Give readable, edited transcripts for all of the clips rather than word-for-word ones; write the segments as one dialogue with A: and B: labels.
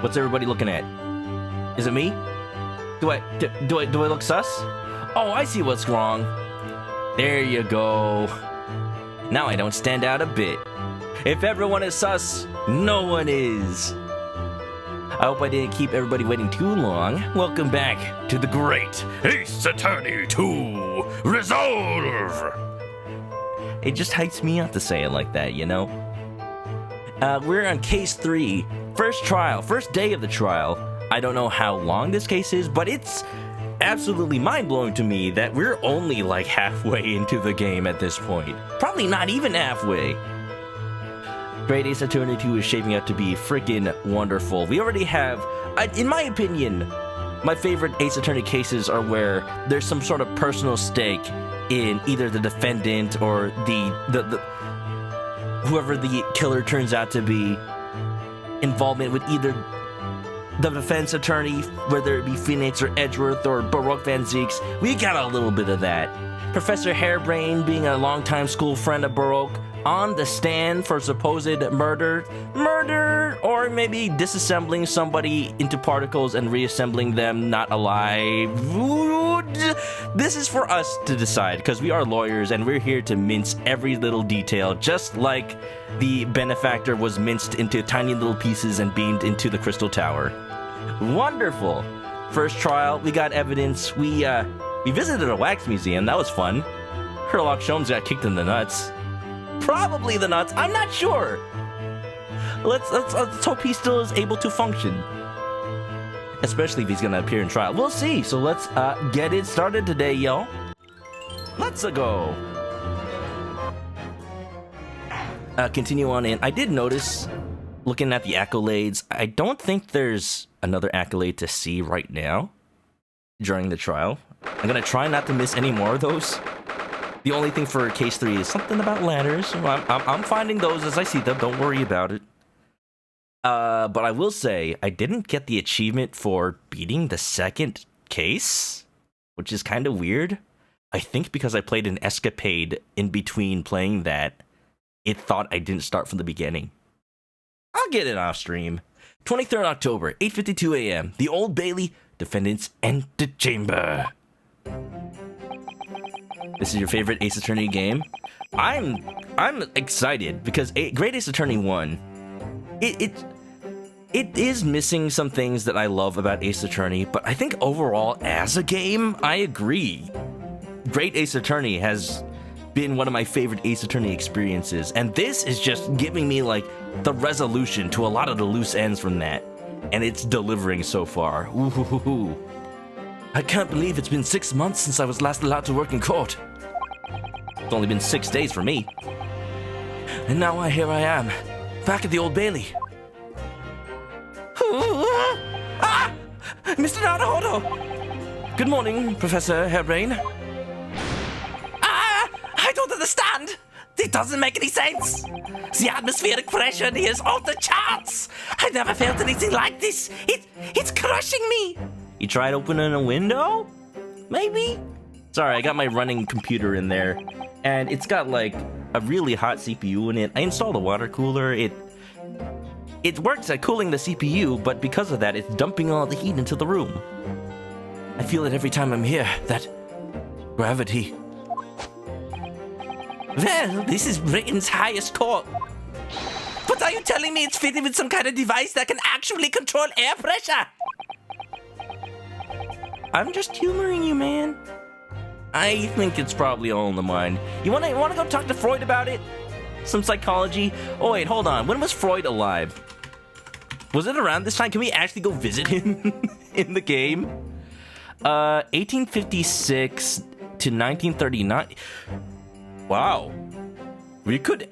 A: What's everybody looking at? Is it me? Do I look sus? Oh, I see what's wrong. There you go. Now I don't stand out a bit. If everyone is sus, no one is. I hope I didn't keep everybody waiting too long. Welcome back to the Great Ace Attorney 2 Resolve! It just hypes me up to say it like that, you know? We're on case 3. First trial, first day of the trial. I don't know how long this case is, but it's absolutely mind-blowing to me that we're only like halfway into the game at this point. Probably not even halfway. Great Ace Attorney 2 is shaping up to be freaking wonderful. We already have, in my opinion, my favorite Ace Attorney cases are where there's some sort of personal stake in either the defendant or the whoever the killer turns out to be, involvement with either the defense attorney, whether it be Phoenix or Edgeworth or Baroque Van Zeeks. We got a little bit of that. Professor Hairbrain, being a longtime school friend of Baroque, on the stand for supposed murder, or maybe disassembling somebody into particles and reassembling them not alive. This is for us to decide, because we are lawyers and we're here to mince every little detail, just like the benefactor was minced into tiny little pieces and beamed into the Crystal Tower. Wonderful. First trial, we got evidence. We visited a wax museum. That was fun. Sherlock Holmes got kicked in the nuts. Probably the nuts. I'm not sure. Let's hope he still is able to function. Especially if he's gonna appear in trial. We'll see. So let's get it started today, yo. Let's go. Continue on in. I did notice, looking at the accolades, I don't think there's another accolade to see right now during the trial. I'm gonna try not to miss any more of those. The only thing for case 3 is something about ladders. I'm finding those as I see them. Don't worry about it. But I will say, I didn't get the achievement for beating the second case, which is kind of weird. I think because I played an escapade in between playing that, it thought I didn't start from the beginning. I'll get it off stream. 23rd October, 8:52 a.m. The Old Bailey, defendant's antechamber. This is your favorite Ace Attorney game? I'm excited because Great Ace Attorney 1, it is missing some things that I love about Ace Attorney, but I think overall as a game, I agree. Great Ace Attorney has been one of my favorite Ace Attorney experiences, and this is just giving me like the resolution to a lot of the loose ends from that, and it's delivering so far. Ooh. I can't believe it's been 6 months since I was last allowed to work in court. It's only been 6 days for me. And now here I am, back at the Old Bailey. Mr. ManokAdobo! Good morning, Professor Hairbrain. I don't understand! It doesn't make any sense! The atmospheric pressure in here is off the charts! I never felt anything like this! It's crushing me! You tried opening a window? Maybe? Sorry, I got my running computer in there, and it's got like a really hot CPU in it. I installed a water cooler. It works at cooling the CPU, but because of that, it's dumping all the heat into the room. I feel it every time I'm here, that gravity. Well, this is Britain's highest court. But are you telling me it's fitted with some kind of device that can actually control air pressure? I'm just humoring you, man. I think it's probably all in the mind. You wanna go talk to Freud about it? Some psychology? Oh wait, hold on. When was Freud alive? Was it around this time? Can we actually go visit him in the game? 1856 to 1939. Wow. We could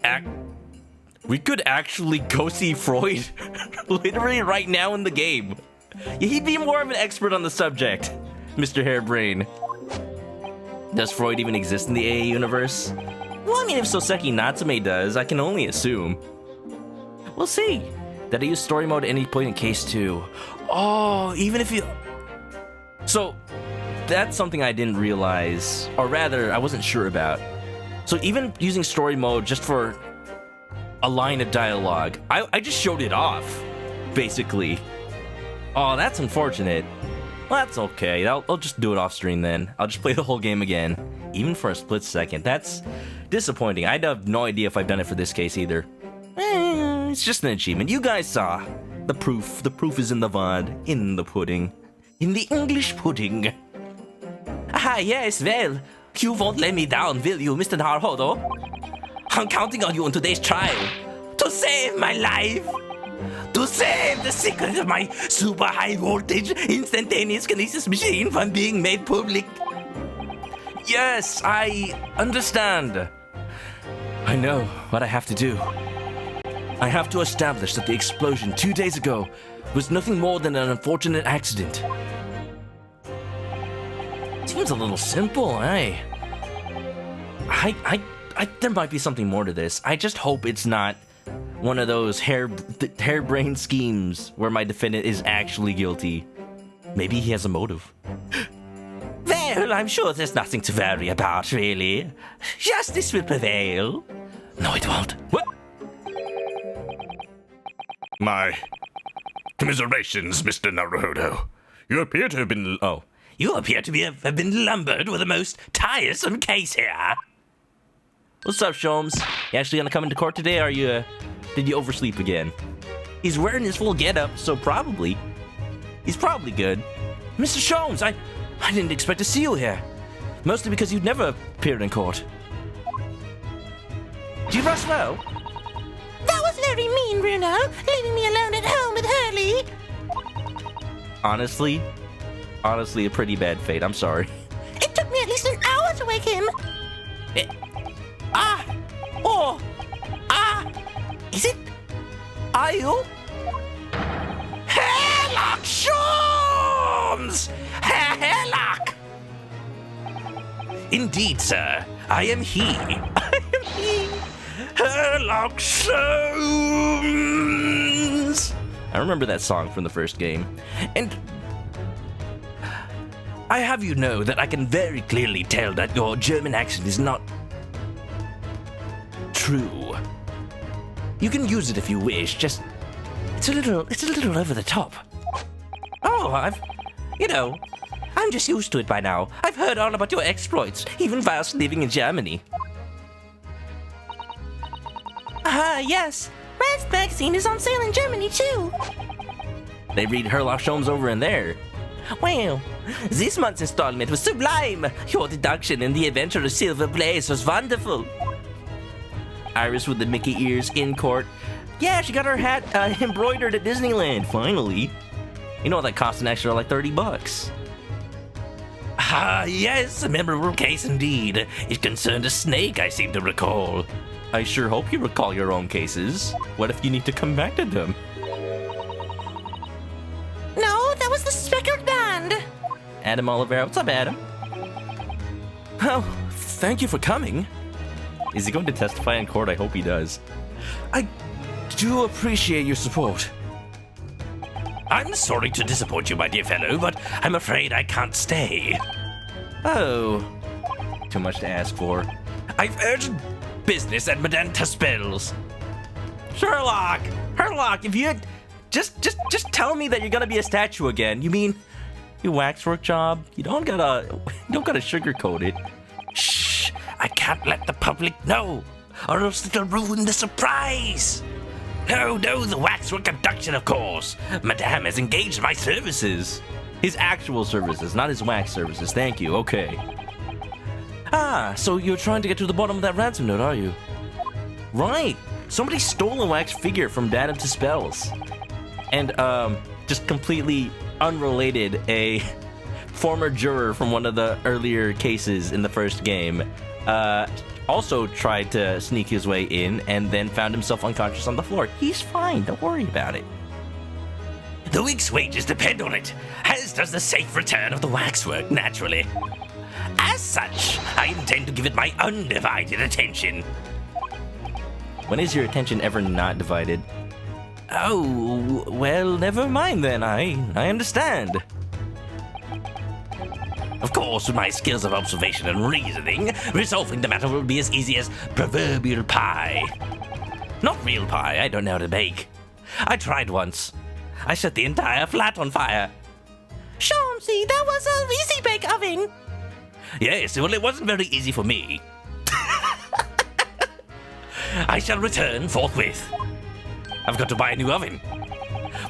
A: actually go see Freud literally right now in the game. Yeah, he'd be more of an expert on the subject, Mr. Hairbrain. Does Freud even exist in the AA universe? Well, I mean, if Soseki Natsume does, I can only assume. We'll see. Did I use story mode at any point in case 2? Oh, even if you... So, that's something I didn't realize, or rather, I wasn't sure about. So even using story mode just for a line of dialogue, I just showed it off, basically. Oh, that's unfortunate. Well, that's okay. I'll just do it off stream then. I'll just play the whole game again, even for a split second. That's disappointing. I have no idea if I've done it for this case either. It's just an achievement. You guys saw the proof. The proof is in the VOD, in the pudding, in the English pudding. Ah, yes, well, you won't let me down, will you, Mr. NaruHodo? I'm counting on you in today's trial to save my life. To save the secret of my super high voltage instantaneous kinesis machine from being made public. Yes, I understand. I know what I have to do. I have to establish that the explosion 2 days ago was nothing more than an unfortunate accident. Seems a little simple, eh? There might be something more to this. I just hope it's not one of those harebrained schemes where my defendant is actually guilty. Maybe he has a motive. Well, I'm sure there's nothing to worry about, really. Justice will prevail. No, it won't. What?
B: My commiserations, Mr. Naruhodo. You appear to have been...
A: Oh.
C: You appear to have been lumbered with a most tiresome case here.
A: What's up, Sholmes? You actually gonna come into court today, or did you oversleep again? He's wearing his full getup, so probably. He's probably good. Mr. Sholmes, I didn't expect to see you here. Mostly because you'd never appeared in court. Do you rush well?
D: That was very mean, Bruno, leaving me alone at home with Hurley.
A: Honestly, a pretty bad fate. I'm sorry.
D: It took me at least an hour to wake him.
C: Is it? Are you? Herlock Sholmes! Herlock! Indeed, sir. I am he. I am he. Herlock Sholmes!
A: I remember that song from the first game. And I have you know that I can very clearly tell that your German accent is not true. You can use it if you wish, just it's a little over the top.
C: Oh, I'm just used to it by now. I've heard all about your exploits, even whilst living in Germany.
D: Yes. Rand's magazine is on sale in Germany, too.
A: They read Herlock Sholmes over in there.
C: Well, this month's installment was sublime. Your deduction in the Adventure of Silver Blaze was wonderful.
A: Iris with the Mickey ears in court. Yeah, she got her hat embroidered at Disneyland, finally. You know that cost an extra like $30.
C: Ah, yes, a memorable case indeed. It concerned a snake, I seem to recall.
A: I sure hope you recall your own cases. What if you need to come back to them?
D: No, that was the Speckled Band.
A: Adam Oliveira. What's up, Adam? Oh, thank you for coming. Is he going to testify in court? I hope he does. I do appreciate your support.
C: I'm sorry to disappoint you, my dear fellow, but I'm afraid I can't stay.
A: Oh, too much to ask for.
C: I've urgent business at Madame Taspel's.
A: Herlock, if you just tell me that you're gonna be a statue again. You mean your waxwork job? You don't gotta sugarcoat it.
C: Shh! I can't let the public know, or else it'll ruin the surprise. No, the waxwork abduction, of course. Madame has engaged my services.
A: His actual services, not his wax services. Thank you. Okay. Ah, so you're trying to get to the bottom of that ransom note, are you? Right. Somebody stole a wax figure from Madame Taspel's. And, just completely unrelated, a former juror from one of the earlier cases in the first game, also tried to sneak his way in and then found himself unconscious on the floor. He's fine. Don't worry about it.
C: The week's wages depend on it, as does the safe return of the waxwork, naturally. As such, I intend to give it my undivided attention.
A: When is your attention ever not divided?
C: Oh, well, never mind then. I understand. Of course, with my skills of observation and reasoning, resolving the matter will be as easy as proverbial pie. Not real pie, I don't know how to bake. I tried once. I set the entire flat on fire.
D: Shamsy, that was a easy bake oven.
C: Yes, well, it wasn't very easy for me. I shall return forthwith. I've got to buy a new oven.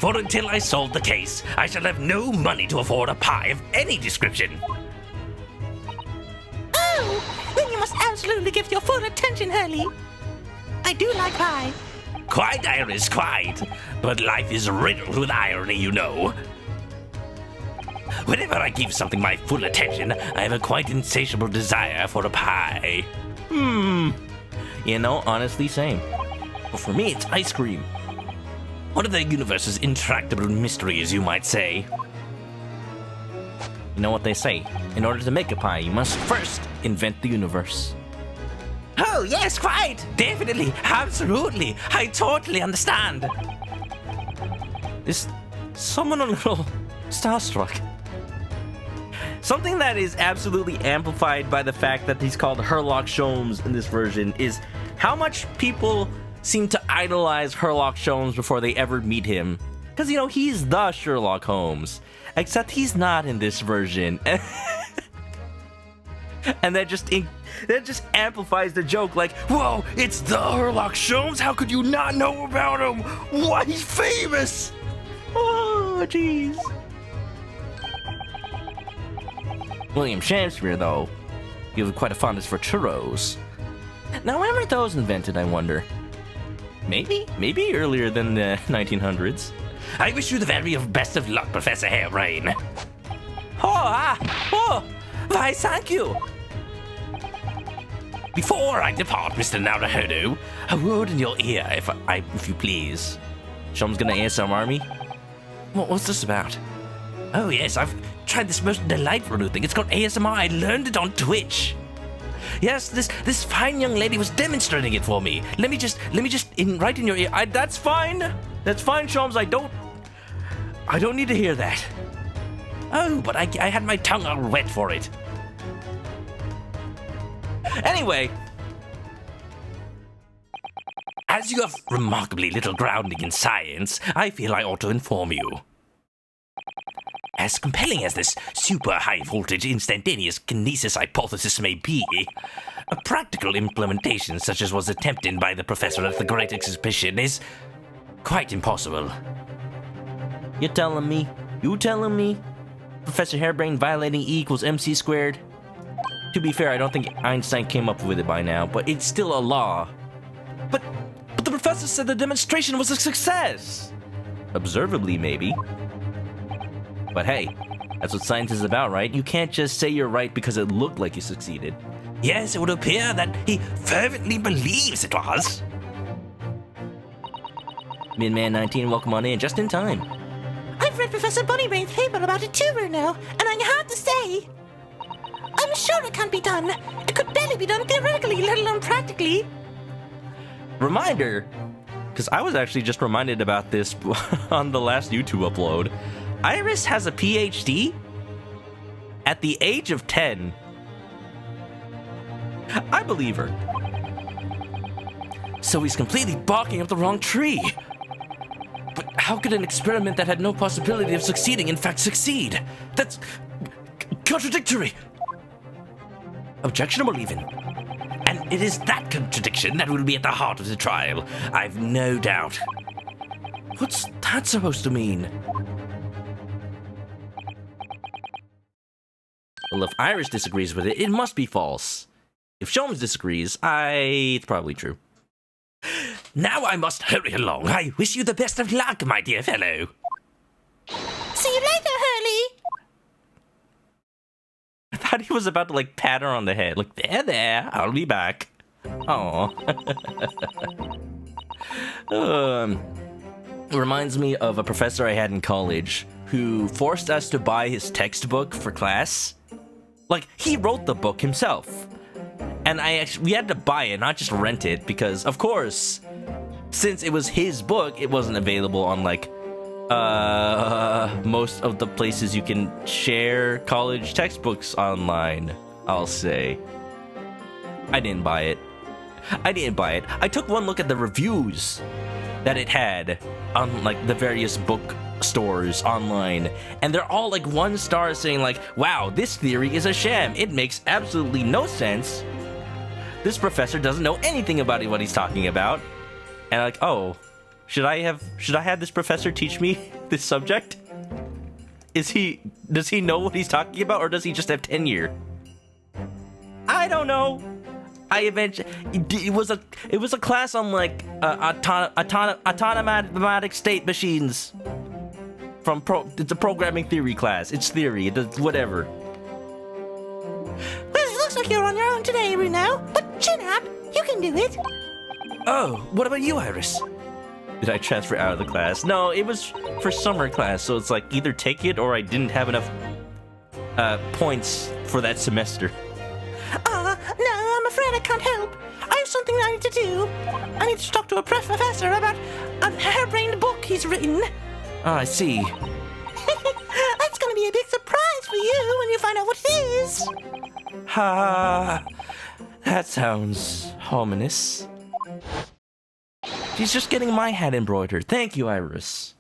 C: For until I solve the case, I shall have no money to afford a pie of any description.
D: Oh, then you must absolutely give your full attention, Hurley. I do like pie.
C: Quite, Iris, quite. But life is riddled with irony, you know. Whenever I give something my full attention, I have a quite insatiable desire for a pie.
A: You know, honestly, same. But for me, it's ice cream.
C: One of the universe's intractable mysteries, you might say.
A: You know what they say? In order to make a pie, you must first invent the universe.
C: Oh, yes, quite. Definitely. Absolutely. I totally understand.
A: Is someone a little starstruck? Something that is absolutely amplified by the fact that he's called Sherlock Sholmes in this version is how much people seem to idolize Sherlock Sholmes before they ever meet him. Because, you know, he's the Sherlock Holmes. Except he's not in this version. And that just amplifies the joke, like, whoa, it's the Sherlock Sholmes? How could you not know about him? Why, he's famous! Oh, jeez. William Shakespeare, though, you have quite a fondness for churros. Now, when were those invented, I wonder? Maybe earlier than the 1900s.
C: I wish you the very best of luck, Professor Harebrained.
A: Why, thank you.
C: Before I depart, Mr. Naruhodo, a word in your ear, if you please.
A: Sholmes gonna ASMR me? What's this about?
C: Oh yes, I've tried this most delightful new thing. It's called ASMR. I learned it on Twitch. Yes, this fine young lady was demonstrating it for me. Let me just right in your ear.
A: That's fine. That's fine, Sholmes. I don't need to hear that.
C: Oh, but I had my tongue all wet for it.
A: Anyway.
C: As you have remarkably little grounding in science, I feel I ought to inform you. As compelling as this super high voltage instantaneous kinesis hypothesis may be, a practical implementation such as was attempted by the professor at the Great Exhibition is quite impossible.
A: You telling me? Professor Harebrained violating E equals MC squared? To be fair, I don't think Einstein came up with it by now, but it's still a law. But the professor said the demonstration was a success! Observably, maybe. But hey, that's what science is about, right? You can't just say you're right because it looked like you succeeded.
C: Yes, it would appear that he fervently believes it was.
A: Midman 19, welcome on in, just in time.
D: I've read Professor Bunnybrain's paper about it too, Bruno, and I have to say, I'm sure it can't be done. It could barely be done theoretically, let alone practically.
A: Reminder, because I was actually just reminded about this on the last YouTube upload. Iris has a PhD at the age of 10. I believe her. So he's completely barking up the wrong tree. But how could an experiment that had no possibility of succeeding in fact succeed? That's contradictory. Objectionable even.
C: And it is that contradiction that will be at the heart of the trial, I've no doubt.
A: What's that supposed to mean? Well, if Iris disagrees with it, it must be false. If Sholmes disagrees, it's probably true.
C: Now I must hurry along. I wish you the best of luck, my dear fellow.
D: See you later, Hurley.
A: I thought he was about to, like, pat her on the head. Like, there, I'll be back. Aw. It reminds me of a professor I had in college who forced us to buy his textbook for class. Like, he wrote the book himself. And we had to buy it, not just rent it, because, of course, since it was his book, it wasn't available on, like, most of the places you can share college textbooks online, I'll say. I didn't buy it. I took one look at the reviews that it had, on like the various book stores online, and they're all like 1 star saying like, wow, this theory is a sham. It makes absolutely no sense. This professor doesn't know anything about what he's talking about. And like, oh, should I have this professor teach me this subject? Does he know what he's talking about, or does he just have tenure? I don't know. It was a class on like automatic state machines. It's a programming theory class. It's theory. It does whatever.
D: Well, it looks like you're on your own today, Bruno. But chin up, you can do it.
A: Oh, what about you, Iris? Did I transfer out of the class? No, it was for summer class, so it's like either take it or I didn't have enough points for that semester.
D: No, I'm afraid I can't help. I have something I need to do. I need to talk to a professor about a harebrained book he's written.
A: Oh, I see.
D: That's gonna be a big surprise for you when you find out what it is.
A: Ha! That sounds ominous. She's just getting my hat embroidered. Thank you, Iris.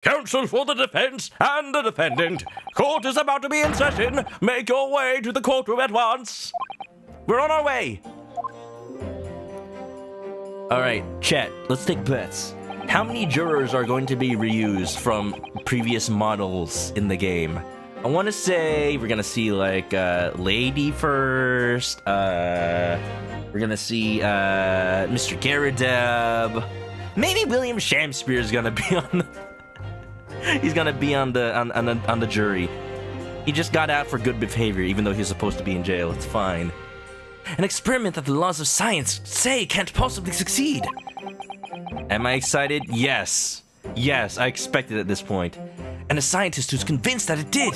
B: Counsel for the defense and the defendant. Court is about to be in session. Make your way to the courtroom at once.
A: We're on our way. All right, chat. Let's take bets. How many jurors are going to be reused from previous models in the game? I want to say we're gonna see like Lady first. We're gonna see Mr. Garadeb. Maybe William Shamspeare is gonna be on the. He's gonna be on the jury. He just got out for good behavior, even though he's supposed to be in jail. It's fine. An experiment that the laws of science say can't possibly succeed. Am I excited? Yes. Yes, I expected at this point. And a scientist who's convinced that it did.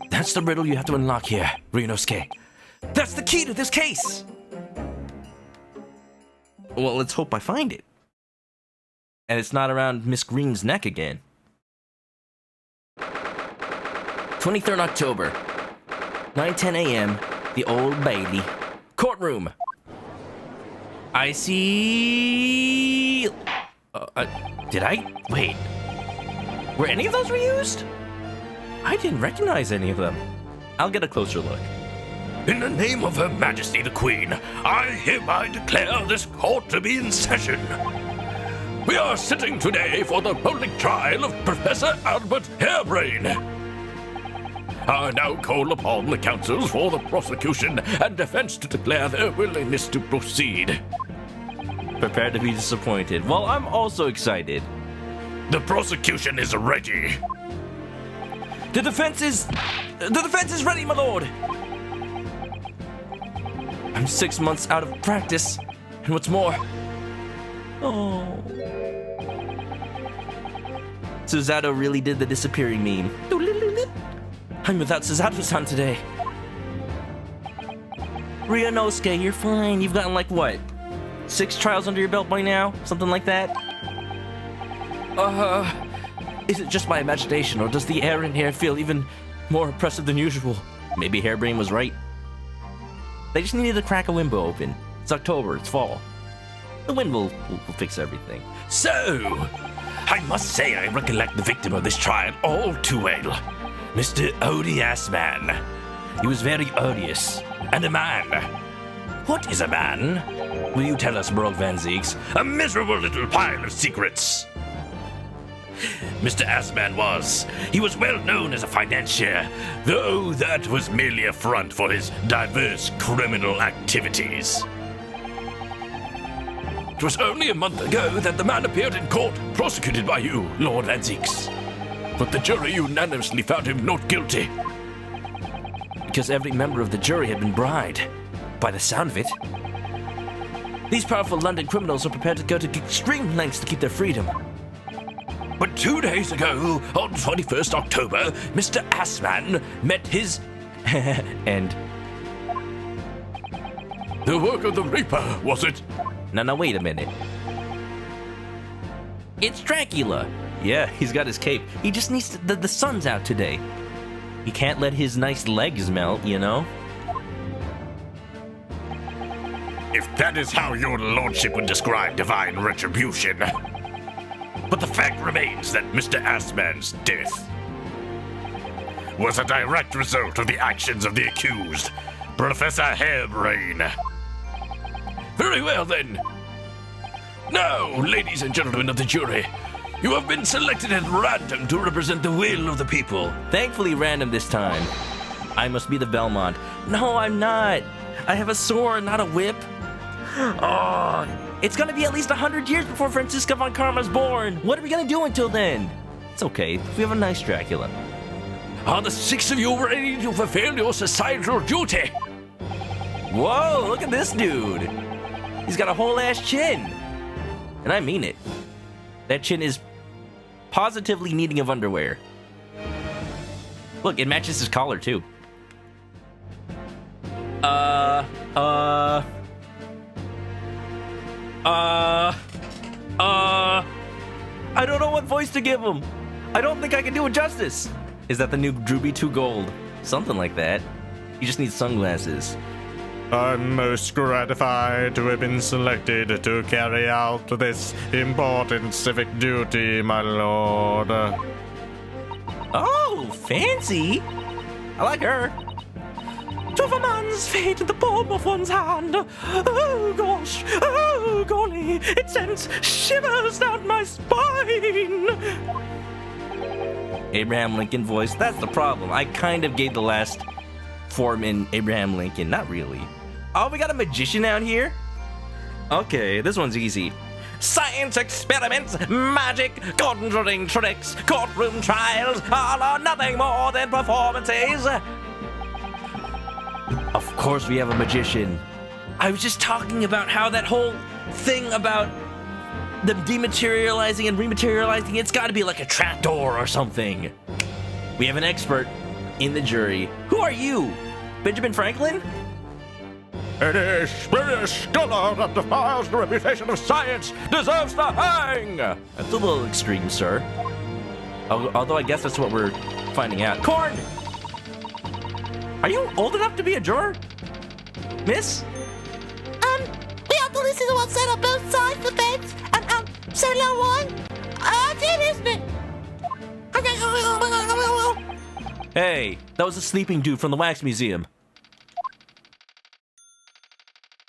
A: That's the riddle you have to unlock here, Ryunosuke. That's the key to this case! Well, let's hope I find it. And it's not around Miss Green's neck again. 23rd October, 9:10 a.m., the Old Bailey. Courtroom. I see... did I? Wait. Were any of those reused? I didn't recognize any of them. I'll get a closer look.
B: In the name of Her Majesty the Queen, I hereby declare this court to be in session. We are sitting today for the public trial of Professor Albert Harebrain. I now call upon the counsels for the prosecution and defense to declare their willingness to proceed.
A: Prepare to be disappointed. Well, I'm also excited.
B: The prosecution is ready.
A: The defense is ready, my lord. I'm 6 months out of practice, and what's more, Susato really did the disappearing meme. I'm without Susato-san today. Ryunosuke, you're fine. You've gotten like what? 6 trials under your belt by now? Something like that? Is it just my imagination, or does the air in here feel even more oppressive than usual? Maybe Harebrain was right. They just needed to crack a window open. It's October, it's fall. The wind will fix everything.
C: So, I must say I recollect the victim of this trial all too well. Mr. Odious Man. He was very odious, and a man. What is a man? Will you tell us, Brogue Van Zeeks?
B: A miserable little pile of secrets.
C: Mr. Assman was. He was well known as a financier, though that was merely a front for his diverse criminal activities. It was only a month ago that the man appeared in court, prosecuted by you, Lord Van Zeeks. But the jury unanimously found him not guilty.
A: Because every member of the jury had been bribed, by the sound of it. These powerful London criminals are prepared to go to extreme lengths to keep their freedom.
C: But 2 days ago, on 21st October, Mr. Assman met his...
A: And...
B: The work of the Reaper, was it?
A: No, wait a minute. It's Dracula. Yeah, he's got his cape. He just needs to, the sun's out today. He can't let his nice legs melt, you know?
B: If that is how your lordship would describe divine retribution. But the fact remains that Mr. Assman's death was a direct result of the actions of the accused, Professor Hairbrain. Very well then. Now, ladies and gentlemen of the jury, you have been selected at random to represent the will of the people.
A: Thankfully random this time. I must be the Belmont. No, I'm not. I have a sword, not a whip. Oh, it's gonna be at least 100 years before Franziska von Karma's born. What are we gonna do until then? It's okay. We have a nice Dracula.
B: Are the 6 of you ready to fulfill your societal duty?
A: Whoa, look at this dude. He's got a whole ass chin. And I mean it. That chin is positively needing of underwear. Look, it matches his collar too. I don't know what voice to give him. I don't think I can do it justice. Is that the new Drooby 2 Gold? Something like that. You just need sunglasses.
E: I'm most gratified to have been selected to carry out this important civic duty, my lord.
A: Oh, fancy. I like her.
D: To a man's fate in the palm of one's hand. Oh gosh, oh golly, it sends shivers down my spine.
A: Abraham Lincoln voice. That's the problem. I kind of gave the last form in Abraham Lincoln. Not really. Oh, we got a magician out here? Okay, this one's easy. Science experiments, magic, conjuring tricks, courtroom trials, all are nothing more than performances. Of course we have a magician. I was just talking about how that whole thing about them dematerializing and rematerializing, it's got to be like a trapdoor or something. We have an expert in the jury. Who are you? Benjamin Franklin?
E: Any spurious scholar that defiles the reputation of science deserves to hang!
A: That's a little extreme, sir. Although I guess that's what we're finding out. Corn! Are you old enough to be a juror? Miss?
D: We have to listen to what's said on both sides of the fence, and, so no one? That's it, isn't it?
A: Hey, that was a sleeping dude from the Wax Museum.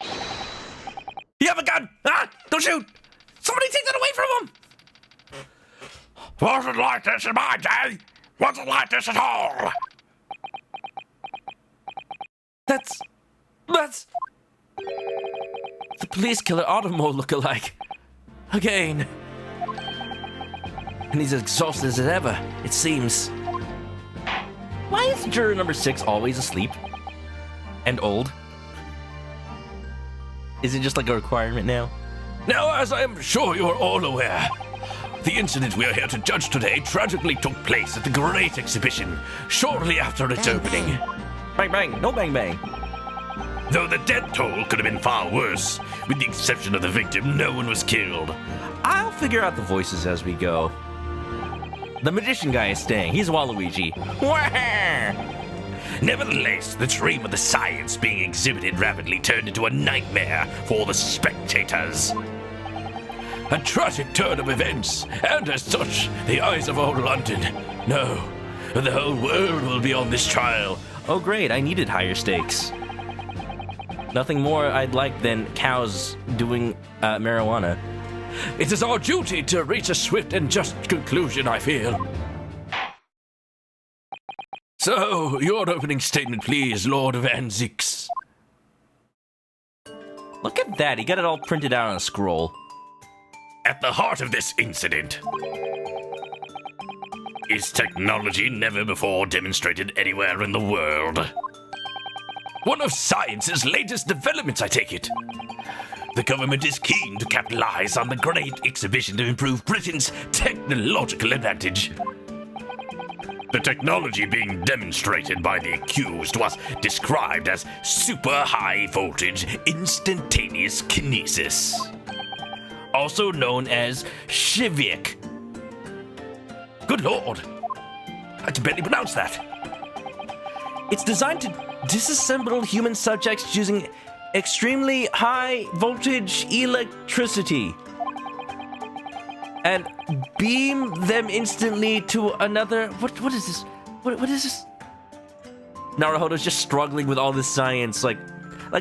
A: You have a gun! Ah! Don't shoot! Somebody take that away from him!
B: Wasn't like this in my day! Wasn't like this at all!
A: That's the police killer Automo lookalike. Again. And he's as exhausted as ever, it seems. Why is juror number 6 always asleep? And old? Is it just like a requirement now?
B: Now, as I am sure you are all aware, the incident we are here to judge today tragically took place at the Great Exhibition shortly after its opening.
A: Bang bang, no bang bang.
B: Though the death toll could have been far worse, with the exception of the victim, no one was killed.
A: I'll figure out the voices as we go. The magician guy is staying. He's Waluigi.
B: Nevertheless, the dream of the science being exhibited rapidly turned into a nightmare for the spectators. A tragic turn of events, and as such, the eyes of all London, no, the whole world will be on this trial.
A: Oh great, I needed higher stakes. Nothing more I'd like than cows doing marijuana.
B: It is our duty to reach a swift and just conclusion, I feel. So, your opening statement, please, Lord Van Zix.
A: Look at that, he got it all printed out on a scroll.
B: At the heart of this incident is technology never before demonstrated anywhere in the world. One of science's latest developments, I take it. The government is keen to capitalize on the Great Exhibition to improve Britain's technological advantage. The technology being demonstrated by the accused was described as super high voltage instantaneous kinesis, also known as Shivik. Good lord, I can barely pronounce that.
A: It's designed to disassemble human subjects using extremely high voltage electricity. and beam them instantly to another. What is this? What is this? Naruhodo's just struggling with all this science, like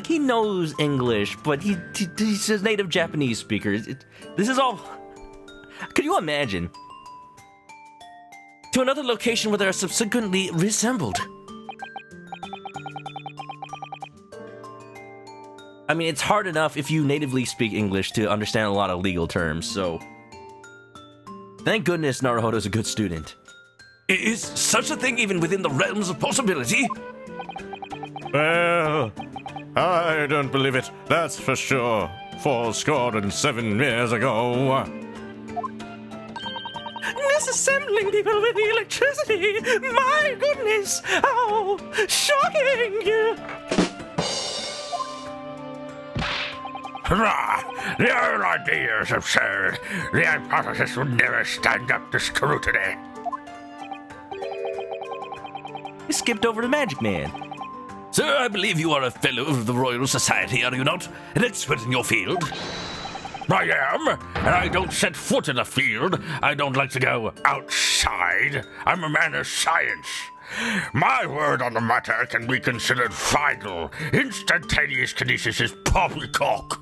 A: he knows English, but he's a native Japanese speaker. This is all. Could you imagine? To another location where they are subsequently reassembled. I mean, it's hard enough if you natively speak English to understand a lot of legal terms, so... Thank goodness Naruhodo's a good student.
C: Is such a thing even within the realms of possibility?
E: Well, I don't believe it, that's for sure. 407 years ago.
A: Disassembling people with electricity! My goodness! How shocking!
B: Hurrah! The whole idea is absurd. The hypothesis would never stand up to scrutiny.
A: You skipped over the Magic Man.
C: Sir, I believe you are a fellow of the Royal Society, are you not? An expert in your field?
B: I am, and I don't set foot in a field. I don't like to go outside. I'm a man of science. My word on the matter can be considered final. Instantaneous kinesis is poppycock.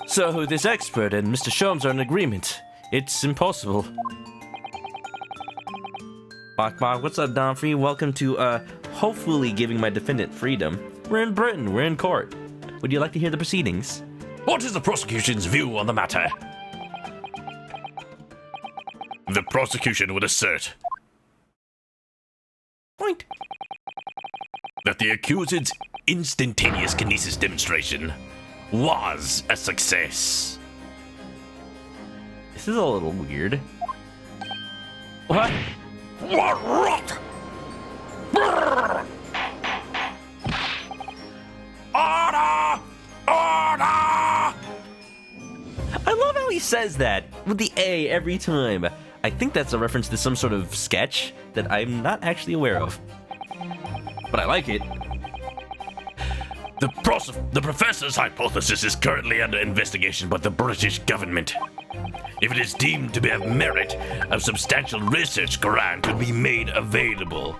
A: So this expert and Mr. Sholmes are in agreement. It's impossible. Bok, what's up, Domfrey? Welcome to, hopefully giving my defendant freedom. We're in Britain, we're in court. Would you like to hear the proceedings?
C: What is the prosecution's view on the matter?
B: The prosecution would assert
A: Point.
C: that the accused's instantaneous kinesis demonstration was a success.
A: This is a little weird. What?
B: what rot! Order! Order!
A: I love how he says that with the A every time. I think that's a reference to some sort of sketch that I'm not actually aware of. But I like it.
C: The professor's hypothesis is currently under investigation by the British government. If it is deemed to be of merit, a substantial research grant will be made available.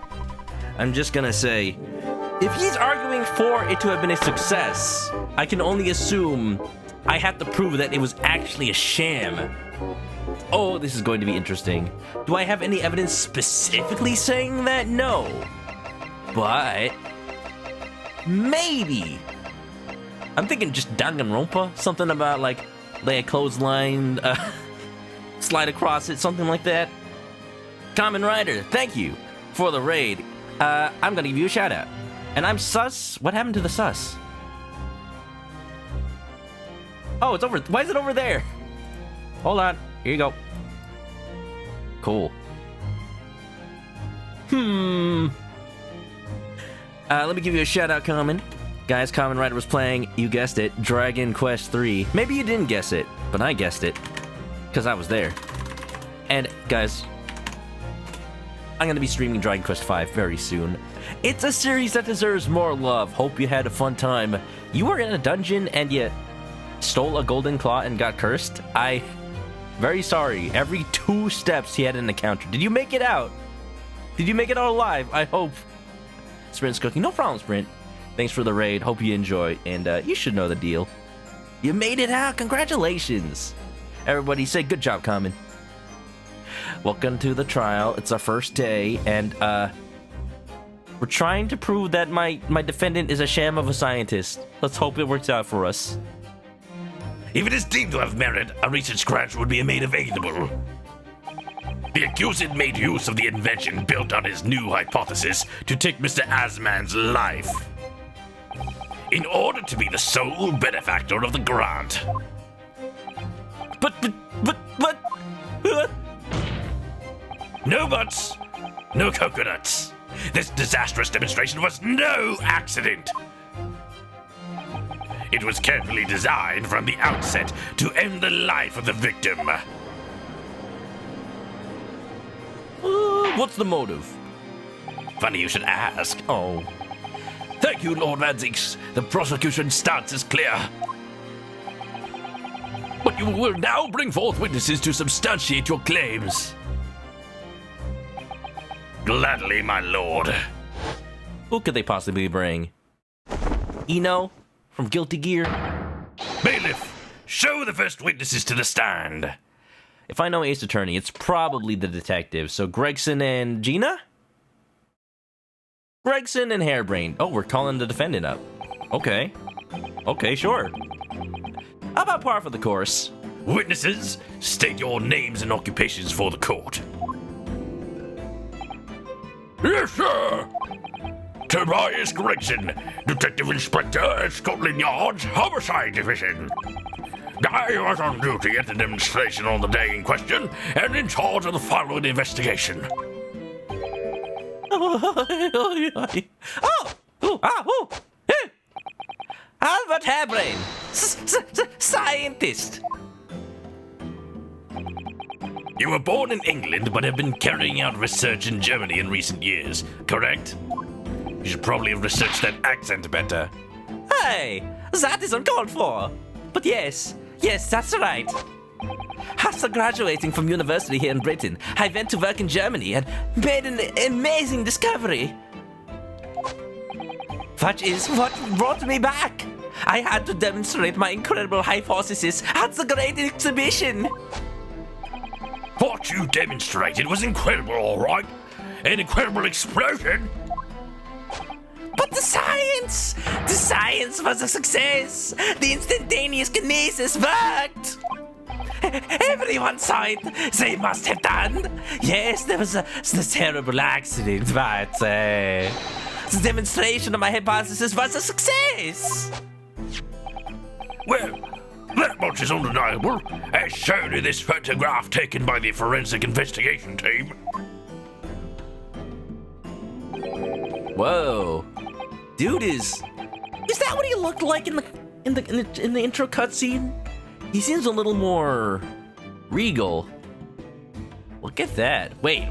A: I'm just gonna say, if he's arguing for it to have been a success, I can only assume I have to prove that it was actually a sham. Oh, this is going to be interesting. Do I have any evidence specifically saying that? No. But maybe. I'm thinking just Danganronpa, something about like lay a clothesline, slide across it, something like that. Kamen Rider, thank you for the raid. I'm gonna give you a shout out. And I'm sus. What happened to the sus? Oh, it's over. Why is it over there? Hold on. Here you go. Cool. Let me give you a shout out, Kamen. Guys, Kamen Rider was playing, you guessed it, Dragon Quest 3. Maybe you didn't guess it, but I guessed it. Because I was there. And, guys, I'm going to be streaming Dragon Quest 5 very soon. It's a series that deserves more love. Hope you had a fun time. You were in a dungeon and you stole a golden claw and got cursed. Very sorry. Every 2 steps he had an encounter. Did you make it out? Did you make it out alive? I hope. Sprint's cooking. No problem, Sprint. Thanks for the raid. Hope you enjoy. And you should know the deal. You made it out. Congratulations. Everybody say good job, Kamen. Welcome to the trial. It's our first day. And we're trying to prove that my defendant is a sham of a scientist. Let's hope it works out for us.
C: If it is deemed to have merit, a research grant would be made available. The accused made use of the invention built on his new hypothesis to take Mr. Asman's life, in order to be the sole benefactor of the grant.
A: But
C: No buts, no coconuts. This disastrous demonstration was no accident. It was carefully designed from the outset to end the life of the victim.
A: what's the motive?
C: Funny you should ask.
A: Oh.
C: Thank you, Lord Vanzix. The prosecution stance is clear. But
B: You will now bring forth witnesses to substantiate your claims. Gladly, my lord.
A: Who could they possibly bring? Eno from Guilty Gear?
B: Bailiff, show the first witnesses to the stand.
A: If I know Ace Attorney, it's probably the detective. So Gregson and Gina? Gregson and Hairbrain. Oh, we're calling the defendant up. Okay. Okay, sure. How about par for the course?
B: Witnesses, state your names and occupations for the court. Yes, sir. Tobias Gregson, Detective Inspector at Scotland Yard's Homicide Division. I was on duty at the demonstration on the day in question and in charge of the following investigation.
A: Albert Hairbrain, scientist.
B: You were born in England but have been carrying out research in Germany in recent years, correct? You should probably have researched that accent better.
A: Hey, that is uncalled for. But yes, that's right. After graduating from university here in Britain, I went to work in Germany and made an amazing discovery. That is what brought me back. I had to demonstrate my incredible hypothesis at the great exhibition.
B: What you demonstrated was incredible, all right. An incredible explosion.
A: But the science was a success. The instantaneous kinesis worked. Everyone saw it. They must have done. Yes, there was a terrible accident, but the demonstration of my hypothesis was a success.
B: Well, that much is undeniable, as shown in this photograph taken by the forensic investigation team.
A: Whoa, dude is that what he looked like in the intro cutscene? He seems a little more regal. Look at that. Wait,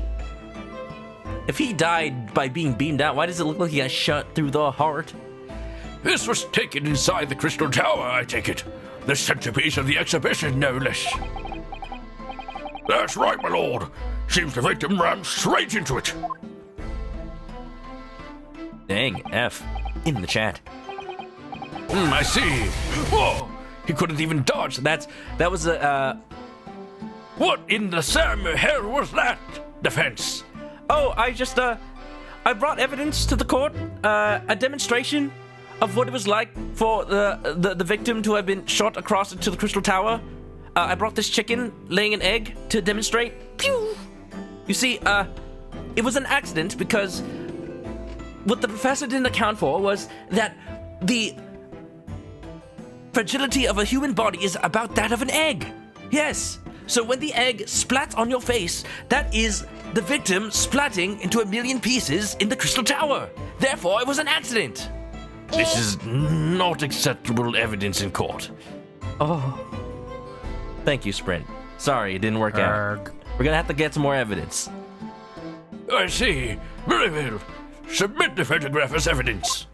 A: if he died by being beamed out, why does it look like he got shot through the heart?
B: This was taken inside the Crystal Tower, I take it. The centerpiece of the exhibition, no less. That's right, my lord. Seems the victim ran straight into it.
A: Dang, F. In the chat.
B: I see. Whoa, he couldn't even dodge.
A: That was a,
B: What in the Sam hell was that? Defense.
A: Oh, I brought evidence to the court, a demonstration of what it was like for the victim to have been shot across into the Crystal Tower. I brought this chicken laying an egg to demonstrate. Pew! You see, it was an accident because what the professor didn't account for was that the fragility of a human body is about that of an egg. Yes. So when the egg splats on your face, that is the victim splatting into a million pieces in the Crystal Tower. Therefore, it was an accident.
B: This is not acceptable evidence in court.
A: Oh. Thank you, Sprint. Sorry, it didn't work out. We're gonna have to get some more evidence.
B: I see. Very well. Submit the photograph as evidence.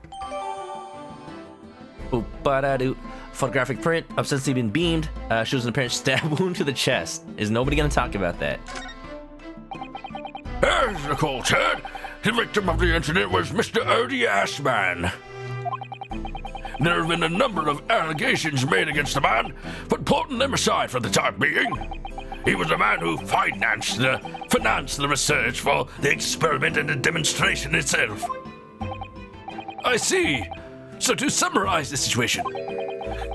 A: Oop-ba-da-doo. Photographic print of since been beamed. Shows an apparent stab wound to the chest. Is nobody gonna talk about that?
B: As the court said, the victim of the incident was Mr. Odie Ashman. There have been a number of allegations made against the man, but putting them aside for the time being, he was the man who financed the research for the experiment and the demonstration itself. I see. So to summarize the situation,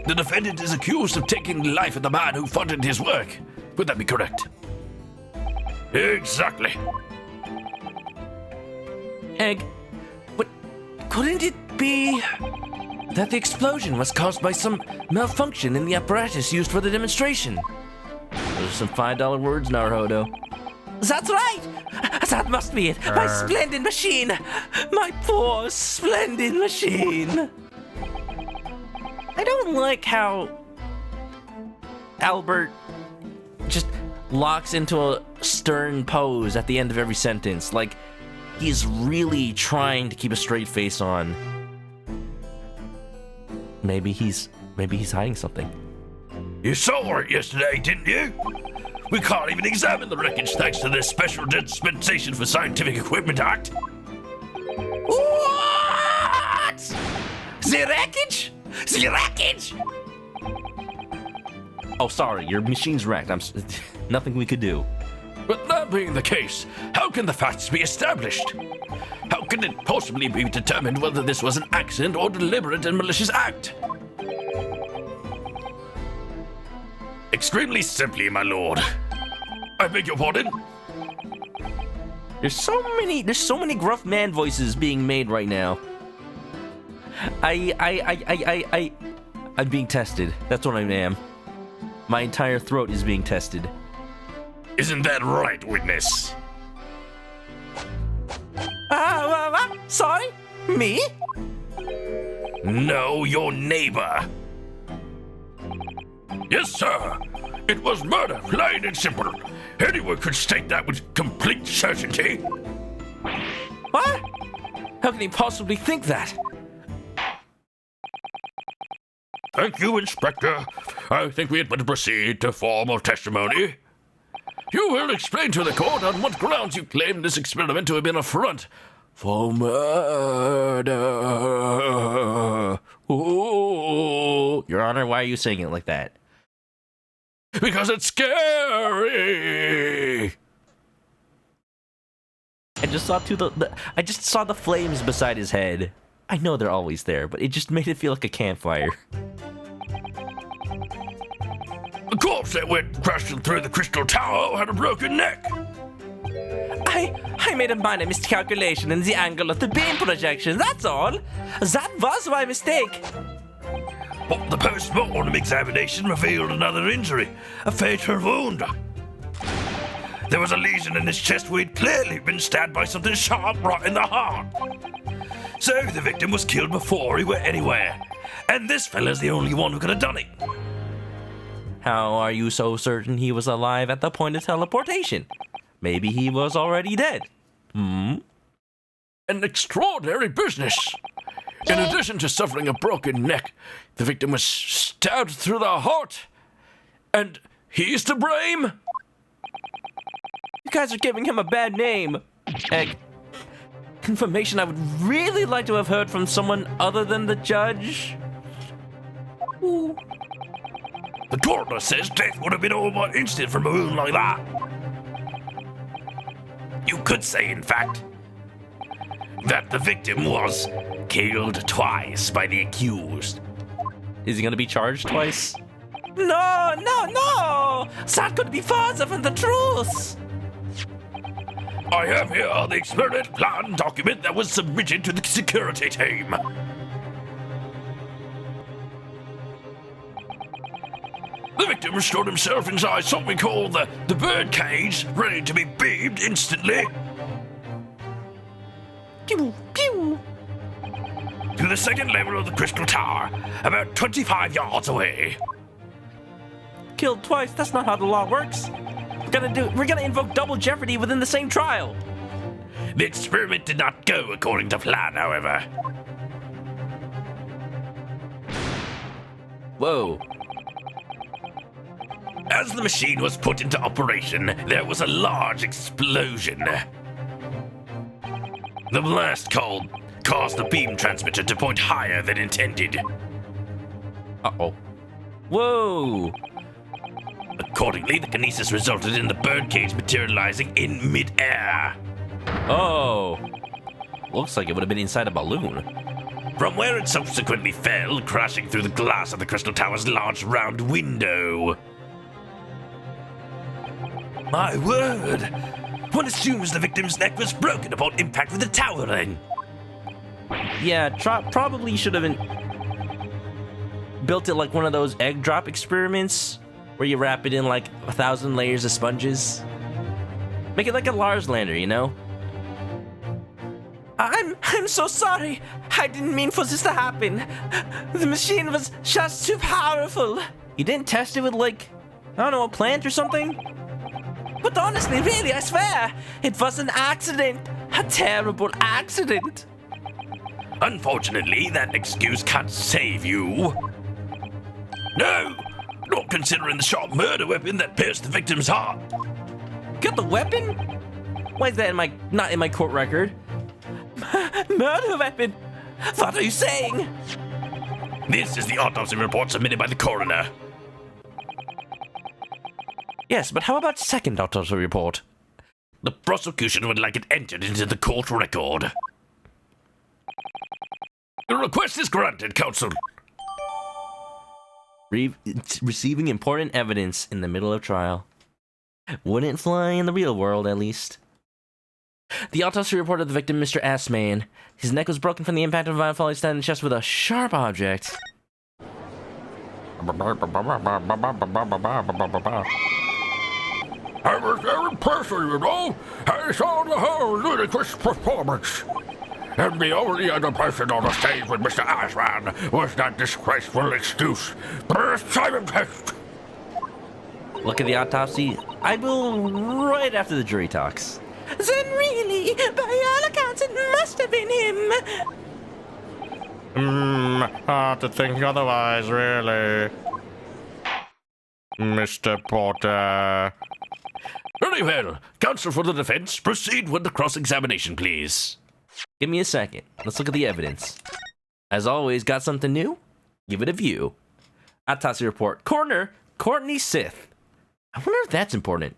B: the defendant is accused of taking the life of the man who funded his work. Would that be correct? Exactly.
A: Egg. But couldn't it be that the explosion was caused by some malfunction in the apparatus used for the demonstration? Those are some $5 words, Naruhodo. That's right! That must be it! My splendid machine! My poor, splendid machine! I don't like how Albert just locks into a stern pose at the end of every sentence. Like, he's really trying to keep a straight face on. Maybe he's hiding something.
B: You saw it yesterday, didn't you? We can't even examine the wreckage thanks to this Special Dispensation for Scientific Equipment Act.
C: What? The wreckage? The wreckage?
A: Oh, sorry, your machine's wrecked. Nothing we could do.
B: But that being the case, how can the facts be established? How can it possibly be determined whether this was an accident or deliberate and malicious act? Extremely simply, my lord. I beg your pardon?
A: There's so many gruff man voices being made right now. I'm being tested. That's what I am. My entire throat is being tested.
B: Isn't that right, witness?
A: What? Sorry? Me?
B: No, your neighbor. Yes, sir. It was murder, plain and simple. Anyone could state that with complete certainty.
A: What? How can he possibly think that?
B: Thank you, Inspector. I think we had better proceed to formal testimony. You will explain to the court on what grounds you claim this experiment to have been a front for murder. Ooh.
A: Your Honor, why are you saying it like that?
B: Because it's scary.
A: I just saw I just saw the flames beside his head. I know they're always there, but it just made it feel like a campfire.
B: The corpse that went crashing through the Crystal Tower had a broken neck.
A: I made a minor miscalculation in the angle of the beam projection, that's all. That was my mistake.
B: But the post-mortem examination revealed another injury, a fatal wound. There was a lesion in his chest where he'd clearly been stabbed by something sharp right in the heart. So the victim was killed before he went anywhere, and this fella's the only one who could have done it.
A: How are you so certain he was alive at the point of teleportation? Maybe he was already dead.
B: An extraordinary business. In addition to suffering a broken neck, the victim was stabbed through the heart. And he's to blame?
A: You guys are giving him a bad name. Egg. Information I would really like to have heard from someone other than the judge. Ooh.
B: The coroner says death would have been all but instant from a wound like that. You could say, in fact, that the victim was killed twice by the accused.
A: Is he gonna be charged twice? No! That could be farther from the truth!
B: I have here the experiment plan document that was submitted to the security team. The victim stored himself inside something called the bird cage, ready to be beamed instantly.
A: Pew, pew.
B: To the second level of the Crystal Tower, about 25 yards away.
A: Killed twice, that's not how the law works. We're gonna invoke double jeopardy within the same trial.
B: The experiment did not go according to plan, however.
A: Whoa.
B: As the machine was put into operation, there was a large explosion. The blast caused the beam transmitter to point higher than intended.
A: Uh-oh. Whoa!
B: Accordingly, the kinesis resulted in the birdcage materializing in mid-air.
A: Oh. Looks like it would have been inside a balloon.
B: From where it subsequently fell, crashing through the glass of the Crystal Tower's large round window. My word! One assumes the victim's neck was broken upon impact with the tower then.
A: Yeah, probably should have built it like one of those egg drop experiments where you wrap it in like 1,000 layers of sponges. Make it like a Lars lander, you know? I'm so sorry. I didn't mean for this to happen. The machine was just too powerful. You didn't test it with like, I don't know, a plant or something? But honestly, really, I swear, it was an accident. A terrible accident.
B: Unfortunately, that excuse can't save you. No! Not considering the sharp murder weapon that pierced the victim's heart.
A: Got the weapon? Why is that not in my court record? Murder weapon? What are you saying?
B: This is the autopsy report submitted by the coroner.
A: Yes, but how about second autopsy report?
B: The prosecution would like it entered into the court record. The request is granted, counsel.
A: Receiving important evidence in the middle of trial. Wouldn't fly in the real world, at least. The autopsy report of the victim, Mr. Assman. His neck was broken from the impact of a violent fall. He stabbed in the chest with a sharp object.
B: I was very impressed, you know. I saw the whole ludicrous performance. And the only other person on the stage with Mr. Ashman was that disgraceful excuse. Simon Test.
A: Look at the autopsy. I will right after the jury talks.
D: Then really, by all accounts, it must have been him.
E: Hard to think otherwise, really. Mr. Porter.
B: Very well. Counsel for the defense, proceed with the cross-examination, please.
A: Give me a second. Let's look at the evidence. As always, got something new? Give it a view. Autopsy report. Coroner, Courtney Sith. I wonder if that's important.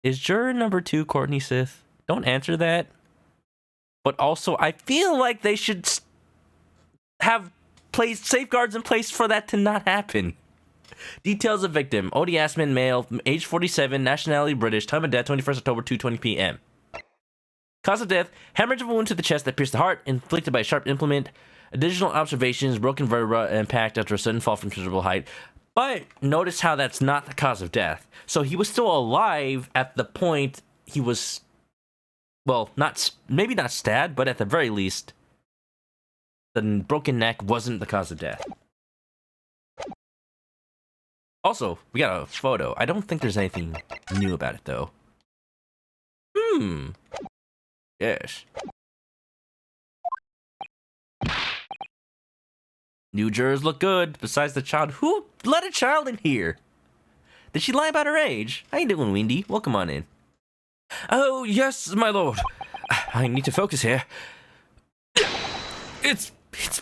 A: Is juror number 2 Courtney Sith? Don't answer that. But also, I feel like they should have safeguards in place for that to not happen. Details of victim. Odie Assman, male, age 47, nationality British, time of death 21st October, 2:20 p.m. Cause of death, hemorrhage of a wound to the chest that pierced the heart, inflicted by a sharp implement. Additional observations, broken vertebra impact after a sudden fall from considerable height. But notice how that's not the cause of death. So he was still alive at the point he was, well, maybe not stabbed, but at the very least, the broken neck wasn't the cause of death. Also, we got a photo. I don't think there's anything new about it, though. Yes. New jurors look good, besides the child. Who let a child in here? Did she lie about her age? How you doing, Windy? Welcome on in.
C: Oh, yes, my lord. I need to focus here. It's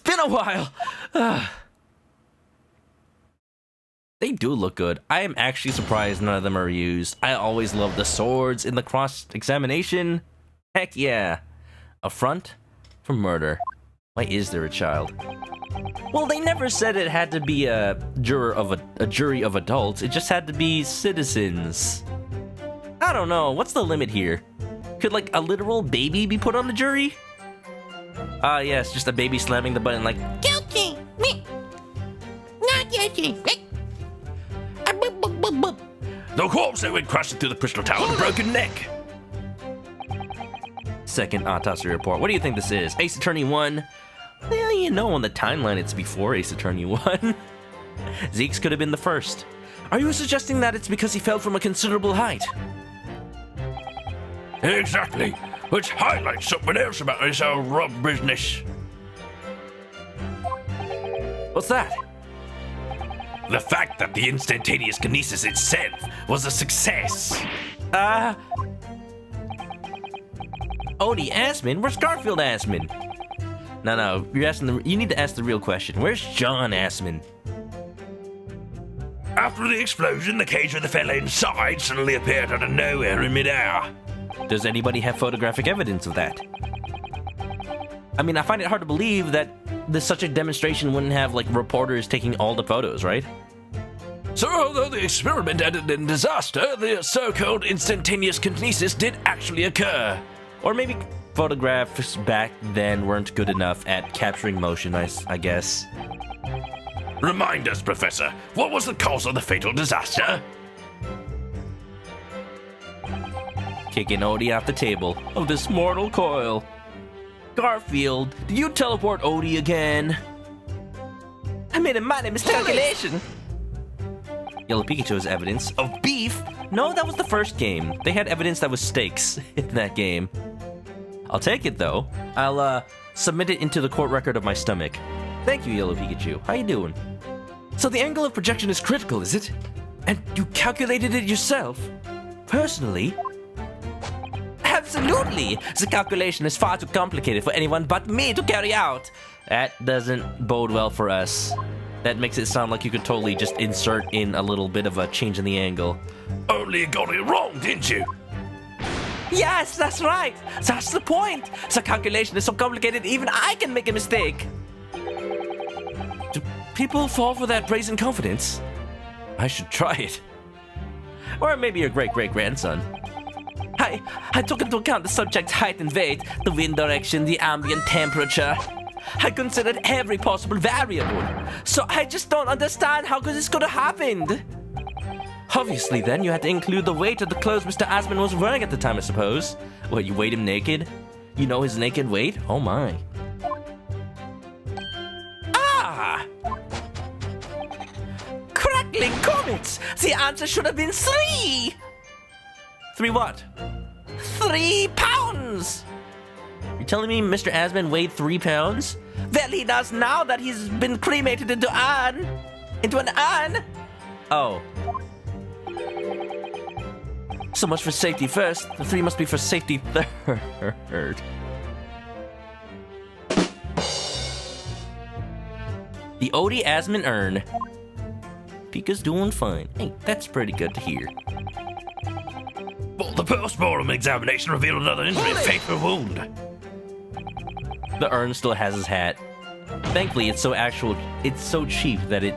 C: been a while.
A: They do look good. I am actually surprised none of them are used. I always love the swords in the cross-examination. Heck yeah. Affront for murder. Why is there a child? Well, they never said it had to be a jury of adults. It just had to be citizens. I don't know. What's the limit here? Could, like, a literal baby be put on the jury? Yes, just a baby slamming the button like,
D: Guilty. Me. Not guilty.
B: The corpse that went crashing through the crystal tower with a broken neck.
A: second autopsy report. What do you think this is? Ace Attorney 1? Well, you know on the timeline it's before Ace Attorney 1. Zeke's could have been the first. Are you suggesting that it's because he fell from a considerable height?
B: Exactly. Which highlights something else about this whole rub business.
A: What's that?
B: The fact that the instantaneous kinesis itself was a success.
A: Odie Assman? Where's Garfield Assman? No, you need to ask the real question. Where's John Assman?
B: After the explosion, the cage with the fella inside suddenly appeared out of nowhere in midair.
A: Does anybody have photographic evidence of that? I mean, I find it hard to believe that such a demonstration wouldn't have, like, reporters taking all the photos, right?
B: So, although the experiment ended in disaster, the so-called instantaneous kinesis did actually occur.
A: Or maybe photographs back then weren't good enough at capturing motion, I guess.
B: Remind us, Professor, what was the cause of the fatal disaster?
A: Kicking Odie off the table of this mortal coil. Garfield, did you teleport Odie again? I made a mighty miscalculation. Yellow Pikachu has evidence of beef. No, that was the first game. They had evidence that was steaks in that game. I'll take it, though. I'll submit it into the court record of my stomach. Thank you, Yellow Pikachu. How you doing? So the angle of projection is critical, is it? And you calculated it yourself? Personally? Absolutely! The calculation is far too complicated for anyone but me to carry out. That doesn't bode well for us. That makes it sound like you could totally just insert in a little bit of a change in the angle.
B: Only you got it wrong, didn't you?
A: Yes, that's right! That's the point! The calculation is so complicated even I can make a mistake! Do people fall for that praise and confidence? I should try it. Or maybe your great-great-grandson. I took into account the subject's height and weight, the wind direction, the ambient temperature. I considered every possible variable. So I just don't understand how this could have happened. Obviously, then, you had to include the weight of the clothes Mr. Asman was wearing at the time, I suppose. What, you weighed him naked? You know his naked weight? Oh my. Ah! Crackling comets! The answer should have been 3! 3 what? 3 pounds! You're telling me Mr. Asman weighed 3 pounds? Well, he does now that he's been cremated into an urn. Oh. So much for safety first. The 3 must be for safety third. The Odie Asman urn. Pika's doing fine. Hey, that's pretty good to hear.
B: Well, the post-mortem examination revealed another injury, a fatal wound.
A: The urn still has his hat. Thankfully, it's so cheap that it,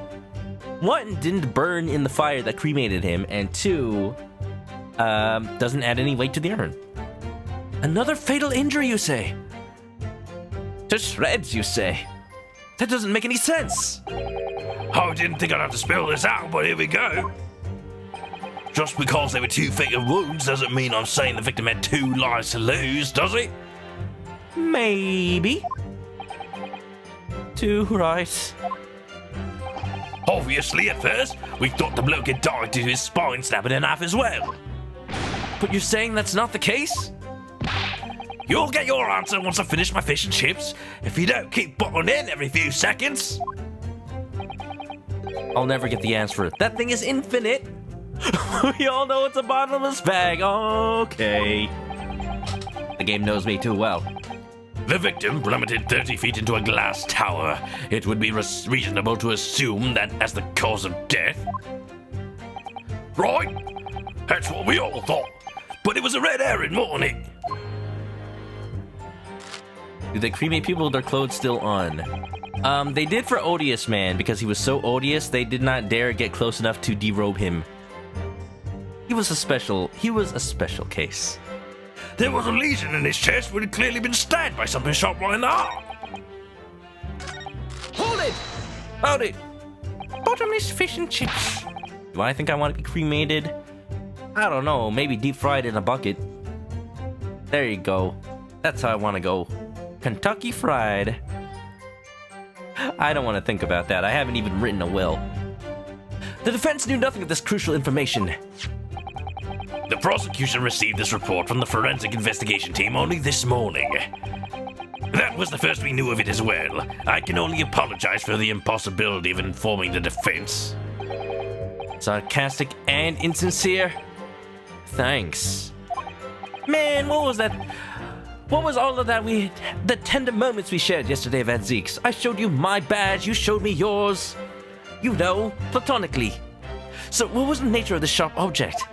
A: 1, didn't burn in the fire that cremated him, and 2, doesn't add any weight to the urn. Another fatal injury, you say? To shreds, you say? That doesn't make any sense.
B: I didn't think I'd have to spell this out, but here we go. Just because there were 2 fatal wounds doesn't mean I'm saying the victim had 2 lives to lose, does it?
A: Maybe. 2, right.
B: Obviously, at first, we thought the bloke had died due to his spine snapping in half as well.
A: But you're saying that's not the case?
B: You'll get your answer once I finish my fish and chips, if you don't keep bottling in every few seconds.
A: I'll never get the answer. That thing is infinite. We all know it's a bottomless bag. Okay. The game knows me too well.
B: The victim plummeted 30 feet into a glass tower. It would be reasonable to assume that as the cause of death. Right? That's what we all thought. But it was a red herring, wasn't it?
A: Do they cremate people with their clothes still on? They did for Odious Man. Because he was so odious, they did not dare get close enough to derobe him. He was a special case.
B: There was a lesion in his chest where he'd clearly been stabbed by something sharp right in the heart.
A: Hold it! Hold it! Bottomless fish and chips. Do I think I want to be cremated? I don't know, maybe deep fried in a bucket. There you go. That's how I want to go. Kentucky Fried. I don't want to think about that. I haven't even written a will. The defense knew nothing of this crucial information.
B: The prosecution received this report from the forensic investigation team only this morning. That was the first we knew of it as well. I can only apologize for the impossibility of informing the defense.
A: Sarcastic and insincere. Thanks. Man, what was that? What was all of that the tender moments we shared yesterday at Zeke's? I showed you my badge, you showed me yours. You know, platonically. So what was the nature of the sharp object?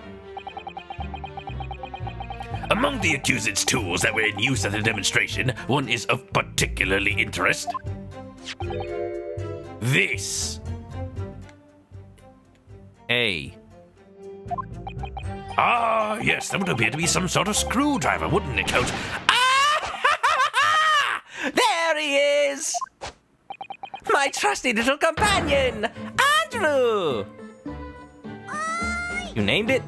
B: Among the accused's tools that were in use at the demonstration, one is of particularly interest. This.
A: A.
B: Ah, yes, that would appear to be some sort of screwdriver, wouldn't it, Coach?
A: Ah! There he is! My trusty little companion, Andrew! You named it?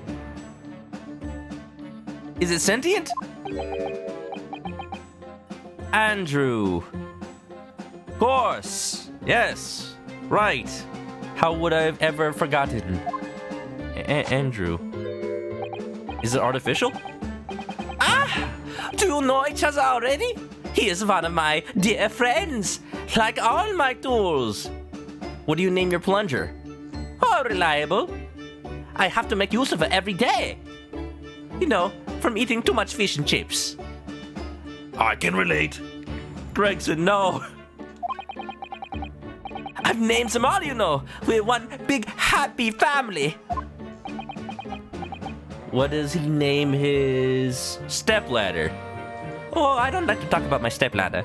A: Is it sentient? Andrew. Of course. Yes. Right. How would I have ever forgotten? Andrew. Is it artificial? Ah! Do you know each other already? He is one of my dear friends. Like all my tools. What do you name your plunger? Oh, reliable. I have to make use of it every day. You know, from eating too much fish and chips.
B: I can relate.
A: Gregson, no. I've named them all, you know. We're one big happy family. What does he name his stepladder? Oh, I don't like to talk about my stepladder.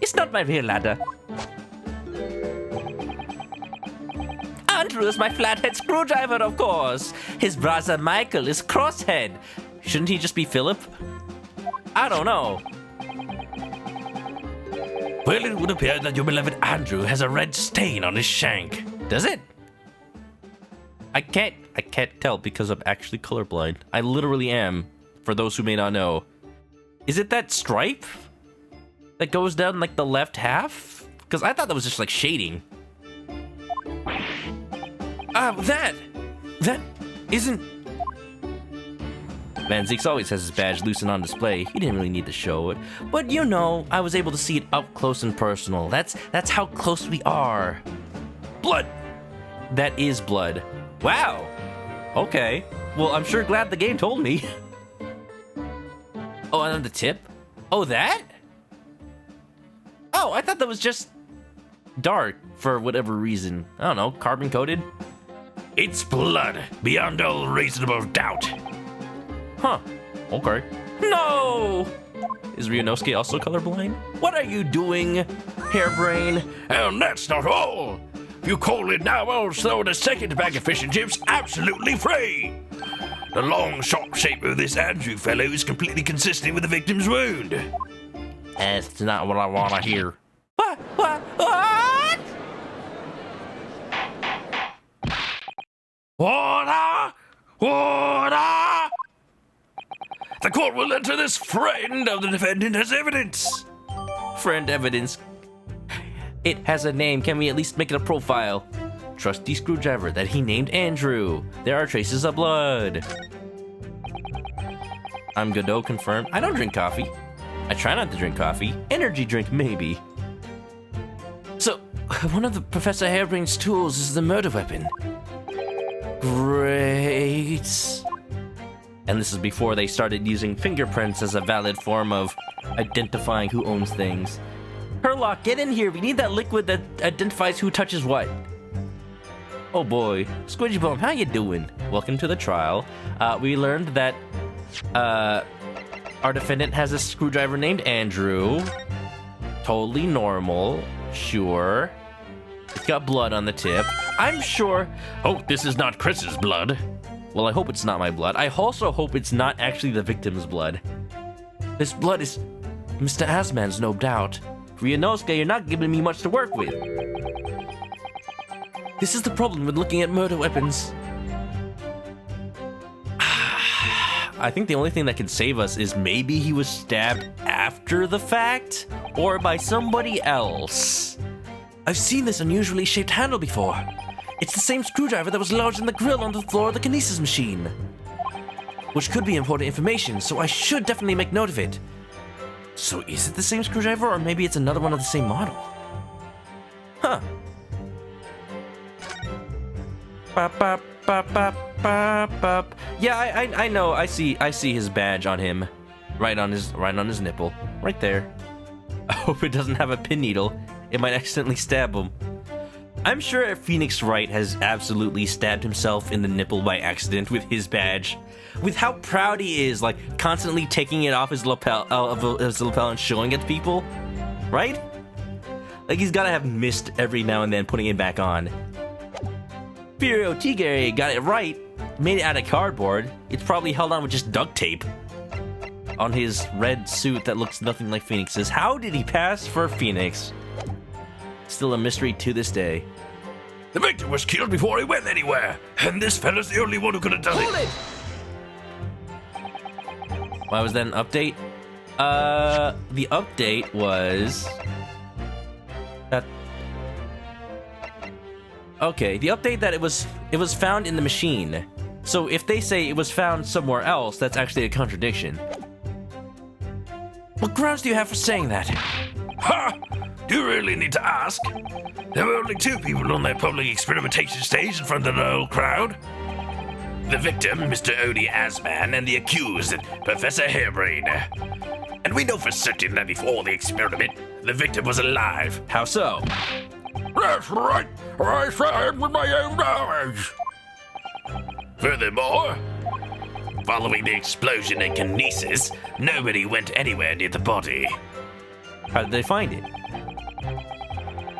A: It's not my real ladder. Andrew is my flathead screwdriver, of course. His brother Michael is crosshead. Shouldn't he just be Philip? I don't know.
C: Well, it would appear that your beloved Andrew has a red stain on his shank.
A: Does it? I can't tell because I'm actually colorblind. I literally am, for those who may not know. Is it that stripe that goes down like the left half? Because I thought that was just like shading. That isn't... Van Zeeks always has his badge loose and on display. He didn't really need to show it. But you know, I was able to see it up close and personal. That's how close we are. Blood! That is blood. Wow! Okay. Well, I'm sure glad the game told me. Oh, and on the tip? Oh, that? Oh, I thought that was just dark for whatever reason. I don't know, carbon coated?
C: It's blood, beyond all reasonable doubt.
A: Huh. Okay. No! Is Ryunosuke also colorblind? What are you doing, hairbrain?
B: And that's not all. If you call it now, I'll throw the second bag of fish and chips absolutely free. The long, sharp shape of this Andrew fellow is completely consistent with the victim's wound.
A: That's not what I want to hear. What?
B: Order! Order! The court will enter this friend of the defendant as evidence.
A: Friend evidence. It has a name. Can we at least make it a profile? Trusty screwdriver that he named Andrew. There are traces of blood. I'm Godot confirmed. I don't drink coffee. I try not to drink coffee. Energy drink, maybe. So, one of the Professor Hairbrain's tools is the murder weapon. Great. And this is before they started using fingerprints as a valid form of identifying who owns things. Herlock, get in here. We need that liquid that identifies who touches what. Oh boy. Squidgy Bum, how you doing? Welcome to the trial. We learned that our defendant has a screwdriver named Andrew. Totally normal. Sure. It's got blood on the tip. I'm sure...
C: Oh, this is not Chris's blood.
A: Well, I hope it's not my blood. I also hope it's not actually the victim's blood. This blood is Mr. Asman's, no doubt. Ryunosuke, you're not giving me much to work with. This is the problem with looking at murder weapons. I think the only thing that can save us is maybe he was stabbed after the fact, or by somebody else. I've seen this unusually shaped handle before. It's the same screwdriver that was lodged in the grill on the floor of the kinesis machine. Which could be important information, so I should definitely make note of it. So is it the same screwdriver, or maybe it's another one of the same model? Huh. Bop, bop, bop, bop, bop, bop. Yeah, I know. I see his badge on him, right on his nipple, right there. I hope it doesn't have a pin needle. It might accidentally stab him. I'm sure Phoenix Wright has absolutely stabbed himself in the nipple by accident with his badge. With how proud he is, like constantly taking it off his lapel and showing it to people, right? Like he's gotta have missed every now and then putting it back on. Furio Tigre got it right. Made it out of cardboard. It's probably held on with just duct tape on his red suit that looks nothing like Phoenix's. How did he pass for Phoenix? Still a mystery to this day.
B: The victim was killed before he went anywhere, and this fella's the only one who could have done it.
A: Why was that an update? The update was that. Okay, the update that it was found in the machine. So if they say it was found somewhere else, that's actually a contradiction. What grounds do you have for saying that?
B: Ha! do really need to ask. There were only 2 people on that public experimentation stage in front of the whole crowd. The victim, Mr. Odie Asman, and the accused, Professor Hairbrain. And we know for certain that before the experiment, the victim was alive.
A: How so?
B: That's right. I saw it with my own eyes. Furthermore, following the explosion and kinesis, nobody went anywhere near the body.
A: How did they find it?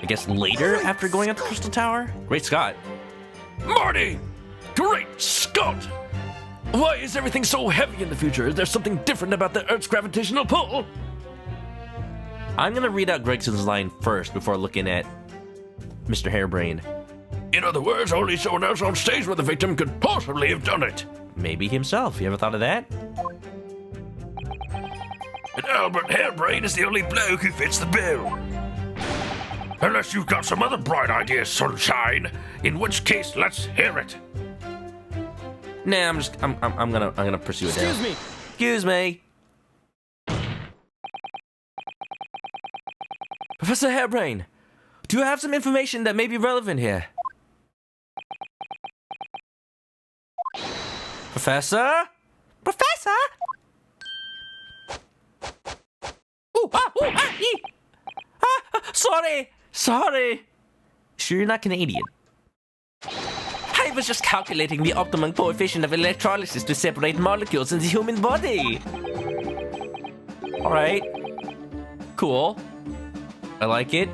A: I guess later after going up the Crystal Tower? Great Scott.
B: Marty! Great Scott!
A: Why is everything so heavy in the future? Is there something different about the Earth's gravitational pull? I'm gonna read out Gregson's line first before looking at Mr. Hairbrain.
B: In other words, only someone else on stage with the victim could possibly have done it.
A: Maybe himself. You ever thought of that?
B: And Albert Hairbrain is the only bloke who fits the bill. Unless you've got some other bright ideas, sunshine. In which case, let's hear it.
A: Nah, I'm gonna pursue it.
E: Excuse me.
A: Excuse me. Professor Hairbrain, do you have some information that may be relevant here? Professor? Professor? Sorry. Sure you're not Canadian? I was just calculating the optimum coefficient of electrolysis to separate molecules in the human body. Alright. Cool. I like it.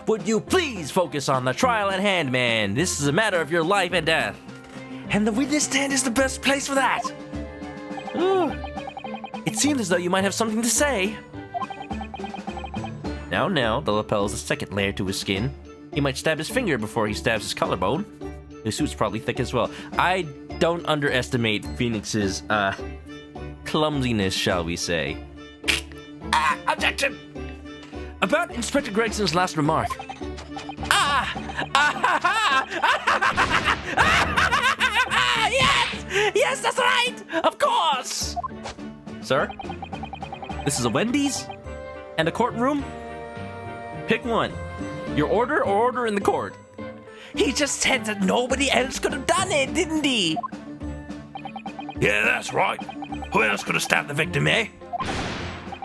A: Would you please focus on the trial at hand, man? This is a matter of your life and death. And the witness stand is the best place for that. Ooh. It seems as though you might have something to say. Now, the lapel is a second layer to his skin. He might stab his finger before he stabs his collarbone. His suit's probably thick as well. I don't underestimate Phoenix's, clumsiness, shall we say.
B: Objection!
A: About Inspector Gregson's last remark. Yes, that's right! Of course! Sir? This is a Wendy's? And a courtroom? Pick one. Your order or order in the court? He just said that nobody else could have done it, didn't he?
B: Yeah, that's right. Who else could have stabbed the victim, eh?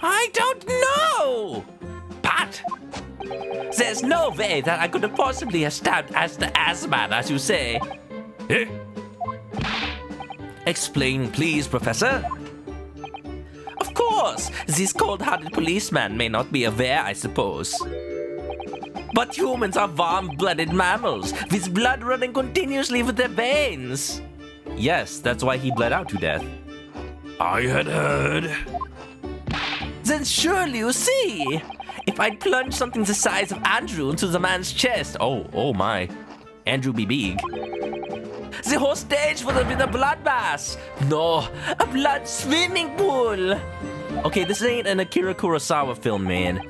A: I don't know! But there's no way that I could have possibly have stabbed as the Asman, as you say.
B: Eh?
A: Explain, please, Professor. Of course, this cold-hearted policeman may not be aware, I suppose. But humans are warm-blooded mammals, with blood running continuously with their veins. Yes, that's why he bled out to death.
B: I had heard.
A: Then surely you see, if I'd plunged something the size of Andrew into the man's chest, oh my, Andrew be big. The whole stage would have been a bloodbath. No, a blood swimming pool. Okay, this ain't an Akira Kurosawa film, man.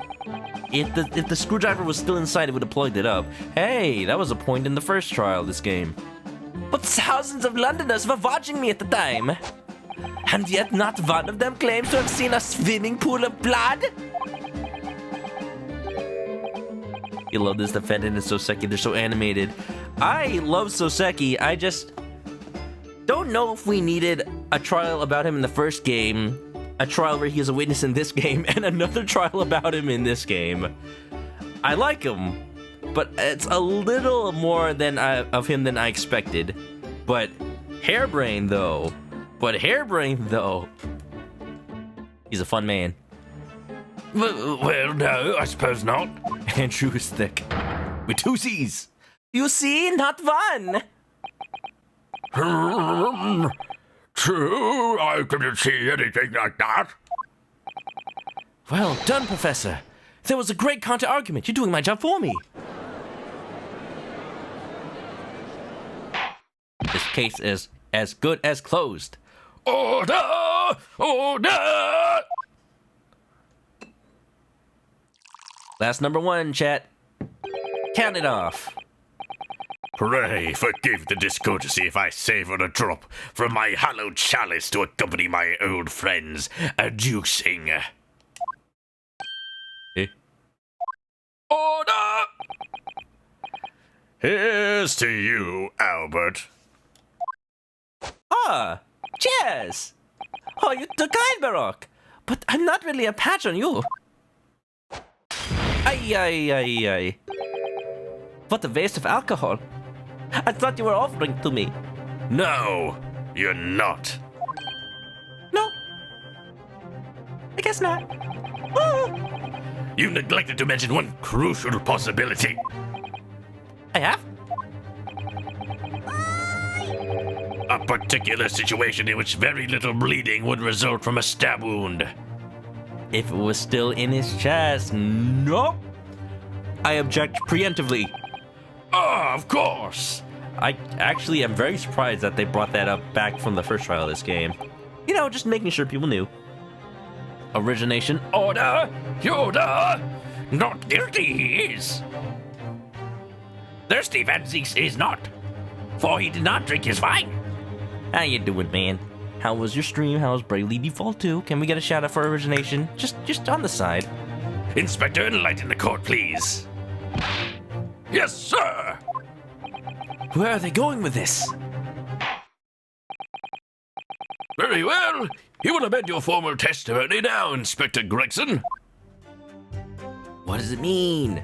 A: If the screwdriver was still inside, it would have plugged it up. Hey, that was a point in the first trial of this game. But thousands of Londoners were watching me at the time. And yet not one of them claims to have seen a swimming pool of blood? You love this defendant and Soseki, they're so animated. I love Soseki, I just don't know if we needed a trial about him in the first game, a trial where he is a witness in this game, and another trial about him in this game. I like him, but it's a little more of him than I expected. But Hairbrain though, he's a fun man.
B: Well, no, I suppose not.
A: Andrew is thick. With 2 C's. You see, not one.
B: True, I couldn't see anything like that.
A: Well done, Professor. That was a great counter-argument. You're doing my job for me. This case is as good as closed.
B: Order! Order!
A: Last number 1, chat. Count it off.
B: Pray forgive the discourtesy if I savor a drop from my hallowed chalice to accompany my old friends a juicing. Order!
E: Here's to you, Albert.
A: Ah, cheers! Oh, you're too kind, Baroque. But I'm not really a patch on you. Ay. What a waste of alcohol. I thought you were offering to me.
B: No, you're not.
A: No. I guess not. Oh,
B: You neglected to mention one crucial possibility.
A: I have?
B: A particular situation in which very little bleeding would result from a stab wound.
A: If it was still in his chest, nope. I object preemptively.
B: Ah, of course.
A: I actually am very surprised that they brought that up back from the first trial of this game. You know, just making sure people knew. Origination.
B: Order! Order! Not guilty he is. Thirsty Van Zeeks is not, for he did not drink his wine.
A: How you doing, man? How was your stream? How was Bravely Default 2? Can we get a shout out for origination? Just on the side.
B: Inspector, enlighten the court, please. Yes, sir!
A: Where are they going with this?
B: Very well. You will amend your formal testimony now, Inspector Gregson.
A: What does it mean?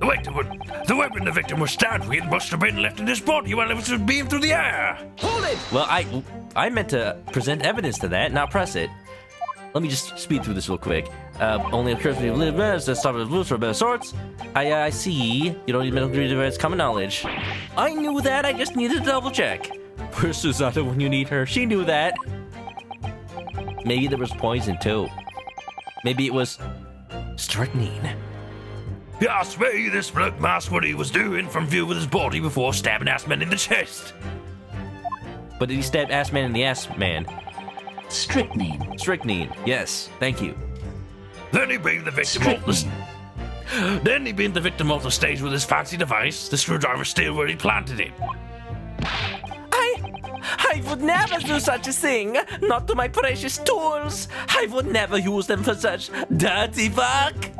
B: The weapon the victim was stabbed with must have been left in his body while it was beamed through the air.
A: Hold it! Well, I meant to present evidence to that, not press it. Let me just speed through this real quick. Only occurs when you live as a sort of loose or better sorts. I see. You don't need medical degree to it's common knowledge. I knew that, I just needed to double check. Where's Susanna when you need her? She knew that. Maybe there was poison too. Maybe it was strychnine.
B: Yes, me, this bloke masked what he was doing from view with his body before stabbing Assman in the chest.
A: But did he stab Assman in the ass man?
F: Strychnine.
A: Strychnine, yes, thank you.
B: Then he beamed the victim off the stage with his fancy device, the screwdriver still where he planted it.
A: I would never do such a thing! Not to my precious tools! I would never use them for such dirty work!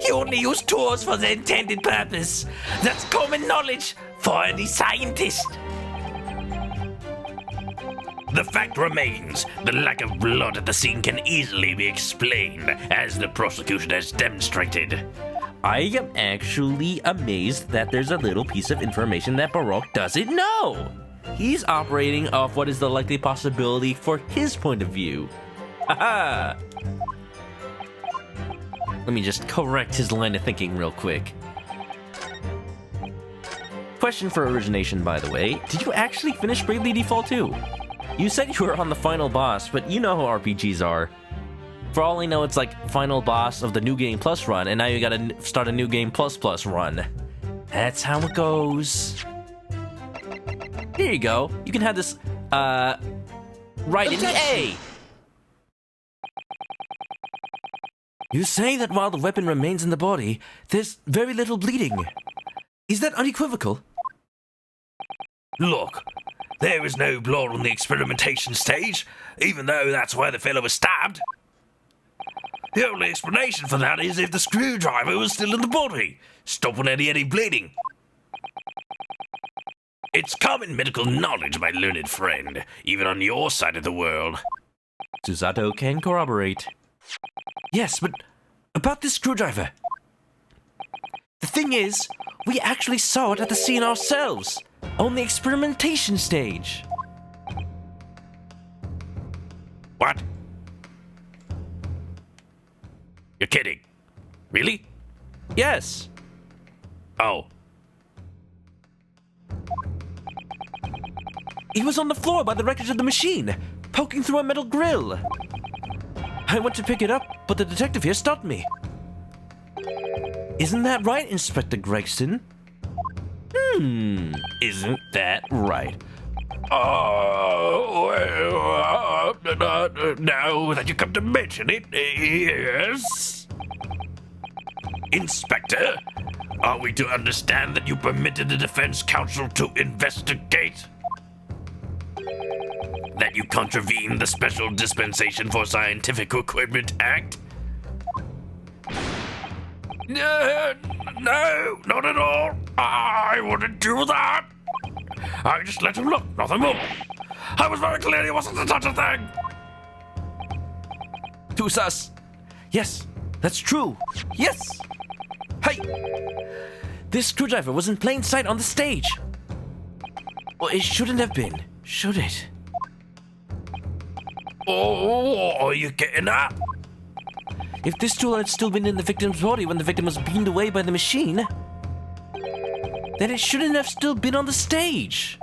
A: You only use tools for the intended purpose. That's common knowledge for any scientist.
B: The fact remains, the lack of blood at the scene can easily be explained, as the prosecution has demonstrated.
A: I am actually amazed that there's a little piece of information that Baroque doesn't know. He's operating off what is the likely possibility for his point of view. Haha! Let me just correct his line of thinking real quick. Question for origination, by the way. Did you actually finish Bravely Default 2? You said you were on the final boss, but you know how RPGs are. For all I know, it's like final boss of the New Game Plus run, and now you gotta start a New Game Plus Plus run. That's how it goes. Here you go. You can have this, right in the A. You say that while the weapon remains in the body, there's very little bleeding. Is that unequivocal?
B: Look, there is no blood on the experimentation stage, even though that's where the fellow was stabbed. The only explanation for that is if the screwdriver was still in the body, stopping any bleeding. It's common medical knowledge, my learned friend, even on your side of the world.
A: Susato can corroborate. Yes, but about this screwdriver. The thing is, we actually saw it at the scene ourselves, on the experimentation stage.
B: What? You're kidding. Really?
A: Yes.
B: Oh.
A: He was on the floor by the wreckage of the machine, poking through a metal grill. I went to pick it up, but the detective here stopped me. Isn't that right, Inspector Gregson? Isn't that right?
B: Oh, well, now that you come to mention it, yes. Inspector, are we to understand that you permitted the defense counsel to investigate? That you contravened the Special Dispensation for Scientific Equipment Act? No, not at all. I wouldn't do that. I just let him look, nothing more. I was very clear he wasn't to touch a thing.
A: Too sus. Yes, that's true. Yes. Hey! This screwdriver was in plain sight on the stage. Well, it shouldn't have been, should it?
B: Oh, are you getting that?
A: If this tool had still been in the victim's body when the victim was beamed away by the machine, then it shouldn't have still been on the stage.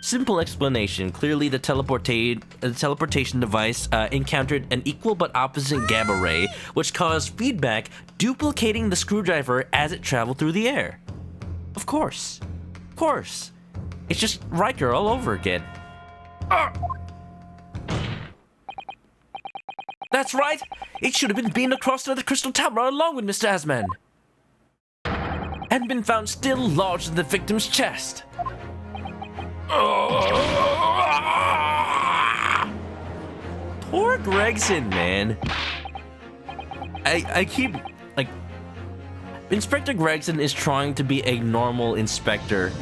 A: Simple explanation. Clearly, the teleportation device encountered an equal but opposite gamma ray, which caused feedback, duplicating the screwdriver as it traveled through the air. Of course. Of course. It's just Riker all over again. That's right! It should have been beamed across to the Crystal Tower along with Mr. Asman. And been found still lodged in the victim's chest. Poor Gregson, man. I keep, like... Inspector Gregson is trying to be a normal inspector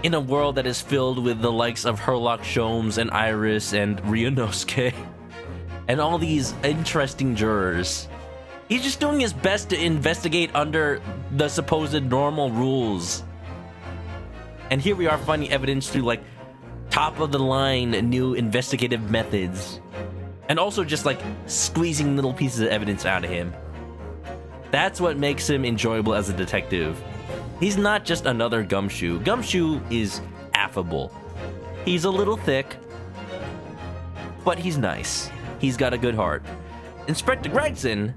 A: in a world that is filled with the likes of Herlock Sholmes and Iris and Ryunosuke and all these interesting jurors. He's just doing his best to investigate under the supposed normal rules. And here we are finding evidence through, like, top-of-the-line new investigative methods. And also just, like, squeezing little pieces of evidence out of him. That's what makes him enjoyable as a detective. He's not just another Gumshoe. Gumshoe is affable. He's a little thick, but he's nice. He's got a good heart. Inspector Gregson,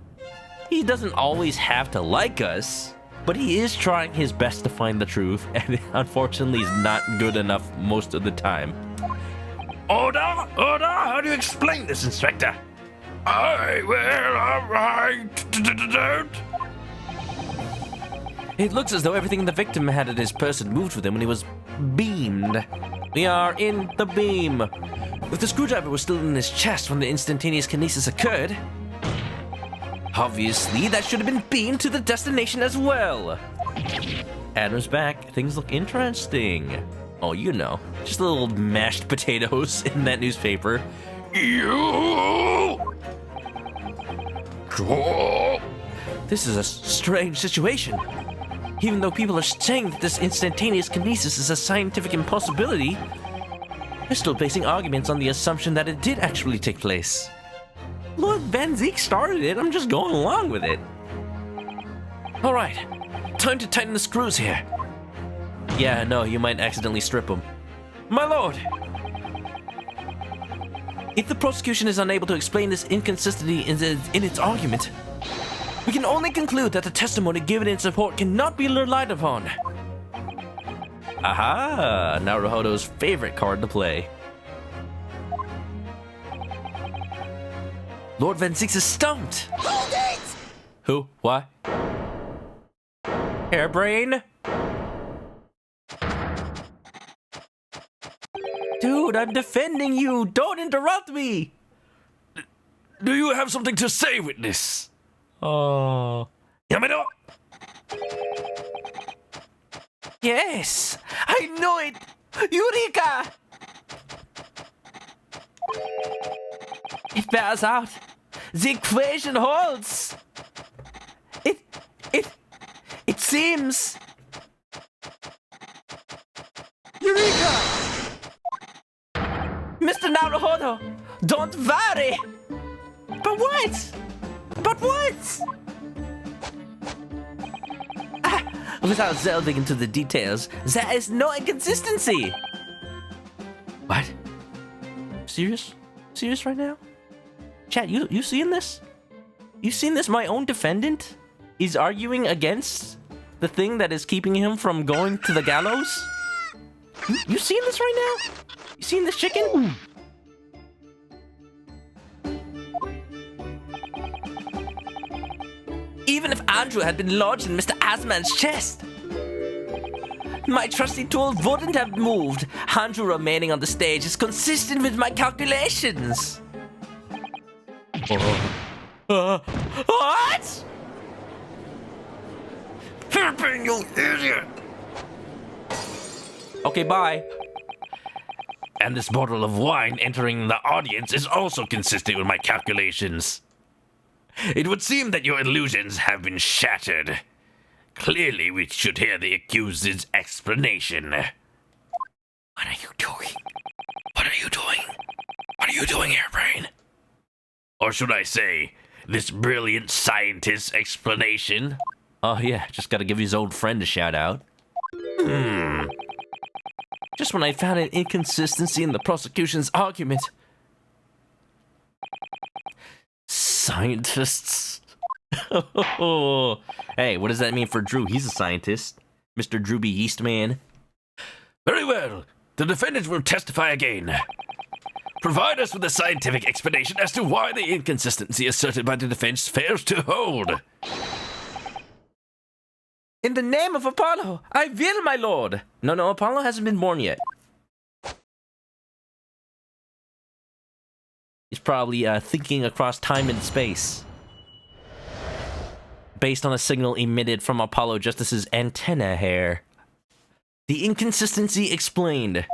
A: he doesn't always have to like us, but he is trying his best to find the truth, and unfortunately is not good enough most of the time.
B: Order? How do you explain this, Inspector? I don't.
A: It looks as though everything the victim had in his person moved with him when he was beamed. We are in the beam. If the screwdriver was still in his chest when the instantaneous kinesis occurred, obviously that should have been beamed to the destination as well. Adam's back. Things look interesting. Oh, you know, just little mashed potatoes in that newspaper.
B: You.
A: This is a strange situation. Even though people are saying that this instantaneous kinesis is a scientific impossibility, they're still basing arguments on the assumption that it did actually take place. Look, Van Zeke started it. I'm just going along with it. All right, time to tighten the screws here. Yeah, no, you might accidentally strip them. My lord! If the prosecution is unable to explain this inconsistency in its argument, we can only conclude that the testimony given in support cannot be relied upon. Aha! Naruhodo's favorite card to play. Lord Van Zix is stumped!
D: Hold it!
A: Who? What? Hairbrain? Dude, I'm defending you! Don't interrupt me!
B: Do you have something to say, witness?
A: Oh.
B: Yamado!
A: Yes! I knew it! Eureka! It bears out. The equation holds. It seems. Eureka! Mr. Naruhodo, don't worry. But what? But what? Without delving into the details, there is no inconsistency. What? Serious? Serious right now? Chat, you seeing this? You seen this? My own defendant is arguing against the thing that is keeping him from going to the gallows? You seen this right now? You seen this chicken? Even if Andrew had been lodged in Mr. Asman's chest, my trusty tool wouldn't have moved. Andrew remaining on the stage is consistent with my calculations. What?
B: Hairbrain, you idiot!
A: Okay, bye.
C: And this bottle of wine entering the audience is also consistent with my calculations. It would seem that your illusions have been shattered. Clearly, we should hear the accused's explanation.
A: What are you doing?
C: What are you doing? What are you doing, Hairbrain? Or should I say, this brilliant scientist's explanation?
A: Oh yeah, just gotta give his old friend a shout out. Just when I found an inconsistency in the prosecution's argument. Scientists. Hey, what does that mean for Drew? He's a scientist. Mr. Drewby Eastman.
C: Very well. The defendant will testify again. Provide us with a scientific explanation as to why the inconsistency asserted by the defense fails to hold.
A: In the name of Apollo, I will, my lord. No, Apollo hasn't been born yet. He's probably thinking across time and space. Based on a signal emitted from Apollo Justice's antenna hair. The inconsistency explained.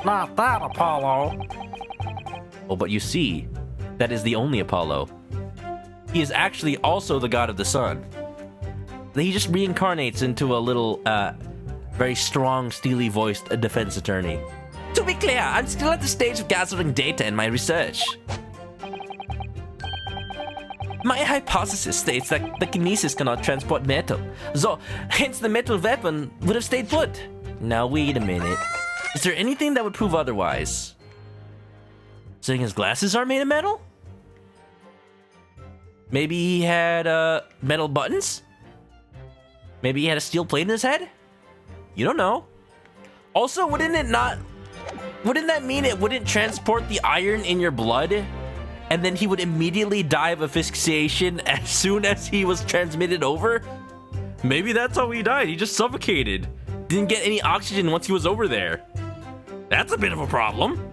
E: Not that Apollo.
A: Oh, but you see, that is the only Apollo. He is actually also the god of the sun. He just reincarnates into a little, very strong, steely-voiced defense attorney. To be clear, I'm still at the stage of gathering data in my research. My hypothesis states that the kinesis cannot transport metal, so hence the metal weapon would have stayed put. Now wait a minute. Is there anything that would prove otherwise? Saying his glasses are made of metal? Maybe he had, metal buttons? Maybe he had a steel plate in his head? You don't know. Also, wouldn't that mean it wouldn't transport the iron in your blood? And then he would immediately die of asphyxiation as soon as he was transmitted over? Maybe that's how he died. He just suffocated. Didn't get any oxygen once he was over there. That's a bit of a problem.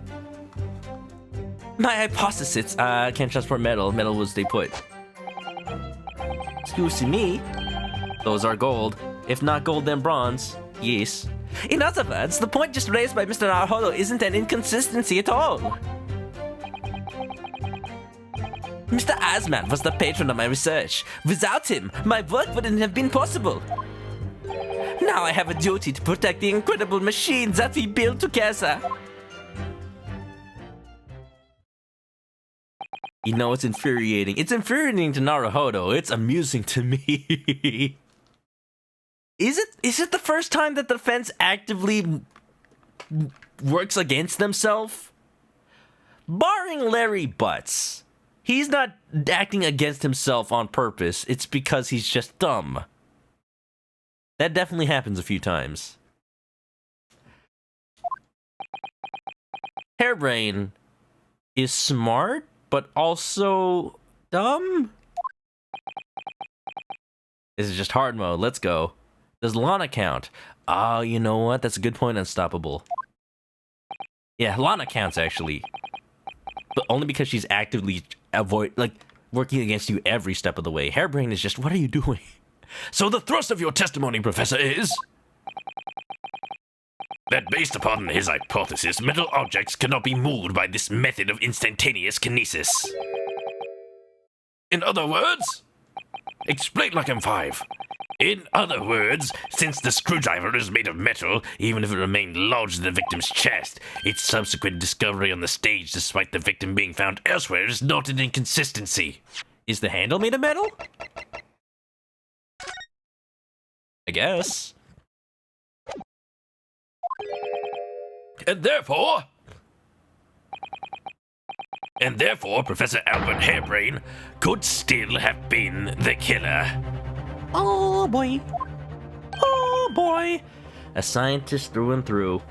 A: My hypothesis, can't transport metal. Metal will stay put. Excuse me. Those are gold. If not gold, then bronze. Yes. In other words, the point just raised by Mr. Naruhodo isn't an inconsistency at all. Mr. Asman was the patron of my research. Without him, my work wouldn't have been possible. Now I have a duty to protect the incredible machines that we built together. You know, it's infuriating. It's infuriating to Naruhodo. It's amusing to me. Is it the first time that the defense actively works against themselves? Barring Larry Butts, he's not acting against himself on purpose. It's because he's just dumb. That definitely happens a few times. Hairbrain is smart, but also dumb? This is just hard mode. Let's go. Does Lana count? Oh, you know what? That's a good point, Unstoppable. Yeah, Lana counts, actually. But only because she's actively working against you every step of the way. Hairbrain is just, what are you doing?
B: So the thrust of your testimony, Professor, is that based upon his hypothesis, metal objects cannot be moved by this method of instantaneous kinesis. In other words, explain like M5. In other words, since the screwdriver is made of metal, even if it remained lodged in the victim's chest, its subsequent discovery on the stage despite the victim being found elsewhere is not an inconsistency.
A: Is the handle made of metal? I guess.
B: And therefore, Professor Albert Hairbrain could still have been the killer.
A: Oh boy. Oh boy. A scientist through and through.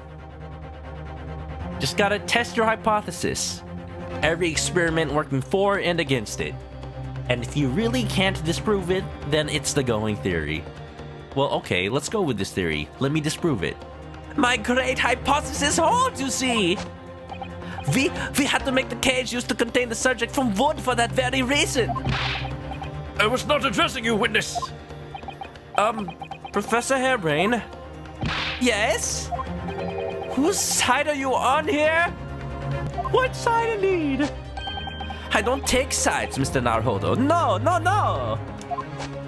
A: Just gotta test your hypothesis. Every experiment working for and against it. And if you really can't disprove it, then it's the going theory. Well, okay, let's go with this theory. Let me disprove it. My great hypothesis holds, you see! We had to make the cage used to contain the subject from wood for that very reason.
B: I was not addressing you, witness.
A: Professor Hairbrain? Yes? Whose side are you on here? What side indeed? I don't take sides, Mr. Naruhodo. No, no, no!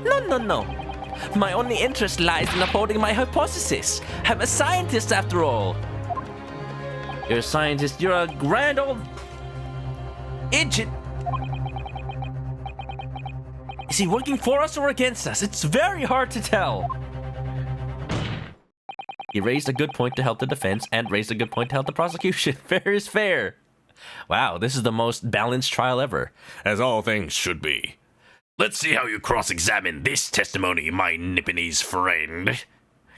A: No, no, no. My only interest lies in upholding my hypothesis. I'm a scientist after all. You're a scientist. You're a grand old idiot. Is he working for us or against us? It's very hard to tell. He raised a good point to help the defense and raised a good point to help the prosecution. Fair is fair. Wow, this is the most balanced trial ever.
B: As all things should be. Let's see how you cross-examine this testimony, my Nipponese friend.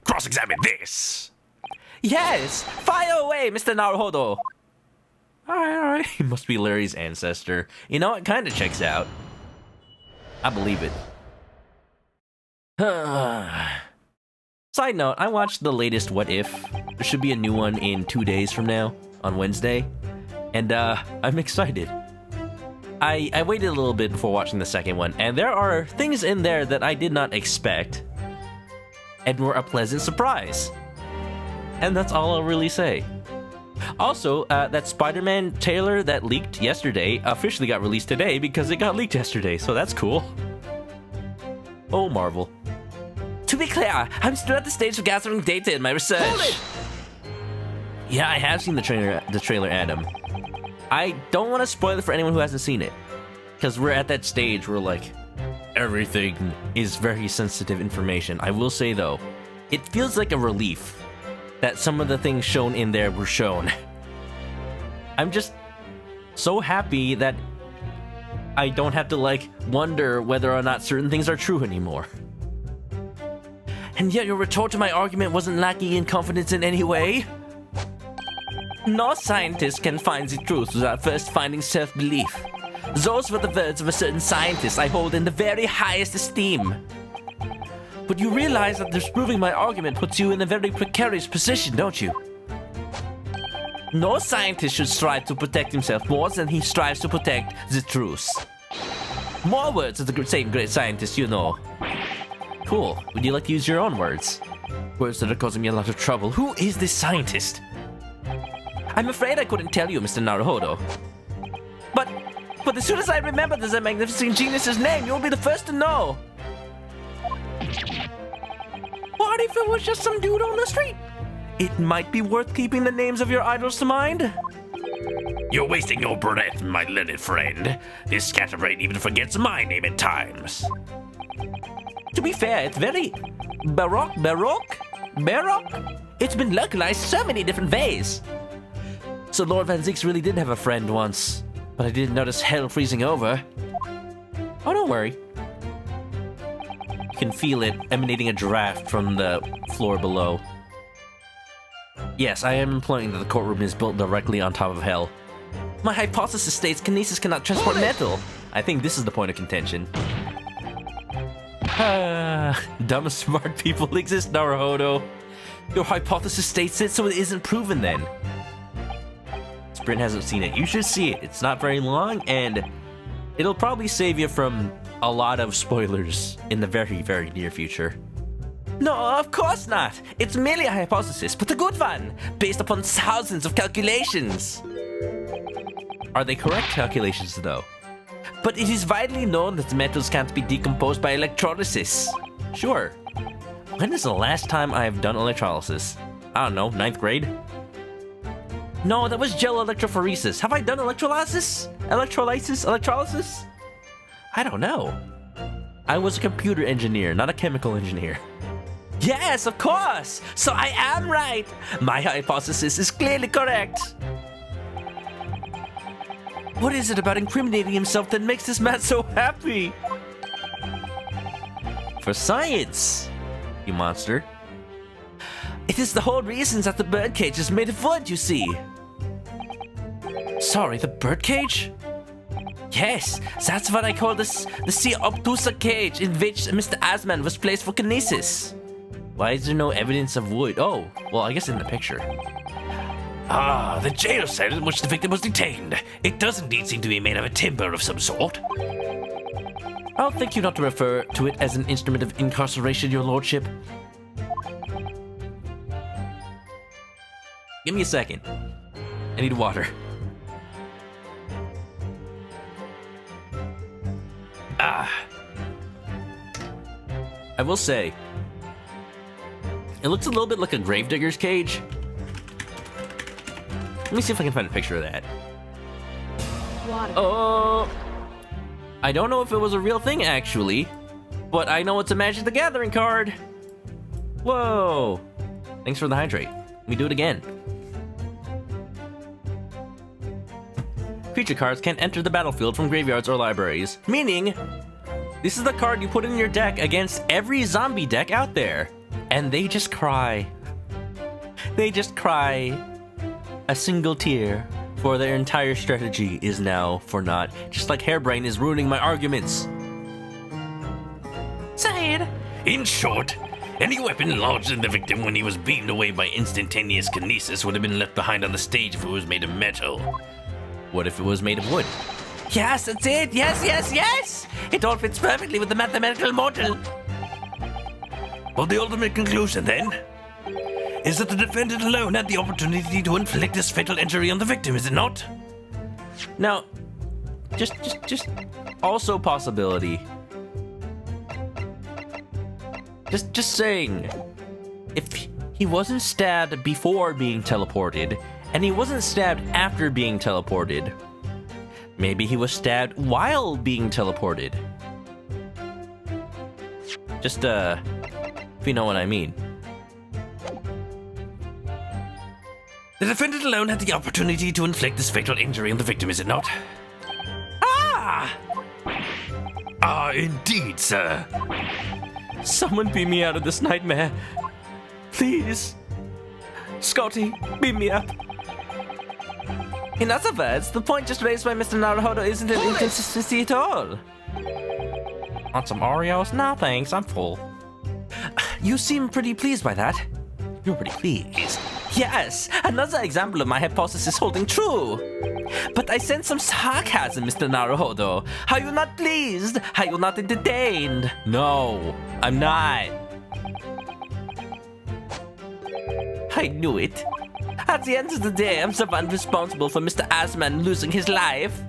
B: Cross-examine this!
A: Yes! Fire away, Mr. Naruhodo! Alright. He must be Larry's ancestor. You know, it kinda checks out. I believe it. Side note, I watched the latest What If. There should be a new one in 2 days from now, on Wednesday. And, I'm excited. I waited a little bit before watching the second one, and there are things in there that I did not expect, and were a pleasant surprise. And that's all I'll really say. Also, that Spider-Man trailer that leaked yesterday officially got released today because it got leaked yesterday, so that's cool. Oh, Marvel. To be clear, I'm still at the stage of gathering data in my research. Hold it! Yeah, I have seen the trailer, Adam. I don't want to spoil it for anyone who hasn't seen it, because we're at that stage where, like, everything is very sensitive information. I will say, though, it feels like a relief that some of the things shown in there were shown. I'm just so happy that I don't have to, like, wonder whether or not certain things are true anymore. And yet your retort to my argument wasn't lacking in confidence in any way. No scientist can find the truth without first finding self-belief. Those were the words of a certain scientist I hold in the very highest esteem. But you realize that disproving my argument puts you in a very precarious position, don't you? No scientist should strive to protect himself more than he strives to protect the truth. More words of the same great scientist, you know. Cool. Would you like to use your own words? Words that are causing me a lot of trouble. Who is this scientist? I'm afraid I couldn't tell you, Mr. Naruhodo. But as soon as I remember the magnificent genius's name, you'll be the first to know. What if it was just some dude on the street? It might be worth keeping the names of your idols to mind.
B: You're wasting your breath, my learned friend. This scatterbrain even forgets my name at times.
A: To be fair, it's very baroque. It's been localized so many different ways. So Lord Van Zieks really did have a friend once, but I didn't notice hell freezing over. Oh, don't worry. You can feel it emanating a draft from the floor below. Yes, I am implying that the courtroom is built directly on top of hell. My hypothesis states kinesis cannot transport metal. I think this is the point of contention. Dumb smart people exist, Naruhodo. Your hypothesis states it, so it isn't proven then. Sprint hasn't seen it. You should see it. It's not very long, and it'll probably save you from a lot of spoilers in the very, very near future. No, of course not. It's merely a hypothesis, but a good one, based upon thousands of calculations. Are they correct calculations, though? But it is widely known that metals can't be decomposed by electrolysis. Sure. When is the last time I have done electrolysis? I don't know, 9th grade? No, that was gel electrophoresis. Have I done electrolysis? Electrolysis? I don't know. I was a computer engineer, not a chemical engineer. Yes, of course! So I am right! My hypothesis is clearly correct! What is it about incriminating himself that makes this man so happy? For science, you monster. It is the whole reason that the birdcage is made of wood, you see. Sorry, the birdcage? Yes, that's what I call the C. obtusa cage in which Mr. Asman was placed for kinesis. Why is there no evidence of wood? Oh, well, I guess in the picture.
C: Ah, the jail cell in which the victim was detained. It does indeed seem to be made of a timber of some sort.
A: I'll thank you not to refer to it as an instrument of incarceration, your lordship. Give me a second. I need water. I will say, it looks a little bit like a gravedigger's cage. Let me see if I can find a picture of that.
G: Water.
A: Oh, I don't know if it was a real thing actually, but I know it's a Magic the Gathering card. Whoa! Thanks for the hydrate. Let me do it again. Creature cards can't enter the battlefield from graveyards or libraries, meaning this is the card you put in your deck against every zombie deck out there, and they just cry. They just cry. A single tear for their entire strategy is now for naught, just like Hairbrain is ruining my arguments.
D: Sire,
C: In short, any weapon lodged in the victim when he was beamed away by instantaneous kinesis would have been left behind on the stage if it was made of metal.
A: What if it was made of wood?
D: yes, that's it. Yes, yes, yes. It all fits perfectly with the mathematical model.
C: Well, the ultimate conclusion, then, is that the defendant alone had the opportunity to inflict this fatal injury on the victim, is it not?
A: Now, just also possibility. Just saying, if he wasn't stabbed before being teleported, and he wasn't stabbed after being teleported, maybe he was stabbed while being teleported. Just, if you know what I mean.
C: The defendant alone had the opportunity to inflict this fatal injury on the victim, is it not? Ah, indeed, sir.
A: Someone beam me out of this nightmare. Please. Scotty, beam me up. In other words, the point just raised by Mr. Naruhodo isn't an inconsistency at all. Want some Oreos? No, thanks, I'm full. You seem pretty pleased by that. You're pretty pleased. Yes, another example of my hypothesis holding true. But I sense some sarcasm, Mr. Naruhodo. Are you not pleased? Are you not entertained? No, I'm not. I knew it. At the end of the day, I'm the one responsible for Mr. Asman losing his life.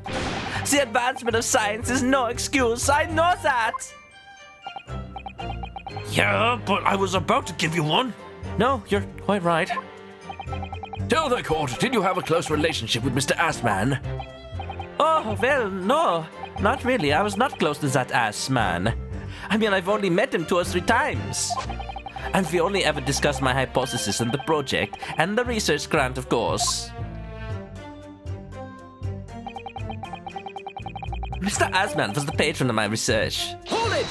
A: The advancement of science is no excuse. I know that.
C: Yeah, but I was about to give you one.
A: No, you're quite right.
B: Tell the court, did you have a close relationship with Mr. Assman?
A: Oh, well, no, not really. I was not close to that ass man. I mean, I've only met him 2 or 3 times. And we only ever discussed my hypothesis and the project, and the research grant, of course. Mr. Asman was the patron of my research. Hold it!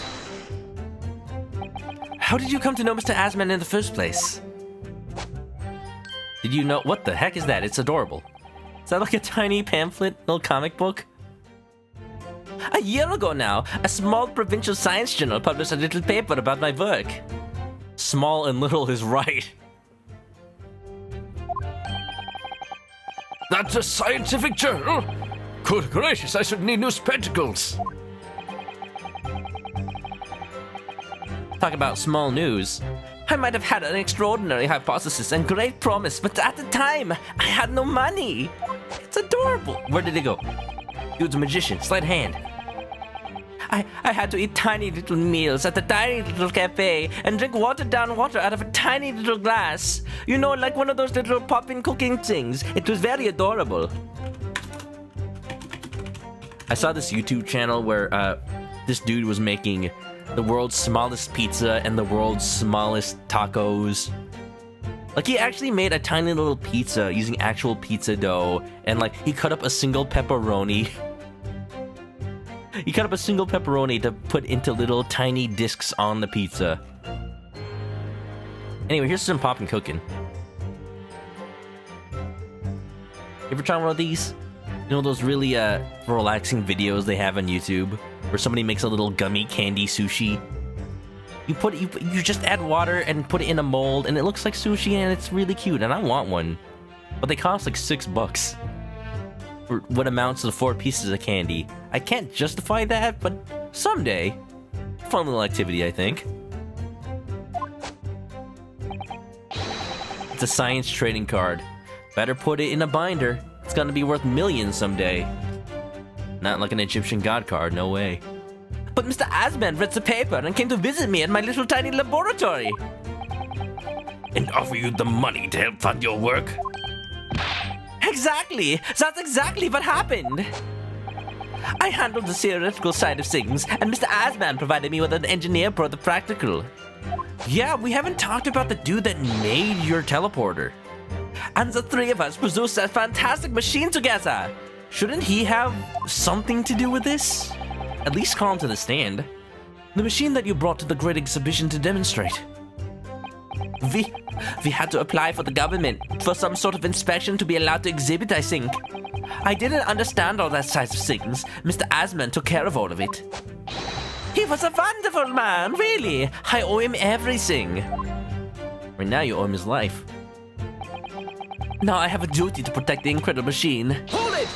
A: How did you come to know Mr. Asman in the first place? Did you know? What the heck is that? It's adorable. Is that like a tiny pamphlet, little comic book? A year ago now, a small provincial science journal published a little paper about my work. Small and little is right.
B: That's a scientific journal? Good gracious, I should need new spectacles.
A: Talk about small news. I might have had an extraordinary hypothesis and great promise, but at the time, I had no money. It's adorable. Where did it go? Dude's a magician. Sleight of hand. I had to eat tiny little meals at a tiny little cafe and drink watered down water out of a tiny little glass. You know, like one of those little popping cooking things. It was very adorable. I saw this YouTube channel where this dude was making the world's smallest pizza and the world's smallest tacos. Like, he actually made a tiny little pizza using actual pizza dough, and like he cut up a single pepperoni. He cut up a single pepperoni to put into little tiny discs on the pizza. Anyway, here's some poppin' cooking. You ever try one of these? You know those really relaxing videos they have on YouTube where somebody makes a little gummy candy sushi? You just add water and put it in a mold and it looks like sushi and it's really cute and I want one. But they cost like $6 for what amounts to 4 pieces of candy. I can't justify that, but someday. Fun little activity, I think. It's a science trading card. Better put it in a binder. It's gonna be worth millions someday. Not like an Egyptian god card, no way. But Mr. Asman read the paper and came to visit me at my little tiny laboratory.
C: And offer you the money to help fund your work?
A: Exactly! That's exactly what happened! I handled the theoretical side of things, and Mr. Asman provided me with an engineer for the practical. Yeah, we haven't talked about the dude that made your teleporter. And the three of us produced that fantastic machine together! Shouldn't he have something to do with this? At least call him to the stand. The machine that you brought to the great exhibition to demonstrate. We had to apply for the government for some sort of inspection to be allowed to exhibit, I think. I didn't understand all that side of things. Mr. Asman took care of all of it. He was a wonderful man, really. I owe him everything. Right now you owe him his life. Now I have a duty to protect the incredible machine. Hold it!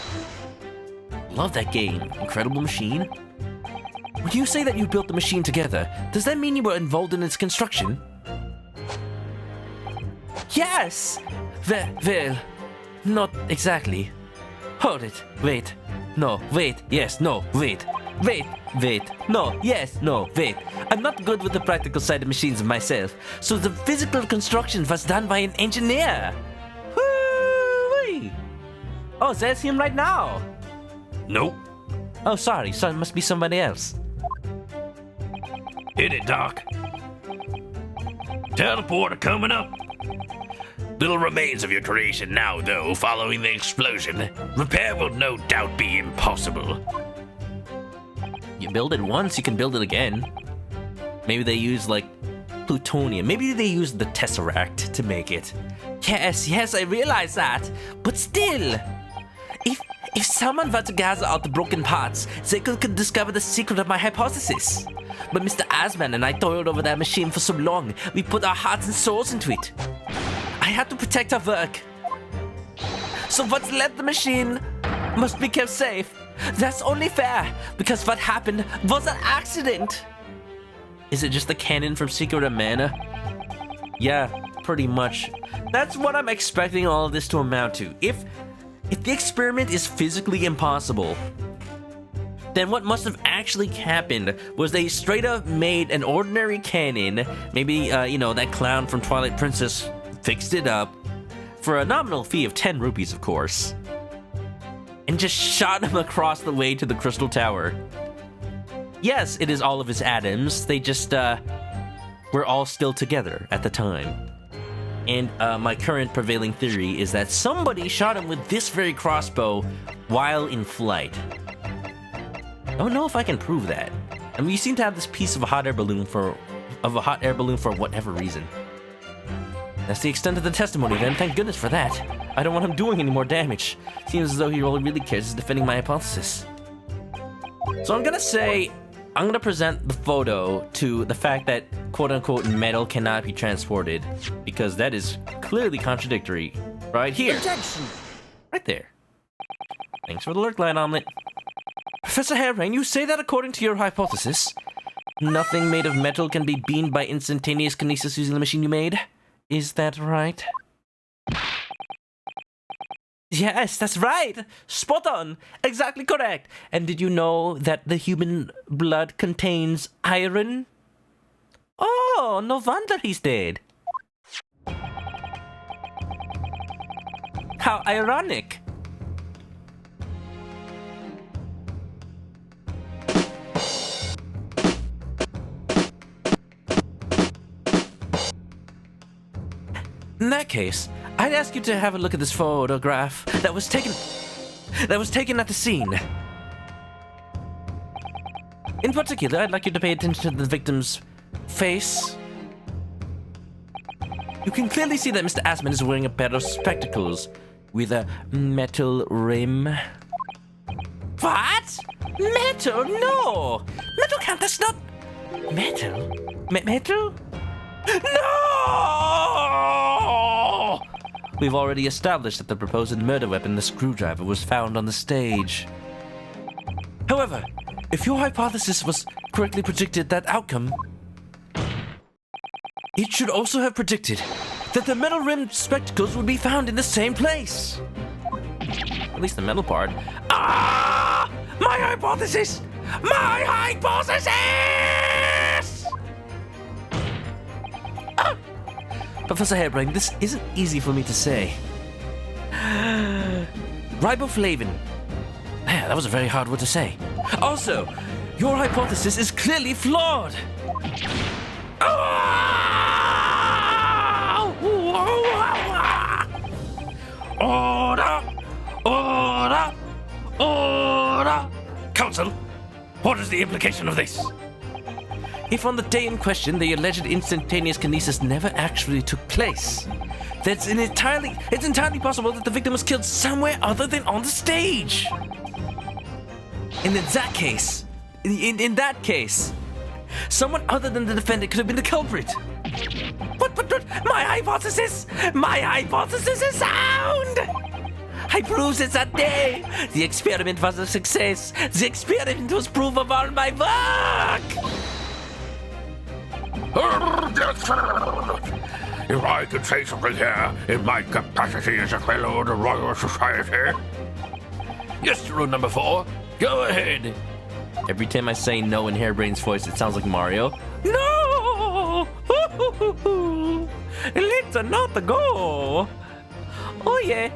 A: Love that game. Incredible Machine? When you say that you built the machine together, does that mean you were involved in its construction? Yes! Well, not exactly. Hold it. Wait. No, wait. Yes, no, wait. Wait, no, yes, no, wait. I'm not good with the practical side of machines myself, so the physical construction was done by an engineer. Woo-wee. Oh, there's him right now.
C: Nope.
A: Oh, sorry, so it must be somebody else.
C: Hit it, Doc. Teleporter coming up. Little remains of your creation now, though, following the explosion. Repair will no doubt be impossible.
A: You build it once, you can build it again. Maybe they use, like, plutonium. Maybe they used the Tesseract to make it. Yes, I realize that. But still, if someone were to gather out the broken parts, they could discover the secret of my hypothesis. But Mr. Asman and I toiled over that machine for so long. We put our hearts and souls into it. I had to protect our work. So what's left of the machine must be kept safe. That's only fair, because what happened was an accident. Is it just the cannon from Secret of Mana? Yeah, pretty much. That's what I'm expecting all of this to amount to. If the experiment is physically impossible, then what must have actually happened was they straight up made an ordinary cannon. Maybe, that clown from Twilight Princess fixed it up for a nominal fee of 10 rupees, of course, and just shot him across the way to the Crystal Tower. Yes, it is all of his atoms. They just, were all still together at the time. And my current prevailing theory is that somebody shot him with this very crossbow while in flight. I don't know if I can prove that. I mean, you seem to have this piece of a hot air balloon for whatever reason. That's the extent of the testimony then, thank goodness for that. I don't want him doing any more damage. Seems as though he really cares is defending my hypothesis. So I'm gonna present the photo to the fact that quote-unquote metal cannot be transported, because that is clearly contradictory. Right here. Objection. Right there. Thanks for the lurk line omelet. Professor Hairbrain, you say that according to your hypothesis, nothing made of metal can be beamed by instantaneous kinesis using the machine you made? Is that right? Yes, that's right! Spot on! Exactly correct! And did you know that the human blood contains iron? Oh, no wonder he's dead. How ironic! In that case, I'd ask you to have a look at this photograph that was taken at the scene. In particular, I'd like you to pay attention to the victim's face. You can clearly see that Mr. Asman is wearing a pair of spectacles with a metal rim. What? Metal? No! Metal can't, that's not... Metal? Metal? No! We've already established that the proposed murder weapon, the screwdriver, was found on the stage. However, if your hypothesis was correctly predicted that outcome, it should also have predicted that the metal-rimmed spectacles would be found in the same place. At least the metal part. Ah! My hypothesis! My hypothesis! Ah! Professor Harebrained, this isn't easy for me to say. Riboflavin. Yeah, that was a very hard word to say. Also, your hypothesis is clearly flawed.
B: Order! Order! Order! Counsel, what is the implication of this?
A: If on the day in question the alleged instantaneous kinesis never actually took place, it's entirely possible that the victim was killed somewhere other than on the stage. And in that case, someone other than the defendant could have been the culprit. But my hypothesis is sound! I proved it that day. The experiment was a success. The experiment was proof of all my work.
B: If I could say something here in my capacity as a fellow of the Royal Society. Yes, rule number 4. Go ahead.
A: Every time I say no in Harebrain's voice, it sounds like Mario. No! Let's not go. Oh yeah.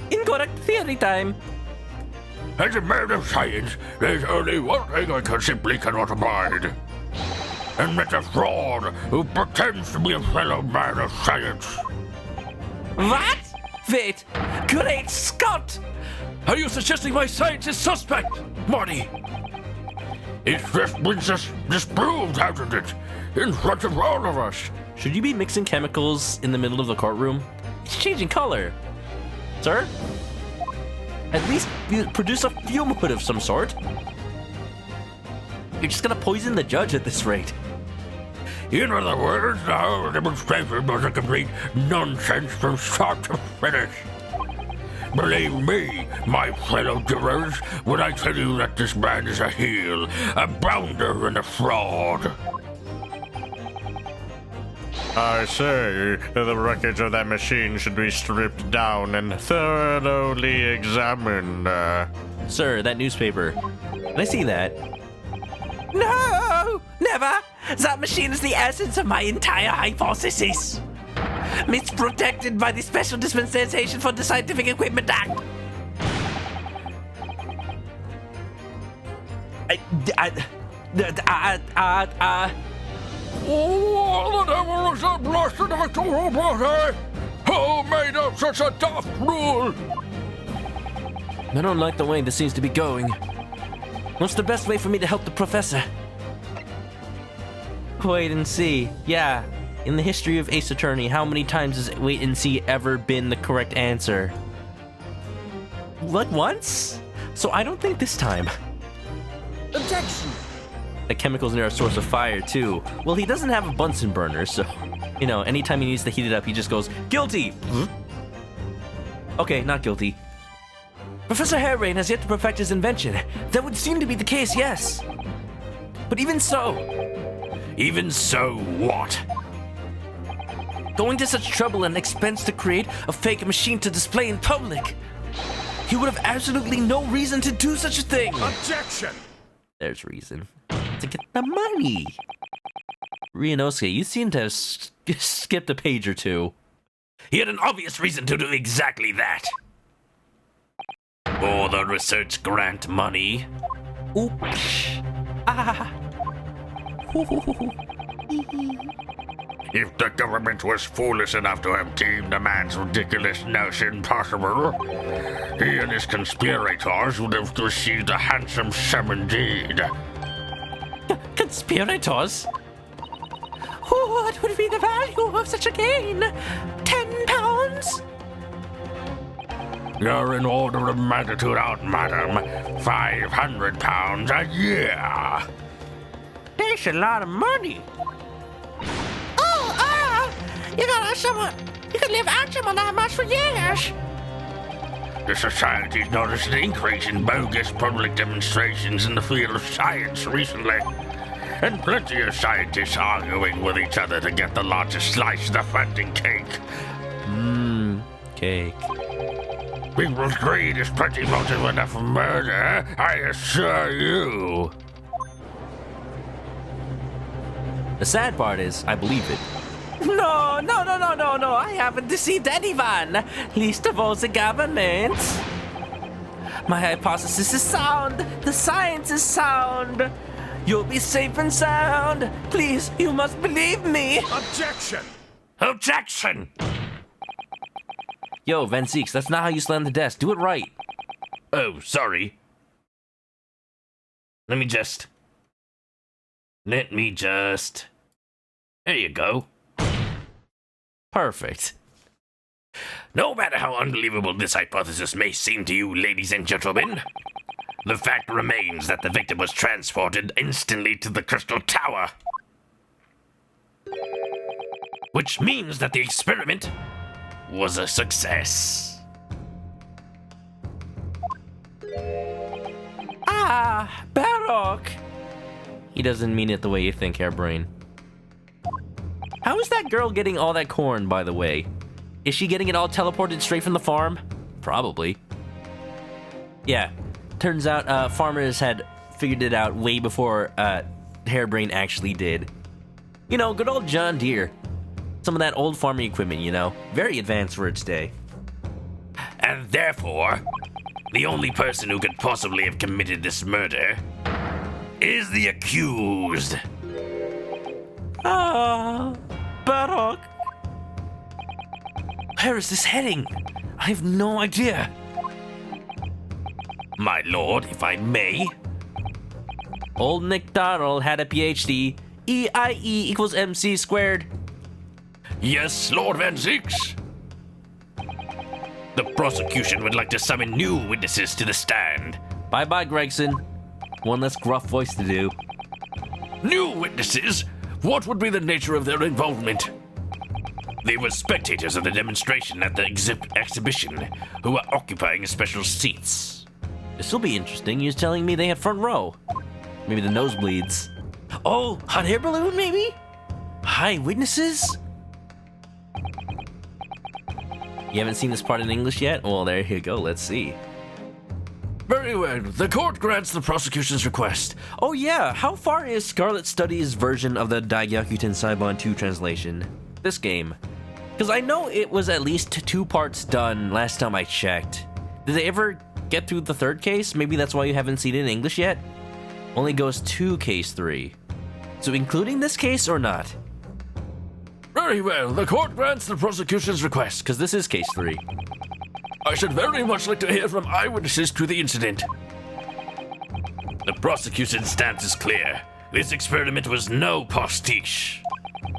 A: Incorrect theory time.
B: As a man of science, there's only one thing I simply cannot abide. And that's a fraud who pretends to be a fellow man of science.
A: What? Wait. Great Scott!
B: Are you suggesting my science is suspect, Marty? It's just been disproved, hasn't it? In front of all of us.
A: Should you be mixing chemicals in the middle of the courtroom? It's changing color. Sir? At least produce a fume hood of some sort. You're just gonna poison the judge at this rate.
B: In other words, the whole demonstration was a complete nonsense from start to finish. Believe me, my fellow jurors, when I tell you that this man is a heel, a bounder, and a fraud.
E: I say the wreckage of that machine should be stripped down and thoroughly examined.
A: Sir, that newspaper. Can I see that? No! Never! That machine is the essence of my entire hypothesis. It's protected by the Special Dispensation for the Scientific Equipment Act.
B: Oh, the devil is a blasted electoral body! Who made up such a daft rule?
A: I don't like the way this seems to be going. What's the best way for me to help the professor? Wait and see. Yeah, in the history of Ace Attorney, how many times has wait and see ever been the correct answer? Like once? So I don't think this time.
F: Objection!
A: The chemicals near a source of fire, too. Well, he doesn't have a Bunsen burner, so, you know, anytime he needs to heat it up, he just goes, guilty! Okay, not guilty. Professor Harebrained has yet to perfect his invention. That would seem to be the case, yes. But even so...
B: Even so what?
A: Going to such trouble and expense to create a fake machine to display in public. He would have absolutely no reason to do such a thing.
B: Objection!
A: There's reason. To get the money. Ryunosuke, you seem to have skipped a page or two.
B: He had an obvious reason to do exactly that. Or the research grant money.
A: Oops. Ah.
B: If the government was foolish enough to have deemed the man's ridiculous notion possible, he and his conspirators would have received a handsome sum indeed.
A: Conspirators? What would be the value of such a gain? 10 pounds?
B: You're in order of magnitude out, madam. 500 pounds a year.
A: That's a lot of money.
D: You can live actually on that much for years.
B: The Society's noticed an increase in bogus public demonstrations in the field of science recently. and plenty of scientists arguing with each other to get the largest slice of the funding cake.
A: Cake.
B: People's greed is plenty motive enough for murder, I assure you.
A: The sad part is, I believe it.
C: No, I haven't deceived anyone, least of all the government. My hypothesis is sound. The science is sound. You'll be safe and sound. Please, you must believe me.
B: Objection! Objection!
A: Yo, Van Zeeks, that's not how you slam the desk. Do it right.
B: Oh, sorry. Let me just... There you go.
A: Perfect.
B: No matter how unbelievable this hypothesis may seem to you, ladies and gentlemen, the fact remains that the victim was transported instantly to the Crystal Tower. Which means that the experiment was a success.
C: Ah, Baroque.
A: He doesn't mean it the way you think, Hairbrain. How is that girl getting all that corn, by the way? Is she getting it all teleported straight from the farm? Probably. Yeah, turns out farmers had figured it out way before Hairbrain actually did. You know, good old John Deere. Some of that old farming equipment, you know. Very advanced for its day.
B: And therefore, the only person who could possibly have committed this murder is the accused.
C: Ah, Baroque.
A: Where is this heading? I have no idea.
B: My lord, if I may.
A: Old MacDonald had a PhD. EIE equals MC squared.
B: Yes, Lord Van Zeeks. The prosecution would like to summon new witnesses to the stand.
A: Bye-bye, Gregson. One less gruff voice to do.
B: New witnesses? What would be the nature of their involvement? They were spectators of the demonstration at the exhibition who were occupying special seats.
A: This will be interesting. You're telling me they had front row. Maybe the nosebleeds. Oh, hot air balloon, maybe? Hi, witnesses? You haven't seen this part in English yet? Well, there you go. Let's see.
B: Very well. The court grants the prosecution's request.
A: Oh, yeah. How far is Scarlet Study's version of the Daigyakuten Saibon 2 translation? This game. Because I know it was at least 2 parts done last time I checked. Did they ever get through the 3rd case? Maybe that's why you haven't seen it in English yet? Only goes to case 3. So including this case or not?
B: Very well. The court grants the prosecution's request.
A: Because this is case 3.
B: I should very much like to hear from eyewitnesses to the incident. The prosecution's stance is clear. This experiment was no pastiche.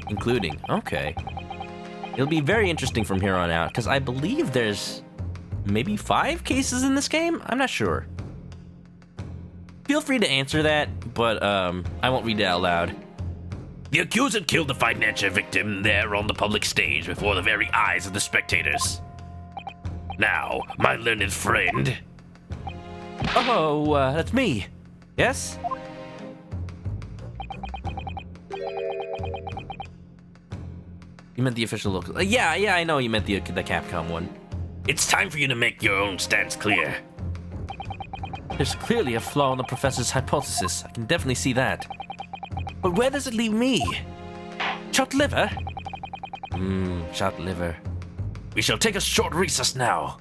A: Including. Okay. It'll be very interesting from here on out, because I believe there's maybe 5 cases in this game? I'm not sure. Feel free to answer that, but I won't read it out loud.
B: The accused had killed the financial victim there on the public stage before the very eyes of the spectators. Now, my learned friend...
A: Oh, that's me. Yes? You meant the official look. Yeah, I know you meant the Capcom one.
B: It's time for you to make your own stance clear.
A: There's clearly a flaw in the professor's hypothesis. I can definitely see that. But where does it leave me? Chopped liver? Chopped liver.
B: We shall take a short recess now.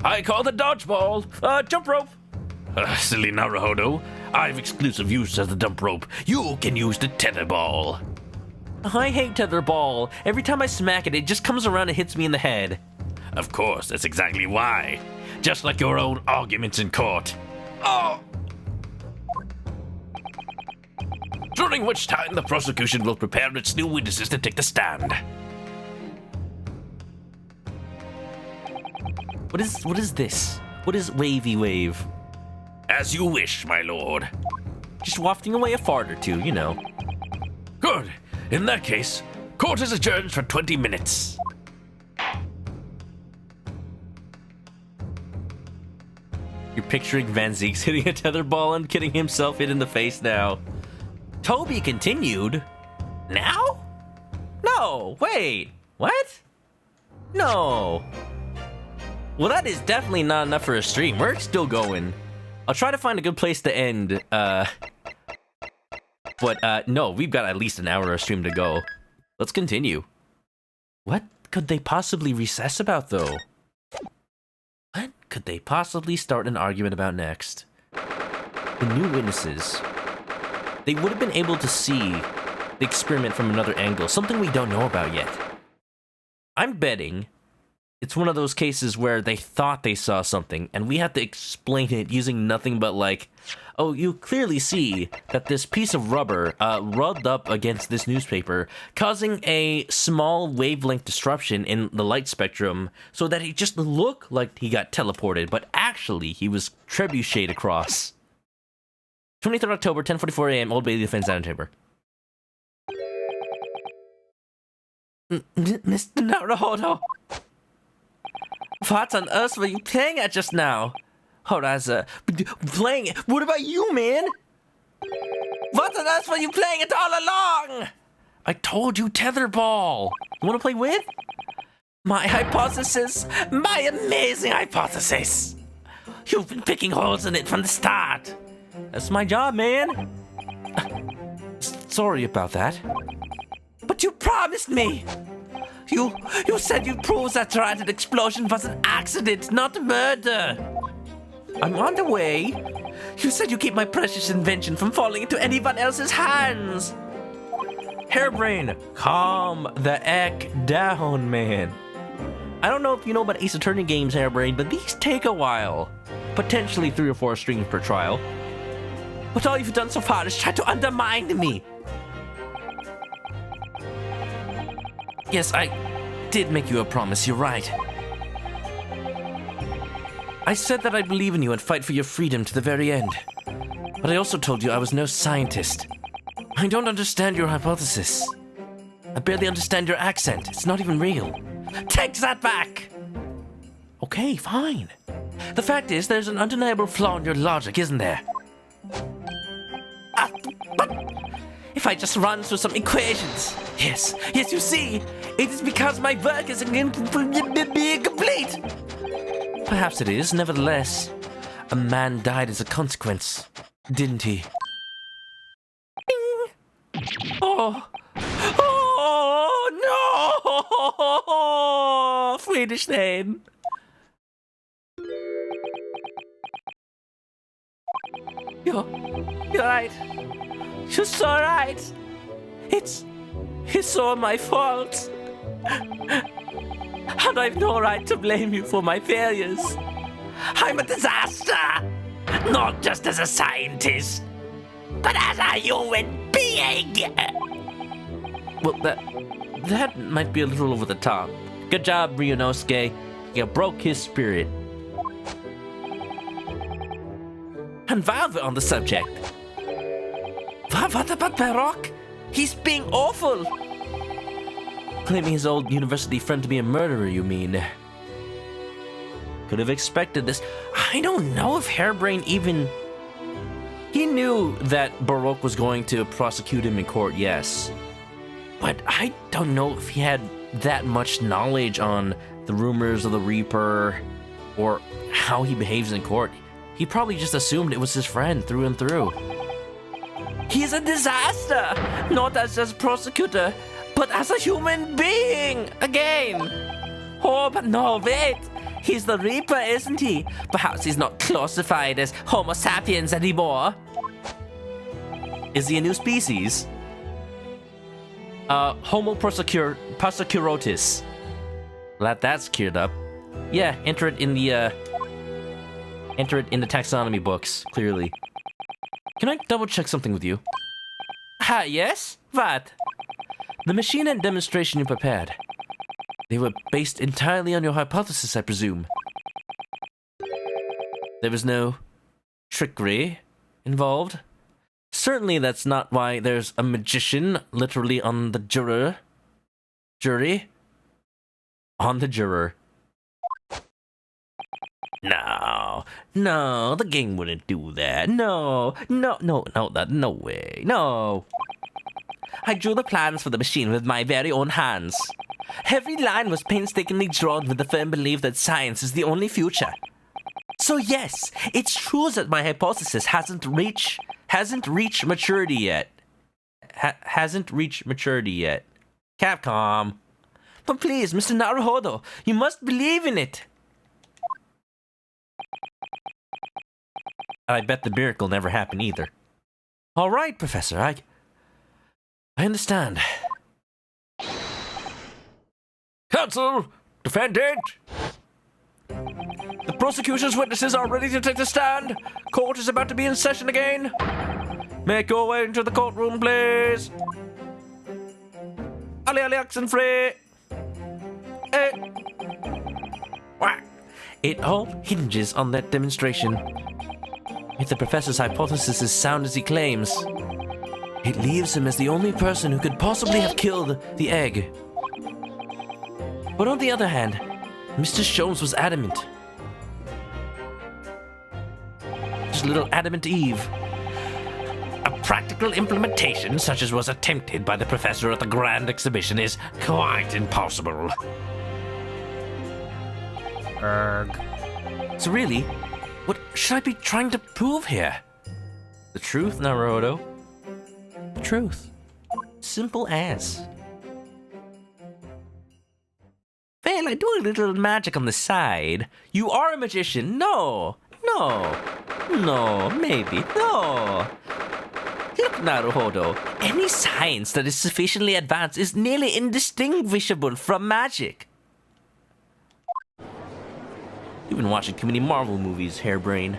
B: I call the dodgeball.
A: Jump rope!
B: Silly Naruhodo. I have exclusive use of the dump rope. You can use the tetherball.
A: I hate tetherball. Every time I smack it, it just comes around and hits me in the head.
B: Of course, that's exactly why. Just like your own arguments in court. Oh! During which time the prosecution will prepare its new witnesses to take the stand.
A: What is this? What is wavy wave?
B: As you wish, my lord.
A: Just wafting away a fart or two, you know.
B: Good. In that case, court is adjourned for 20 minutes.
A: You're picturing Van Zeeks hitting a tetherball and getting himself hit in the face now. Toby continued? Now? No, wait. What? No. Well, that is definitely not enough for a stream. We're still going. I'll try to find a good place to end. But no, we've got at least an hour of stream to go. Let's continue. What could they possibly recess about, though? What could they possibly start an argument about next? The new witnesses. They would have been able to see the experiment from another angle, something we don't know about yet. I'm betting it's one of those cases where they thought they saw something, and we have to explain it using nothing but like, oh, you clearly see that this piece of rubber rubbed up against this newspaper, causing a small wavelength disruption in the light spectrum, so that it just looked like he got teleported, but actually he was trebucheted across. 23rd October, 10:44 a.m., Old Bailey Defense Chamber. Mr. Naruhodo, what on earth were you playing at just now? Horaza, playing? What about you, man? What on earth were you playing it all along? I told you tetherball. You want to play with? My hypothesis, my amazing hypothesis. You've been picking holes in it from the start. That's my job, man. Sorry about that. But you promised me. You said you'd prove that Tyranid explosion was an accident, not murder. I'm on the way. You said you keep my precious invention from falling into anyone else's hands. Hairbrain, calm the heck down, man. I don't know if you know about Ace Attorney games, Hairbrain, but these take a while. Potentially 3 or 4 streams per trial. But all you've done so far is try to undermine me. Yes, I did make you a promise, you're right. I said that I believe in you and fight for your freedom to the very end. But I also told you I was no scientist. I don't understand your hypothesis. I barely understand your accent. It's not even real. Take that back! Okay, fine. The fact is, there's an undeniable flaw in your logic, isn't there? But if I just run through some equations. Yes, you see, it is because my work is incomplete. Perhaps it is, nevertheless. A man died as a consequence, didn't he? Bing. Oh no! Swedish name. You're right. You're so right. It's all my fault. And I've no right to blame you for my failures. I'm a disaster. Not just as a scientist, but as a human being. Well, that might be a little over the top. Good job, Ryunosuke. You broke his spirit. And while we're on the subject, what about Baroque? He's being awful. Claiming his old university friend to be a murderer, you mean? Could have expected this. I don't know if Hairbrain even... He knew that Baroque was going to prosecute him in court, yes. But I don't know if he had that much knowledge on the rumors of the Reaper or how he behaves in court. He probably just assumed it was his friend through and through. He's a disaster! Not as a prosecutor, but as a human being! Again! Oh, but no, wait! He's the Reaper, isn't he? Perhaps he's not classified as Homo sapiens anymore. Is he a new species? Homo prosecurotis. Glad that's cleared up. Yeah, enter it in the taxonomy books, clearly. Can I double check something with you? Yes? What? The machine and demonstration you prepared. They were based entirely on your hypothesis, I presume. There was no trickery involved. Certainly that's not why there's a magician literally on the jury. On the juror.
C: No, the gang wouldn't do that. No way. No. I drew the plans for the machine with my very own hands. Every line was painstakingly drawn with the firm belief that science is the only future. So yes, it's true that my hypothesis hasn't reached maturity yet. Hasn't reached maturity yet. Capcom. But please, Mr. Naruhodo, you must believe in it. I bet the miracle never happened either. All right, Professor, I understand.
B: Counsel, defendant.
A: The prosecution's witnesses are ready to take the stand. Court is about to be in session again. Make your way into the courtroom, please. Ali Oxenfree. Whack. It all hinges on that demonstration. If the professor's hypothesis is sound as he claims, it leaves him as the only person who could possibly have killed the egg. But on the other hand, Mr. Sholmes was adamant. Just a little adamant Eve.
C: A practical implementation such as was attempted by the professor at the Grand Exhibition is quite impossible.
A: So really, what should I be trying to prove here? The truth, Naruto. The truth. Simple as. Well, I do a little magic on the side. You are a magician. No, maybe. No. Look, Naruhodo, any science that is sufficiently advanced is nearly indistinguishable from magic. You've been watching too many Marvel movies, harebrained.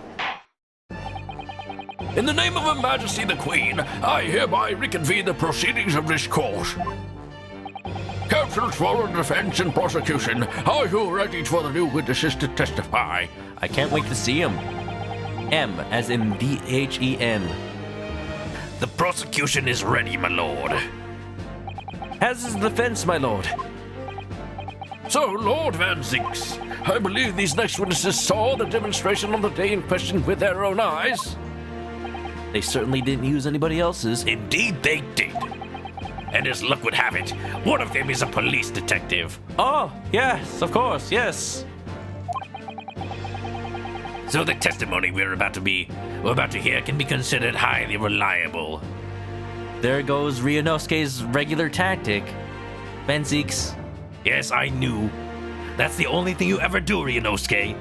B: In the name of Her Majesty the Queen, I hereby reconvene the proceedings of this court. Counsel for the defense and prosecution, are you ready for the new witnesses to testify?
A: I can't wait to see him. M, as in D-H-E-M.
C: The prosecution is ready, my lord.
A: As is the defense, my lord.
B: So, Lord Van Zinks, I believe these next witnesses saw the demonstration on the day in question with their own eyes.
A: They certainly didn't use anybody else's.
C: Indeed they did. And as luck would have it, one of them is a police detective.
A: Oh, yes, of course, yes.
C: So the testimony we're about to hear can be considered highly reliable.
A: There goes Ryunosuke's regular tactic. Benzeeks.
C: Yes, I knew. That's the only thing you ever do, Ryunosuke.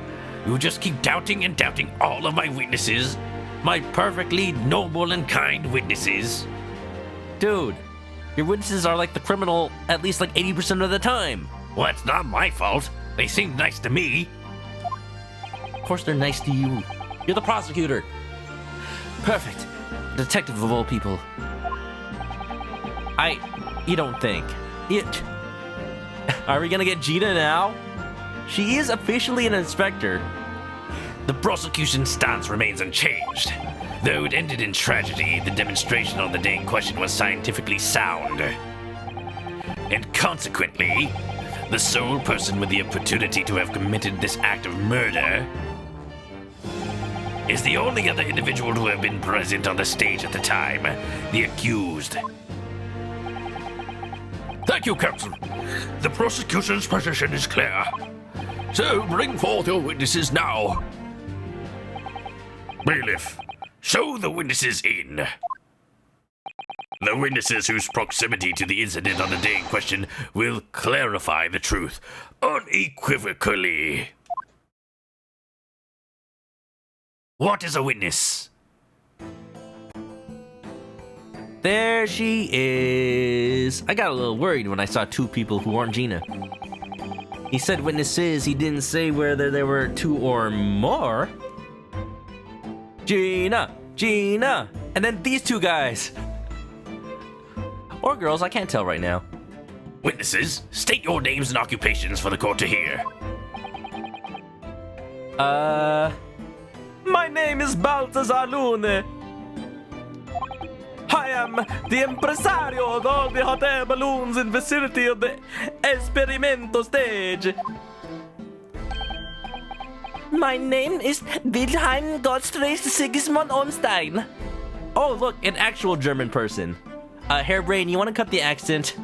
C: You just keep doubting and doubting all of my witnesses. My perfectly noble and kind witnesses.
A: Dude, your witnesses are like the criminal at least like 80% of the time.
C: Well, it's not my fault. They seemed nice to me.
A: Of course they're nice to you. You're the prosecutor. Perfect. Detective of all people. You don't think. Are we gonna get Gina now? She is officially an inspector.
C: The prosecution's stance remains unchanged. Though it ended in tragedy, the demonstration on the day in question was scientifically sound. And consequently, the sole person with the opportunity to have committed this act of murder is the only other individual to have been present on the stage at the time, the accused.
B: Thank you, counsel. The prosecution's position is clear. So bring forth your witnesses now. Bailiff, show the witnesses in. The witnesses whose proximity to the incident on the day in question will clarify the truth unequivocally.
C: What is a witness?
A: There she is. I got a little worried when I saw two people who weren't Gina. He said witnesses, he didn't say whether there were two or more. Gina, and then these two guys. Or girls, I can't tell right now.
C: Witnesses, state your names and occupations for the court to hear.
A: My name is Balthazar Lune. I am the impresario of all the hot air balloons in vicinity of the Esperimento stage. My name is Wilhelm Gottfried Sigismund Ornstein. Oh, look, an actual German person. Hairbrain, you want to cut the accent?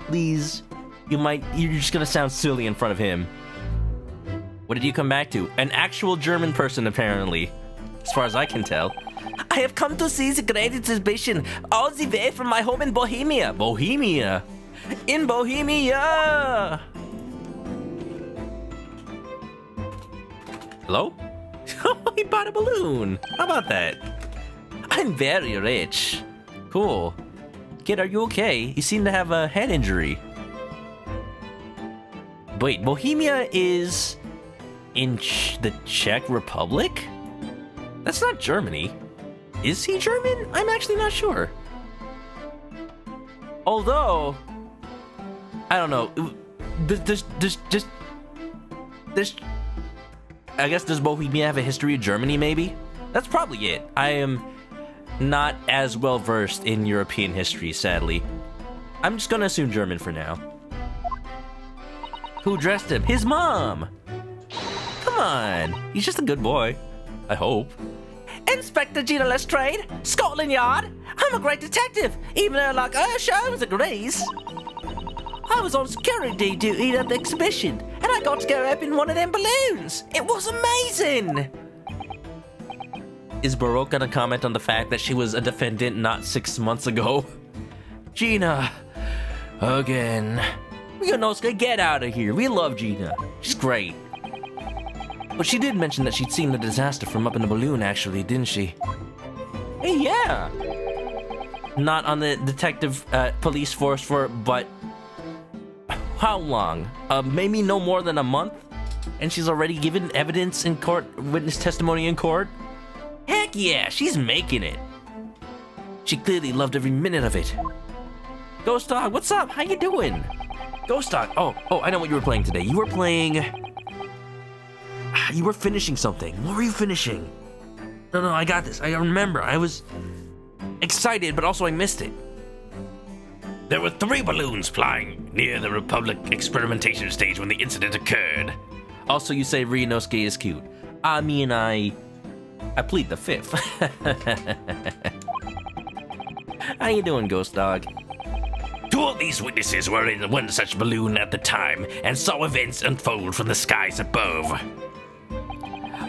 A: Please. You're just gonna sound silly in front of him. What did you come back to? An actual German person, apparently. As far as I can tell. I have come to see the great exhibition all the way from my home in Bohemia. Bohemia? In Bohemia! Hello? He bought a balloon. How about that? I'm very rich. Cool. Kid, are you okay? You seem to have a head injury. Wait, Bohemia is in the Czech Republic? That's not Germany. Is he German? I'm actually not sure. Although, I don't know. I guess does Bohemia have a history of Germany, maybe? That's probably it. I am not as well versed in European history, sadly. I'm just gonna assume German for now. Who dressed him? His mom! Come on, he's just a good boy. I hope. Inspector Gina Lestrade, Scotland Yard. I'm a great detective, even though like Sherlock agrees. I was on security duty at the exhibition, and I got to go up in one of them balloons. It was amazing! Is Baroque gonna comment on the fact that she was a defendant not 6 months ago? Gina, again. Yonosuke, get out of here. We love Gina. She's great. But she did mention that she'd seen the disaster from up in the balloon, actually, didn't she? Hey, yeah. Not on the detective police force for, but how long? Maybe no more than a month? And she's already given evidence in court, witness testimony in court? Heck yeah, she's making it. She clearly loved every minute of it. Ghost Dog, what's up? How you doing? Ghost Dog, oh, I know what you were playing today. You were playing... You were finishing something. What were you finishing? No, I got this. I remember. I was excited, but also I missed it.
C: There were 3 balloons flying near the Republic experimentation stage when the incident occurred.
A: Also, you say Ryunosuke is cute. I mean, I plead the 5th. How you doing, Ghost Dog?
C: 2 of these witnesses were in one such balloon at the time and saw events unfold from the skies above.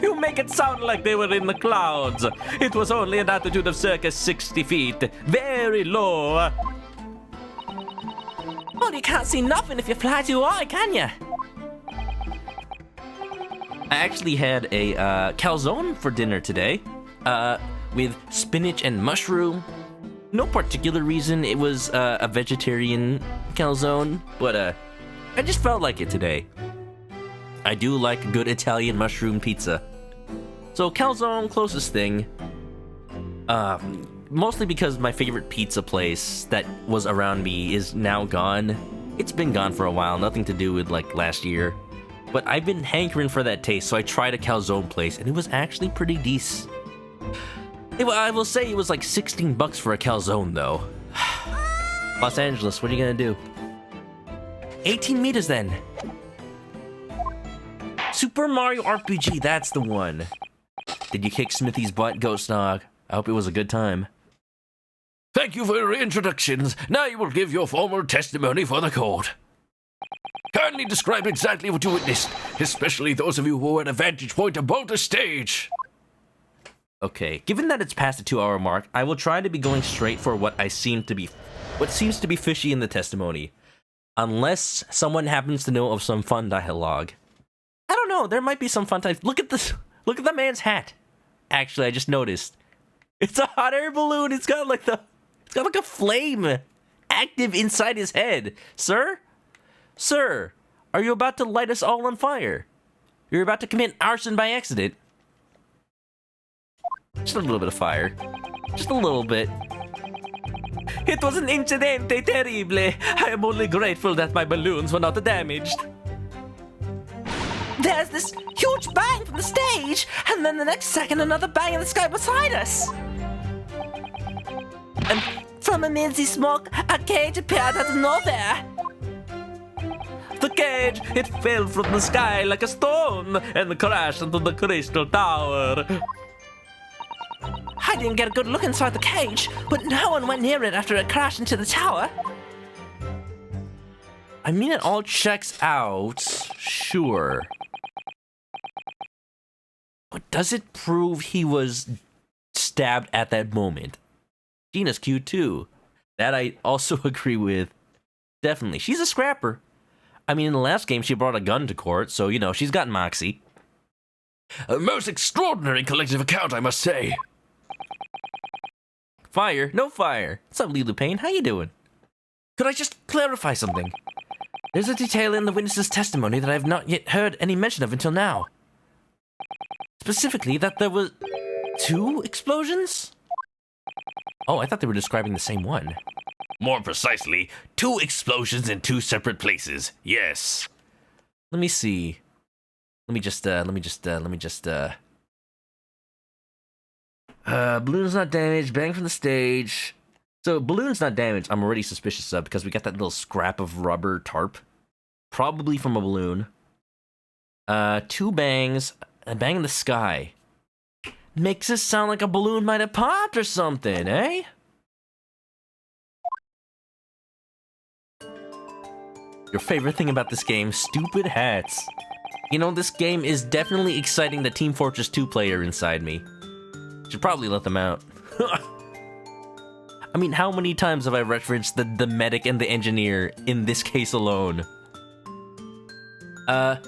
A: You make it sound like they were in the clouds. It was only an altitude of circa 60 feet. Very low. Oh, you can't see nothing if you fly too high, can you? I actually had a calzone for dinner today. With spinach and mushroom. No particular reason. It was a vegetarian calzone, but I just felt like it today. I do like good Italian mushroom pizza. So calzone, closest thing. Mostly because my favorite pizza place that was around me is now gone. It's been gone for a while, nothing to do with like last year. But I've been hankering for that taste, so I tried a calzone place, and it was actually pretty decent. I will say it was like $16 for a calzone, though. Los Angeles, what are you gonna do? 18 meters, then. Super Mario RPG, that's the one. Did you kick Smithy's butt, Ghost Dog? I hope it was a good time.
B: Thank you for your introductions. Now you will give your formal testimony for the court. Kindly describe exactly what you witnessed, especially those of you who were at a vantage point above the stage.
A: Okay, given that it's past the 2-hour mark, I will try to be going straight for what seems to be fishy in the testimony. Unless someone happens to know of some fun dialogue. I don't know, there might be some fun time. Look at this. Look at the man's hat. Actually, I just noticed. It's a hot air balloon. It's got like a flame active inside his head. Sir? Sir, are you about to light us all on fire? You're about to commit arson by accident. Just a little bit of fire. Just a little bit. It was an incidente terrible. I am only grateful that my balloons were not damaged. There's this huge bang from the stage, and then the next second another bang in the sky beside us. And from amid the smoke, a cage appeared out of nowhere. The cage. It fell from the sky like a stone and crashed into the crystal tower.
D: I didn't get a good look inside the cage, but no one went near it after it crashed into the tower.
A: I mean, it all checks out, sure. But does it prove he was stabbed at that moment? Gina's cute too. That I also agree with. Definitely. She's a scrapper. I mean, in the last game, she brought a gun to court, so, you know, she's got moxie.
B: A most extraordinary collective account, I must say.
A: Fire? No fire. What's up, Lulu Payne? How you doing? Could I just clarify something? There's a detail in the witness's testimony that I have not yet heard any mention of until now. Specifically, that there were 2 explosions? Oh, I thought they were describing the same one.
C: More precisely, 2 explosions in 2 separate places. Yes.
A: Let me see. Balloon's not damaged, bang from the stage. So, balloon's not damaged, I'm already suspicious of, because we got that little scrap of rubber tarp. Probably from a balloon. 2 bangs, a bang in the sky. Makes it sound like a balloon might have popped or something, eh? Your favorite thing about this game, stupid hats. You know, this game is definitely exciting the Team Fortress 2 player inside me. Should probably let them out. I mean, how many times have I referenced the medic and the engineer in this case alone?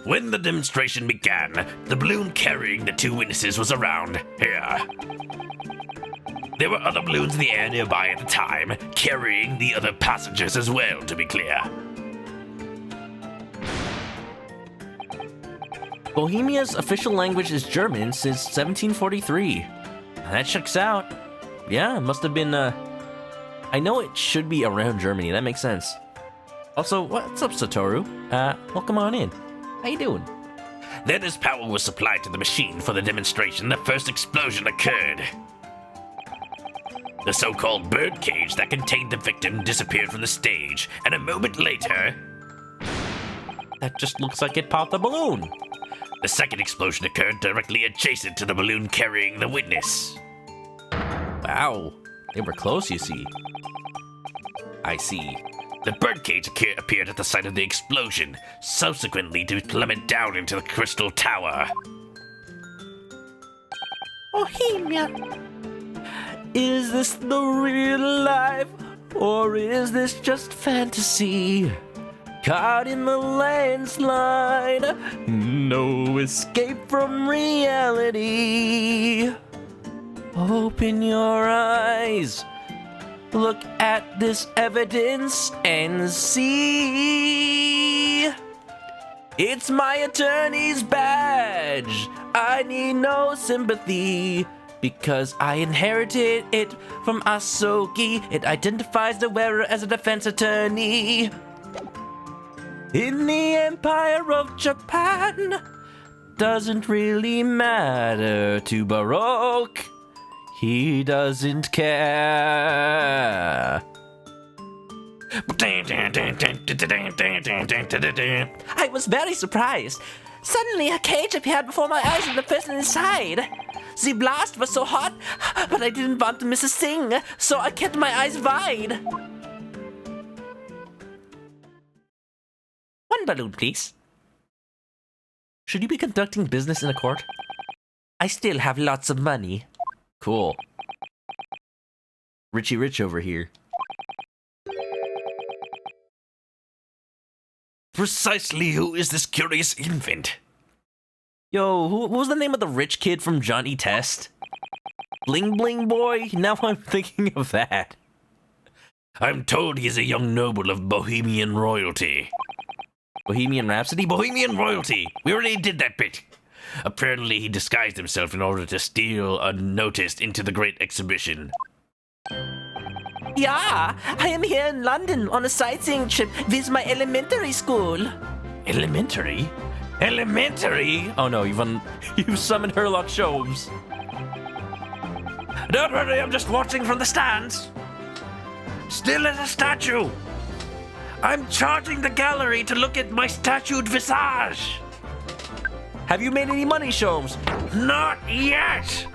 C: When the demonstration began, the balloon carrying the 2 witnesses was around here. There were other balloons in the air nearby at the time, carrying the other passengers as well, to be clear.
A: Bohemia's official language is German since 1743. That checks out. Yeah, it must have been, I know it should be around Germany, that makes sense. Also, what's up, Satoru? Welcome on in. How you doing?
C: Then as power was supplied to the machine for the demonstration, the first explosion occurred. The so-called birdcage that contained the victim disappeared from the stage, and a moment later...
A: That just looks like it popped a balloon.
C: The second explosion occurred directly adjacent to the balloon carrying the witness.
A: Wow, they were close, you see. I see.
C: The birdcage appeared at the site of the explosion, subsequently to plummet down into the crystal tower.
D: Bohemia.
A: Is this the real life, or is this just fantasy? Caught in the landslide, no escape from reality. Open your eyes, look at this evidence and see. It's my attorney's badge. I need no sympathy, because I inherited it from Asogi. It identifies the wearer as a defense attorney. In the Empire of Japan, doesn't really matter to Baroque. He doesn't care.
D: I was very surprised. Suddenly a cage appeared before my eyes and the person inside. The blast was so hot, but I didn't want to miss a thing, so I kept my eyes wide.
A: One balloon, please. Should you be conducting business in a court? I still have lots of money. Cool. Richie Rich over here.
C: Precisely who is this curious infant?
A: Yo, what was the name of the rich kid from Johnny Test? Bling Bling Boy? Now I'm thinking of that.
C: I'm told he's a young noble of Bohemian royalty.
A: Bohemian Rhapsody?
C: Bohemian royalty! We already did that bit. Apparently he disguised himself in order to steal unnoticed into the great exhibition.
D: Yeah, I am here in London on a sightseeing trip with my elementary school.
C: Elementary? Elementary?
A: Oh no, you've summoned Herlock Sholmes.
C: Don't worry, I'm just watching from the stands. Still as a statue. I'm charging the gallery to look at my statued visage.
A: Have you made any money, Sholmes?
C: Not yet.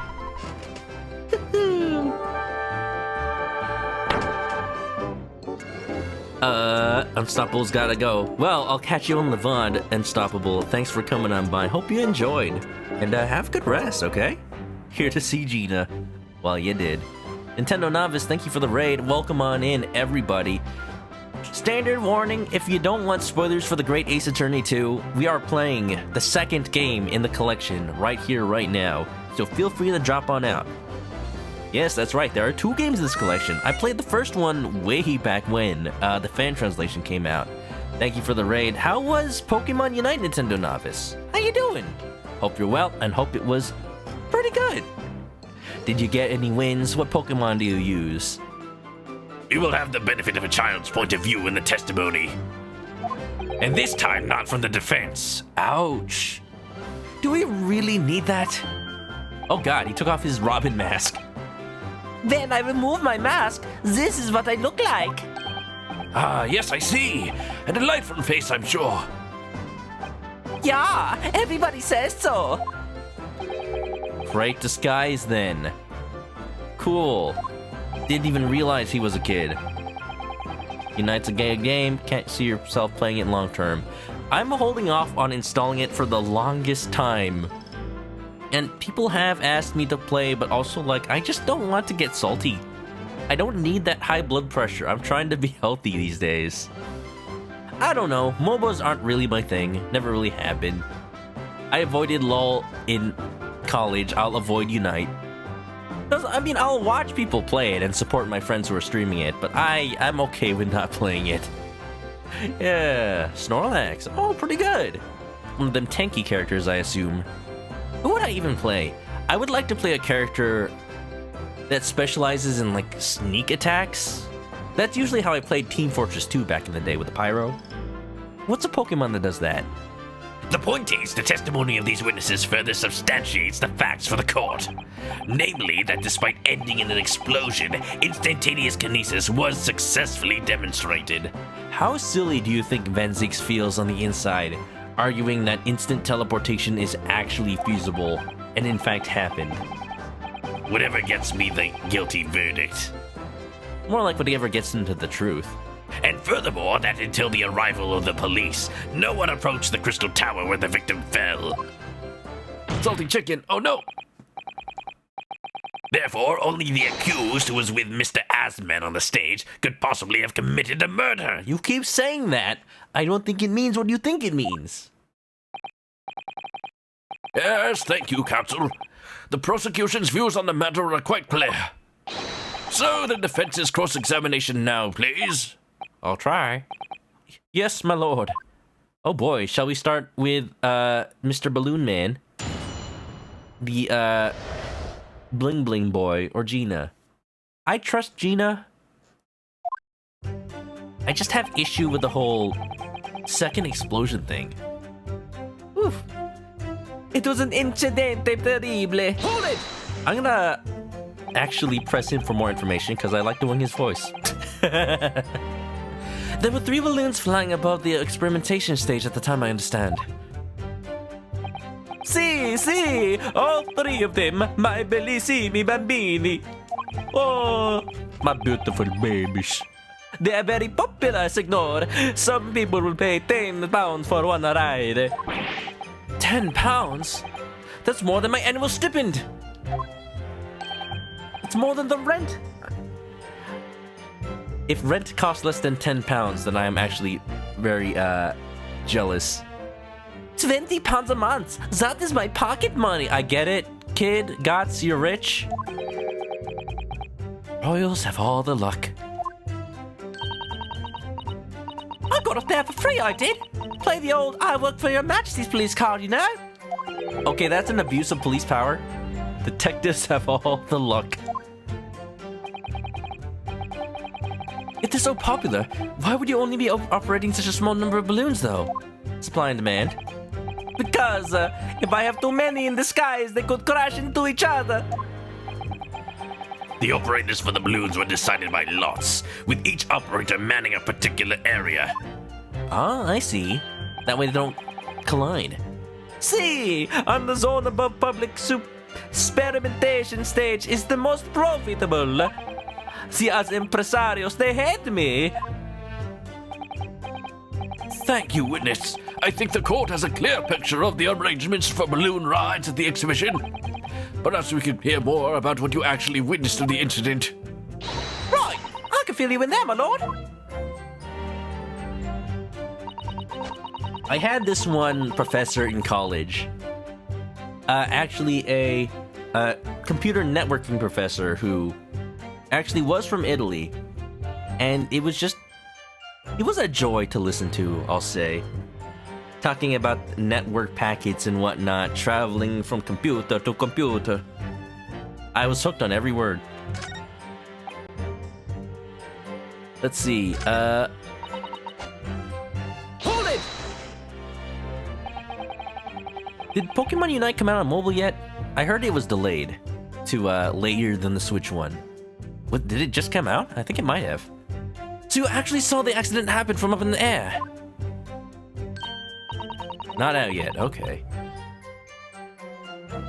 A: Unstoppable's gotta go. Well, I'll catch you on the VOD, Unstoppable. Thanks for coming on by. Hope you enjoyed. And have good rest, okay? Here to see Gina. Well, you did. Nintendo Novice, thank you for the raid. Welcome on in, everybody. Standard warning, if you don't want spoilers for the Great Ace Attorney 2, we are playing the second game in the collection right here, right now. So feel free to drop on out. Yes, that's right, there are 2 games in this collection. I played the first one way back when the fan translation came out. Thank you for the raid. How was Pokemon Unite, Nintendo Novice? How you doing? Hope you're well, and hope it was pretty good. Did you get any wins? What Pokemon do you use?
C: You will have the benefit of a child's point of view in the testimony. And this time, not from the defense.
A: Ouch. Do we really need that? Oh god, he took off his Robin mask.
D: When I remove my mask, this is what I look like.
C: Ah, yes, I see. A delightful face, I'm sure.
D: Yeah, everybody says so.
A: Great disguise, then. Cool. Didn't even realize he was a kid. Unite's a gay game, can't see yourself playing it long term. I'm holding off on installing it for the longest time. And people have asked me to play, but also, like, I just don't want to get salty. I don't need that high blood pressure. I'm trying to be healthy these days. I don't know. MOBAs aren't really my thing. Never really have been. I avoided LOL in college. I'll avoid Unite. I mean, I'll watch people play it and support my friends who are streaming it, but I'm okay with not playing it. Yeah, Snorlax. Oh, pretty good. One of them tanky characters, I assume. Who would I even play? I would like to play a character that specializes in, like, sneak attacks. That's usually how I played Team Fortress 2 back in the day with the Pyro. What's a Pokemon that does that?
C: The point is, the testimony of these witnesses further substantiates the facts for the court. Namely, that despite ending in an explosion, instantaneous kinesis was successfully demonstrated.
A: How silly do you think Venzix feels on the inside, arguing that instant teleportation is actually feasible and in fact happened?
C: Whatever gets me the guilty verdict.
A: More like whatever gets into the truth.
C: And furthermore, that until the arrival of the police, no one approached the Crystal Tower where the victim fell.
B: Salty chicken, oh no!
C: Therefore, only the accused, who was with Mr. Asman on the stage, could possibly have committed a murder.
A: You keep saying that. I don't think it means what you think it means.
B: Yes, thank you, counsel. The prosecution's views on the matter are quite clear. So, the defense's cross-examination now, please.
A: I'll try. Yes, my lord. Oh boy, shall we start with, Mr. Balloon Man? The, Bling Bling Boy, or Gina? I trust Gina. I just have issue with the whole second explosion thing.
D: Oof. It was an incidente terrible.
A: Hold it! I'm gonna actually press him for more information because I like doing his voice. There were 3 balloons flying above the experimentation stage at the time, I understand.
D: Si, all 3 of them, my bellissimi bambini.
A: Oh, my beautiful babies.
D: They are very popular, signor. Some people will pay 10 pounds for one ride.
A: 10 pounds? That's more than my annual stipend. It's more than the rent. If rent costs less than 10 pounds, then I am actually very, jealous.
D: 20 pounds a month. That is my pocket money.
A: I get it, kid. Gots, you're rich. Royals have all the luck.
D: I got up there for free, I did. Play the old I work for your majesty's police card, you know?
A: Okay, that's an abuse of police power. Detectives have all the luck. If they're so popular, why would you only be operating such a small number of balloons, though? Supply and demand.
D: Because if I have too many in the skies, they could crash into each other.
B: The operators for the balloons were decided by lots, with each operator manning a particular area.
A: Ah, I see. That way they don't collide. See, on the zone above public experimentation stage is the most profitable. See, as impresarios, they hate me.
B: Thank you, witness. I think the court has a clear picture of the arrangements for balloon rides at the exhibition. Perhaps we could hear more about what you actually witnessed to the incident.
D: Right, I can fill you in there, my lord.
A: I had this one professor in college. Actually a computer networking professor who actually was from Italy. And it was a joy to listen to, I'll say. Talking about network packets and whatnot, traveling from computer to computer. I was hooked on every word. Let's see,
D: Hold it!
A: did Pokemon Unite come out on mobile yet? I heard it was delayed to later than the Switch one. What, did it just come out? I think it might have. So you actually saw the accident happen from up in the air? Not out yet, okay.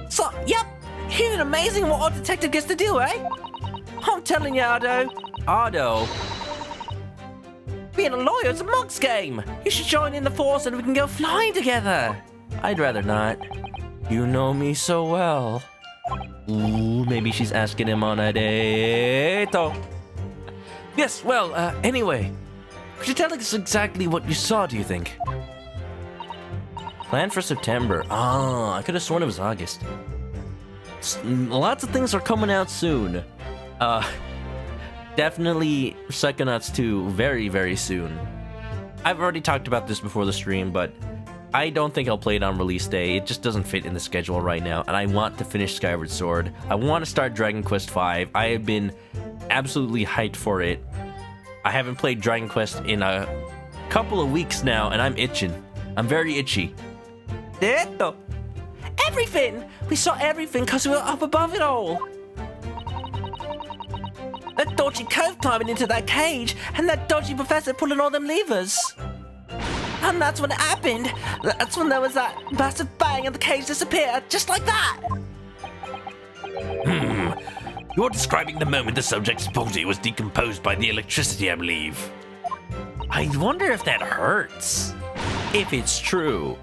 D: So, yep, here's amazing what our detective gets to do, eh? I'm telling you,
A: Otto,
D: being a lawyer is a mug's game. You should join in the force and we can go flying together.
A: I'd rather not. You know me so well. Ooh, maybe she's asking him on a date. Oh. Yes, well, anyway. Could you tell us exactly what you saw, do you think? Planned for September. Oh, I could have sworn it was August. Lots of things are coming out soon. Definitely Psychonauts 2 very, very soon. I've already talked about this before the stream, but I don't think I'll play it on release day. It just doesn't fit in the schedule right now, and I want to finish Skyward Sword. I want to start Dragon Quest V. I have been absolutely hyped for it. I haven't played Dragon Quest in a couple of weeks now, and I'm itching. I'm very itchy.
D: Detto. Everything! We saw everything because we were up above it all. That dodgy cove climbing into that cage, and that dodgy professor pulling all them levers. And that's when it happened. That's when there was that massive bang and the cage disappeared, just like that.
C: You're describing the moment the subject's body was decomposed by the electricity, I believe.
A: I wonder if that hurts. If it's true.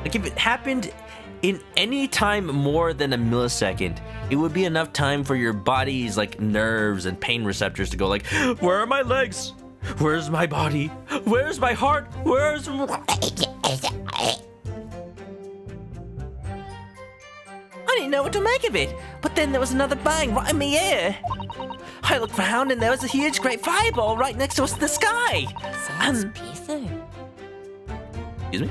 A: Like, if it happened in any time more than a millisecond, it would be enough time for your body's, like, nerves and pain receptors to go like, where are my legs? Where's my body? Where's my heart? Where's...
D: I didn't know what to make of it, but then there was another bang right in my ear. I looked around and there was a huge great fireball right next to us in the sky. And
A: Excuse me?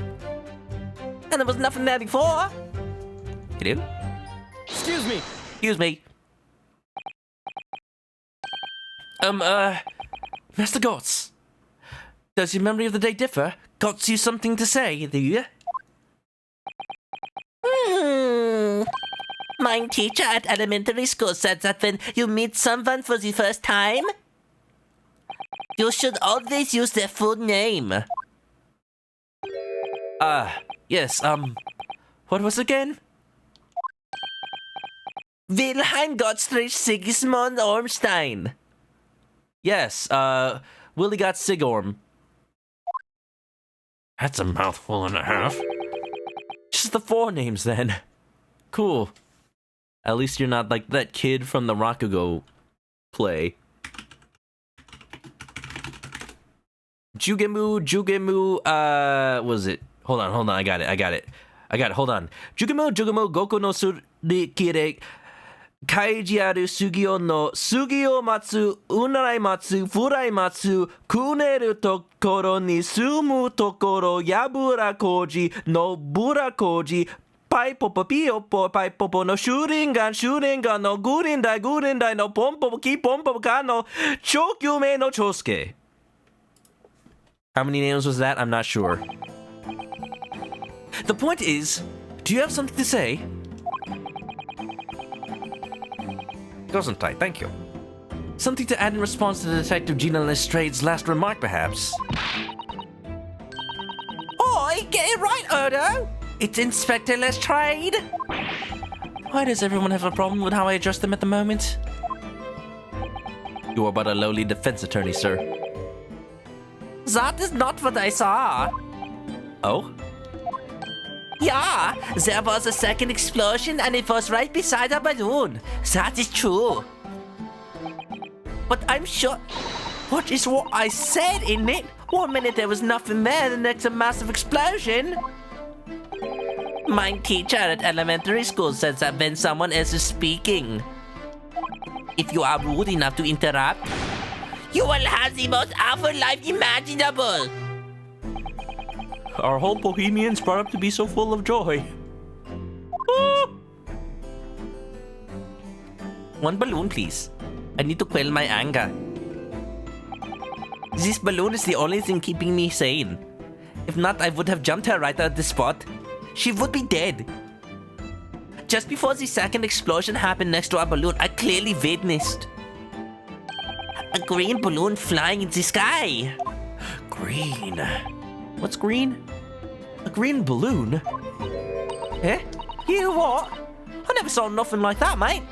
D: there was nothing there before.
A: Hello?
F: Excuse me.
A: Excuse me. Master Gotts. Does your memory of the day differ? Gotts you something to say, do you?
D: My teacher at elementary school said that when you meet someone for the first time, you should always use their full name.
A: Yes, what was it again?
D: Wilhelm Gottfried Sigismund Ormstein.
A: Yes, Willie got Sigorm.
B: That's a mouthful and a half.
A: Just the four names then. Cool. At least you're not like that kid from the Rakugo play. Jugemu, was it? Hold on, I got it, hold on. Jugemu, Goku no Surikire, Kaiji aru Sugio no Sugio matsu, Unarai matsu, Furai matsu, Kuneru tokoro ni sumu tokoro, Yabura koji, no Bura koji, Pai popo pio po pai popo no Shuringan no Gurindai no Pompo ki Pompo kano, Chokyume no Chosuke. How many names was that? I'm not sure. The point is, do you have something to say? Gesundheit, thank you. Something to add in response to Detective Gina Lestrade's last remark, perhaps?
D: Oi, get it right, Odo! It's Inspector Lestrade!
A: Why does everyone have a problem with how I address them at the moment? You are but a lowly defense attorney, sir.
D: That is not what I saw.
A: Oh?
D: Yeah, there was a second explosion and it was right beside a balloon. That is true. But I'm sure... What is what I said, isn't it? 1 minute there was nothing there, the next a massive explosion. My teacher at elementary school says that when someone else is speaking, if you are rude enough to interrupt, you will have the most awful life imaginable.
A: Our whole Bohemians brought up to be so full of joy.
D: One balloon, please. I need to quell my anger. This balloon is the only thing keeping me sane. If not, I would have jumped her right at the spot. She would be dead. Just before the second explosion happened next to our balloon, I clearly witnessed a green balloon flying in the sky.
A: Green. What's green? A green balloon?
D: Eh? You what? I never saw nothing like that, mate.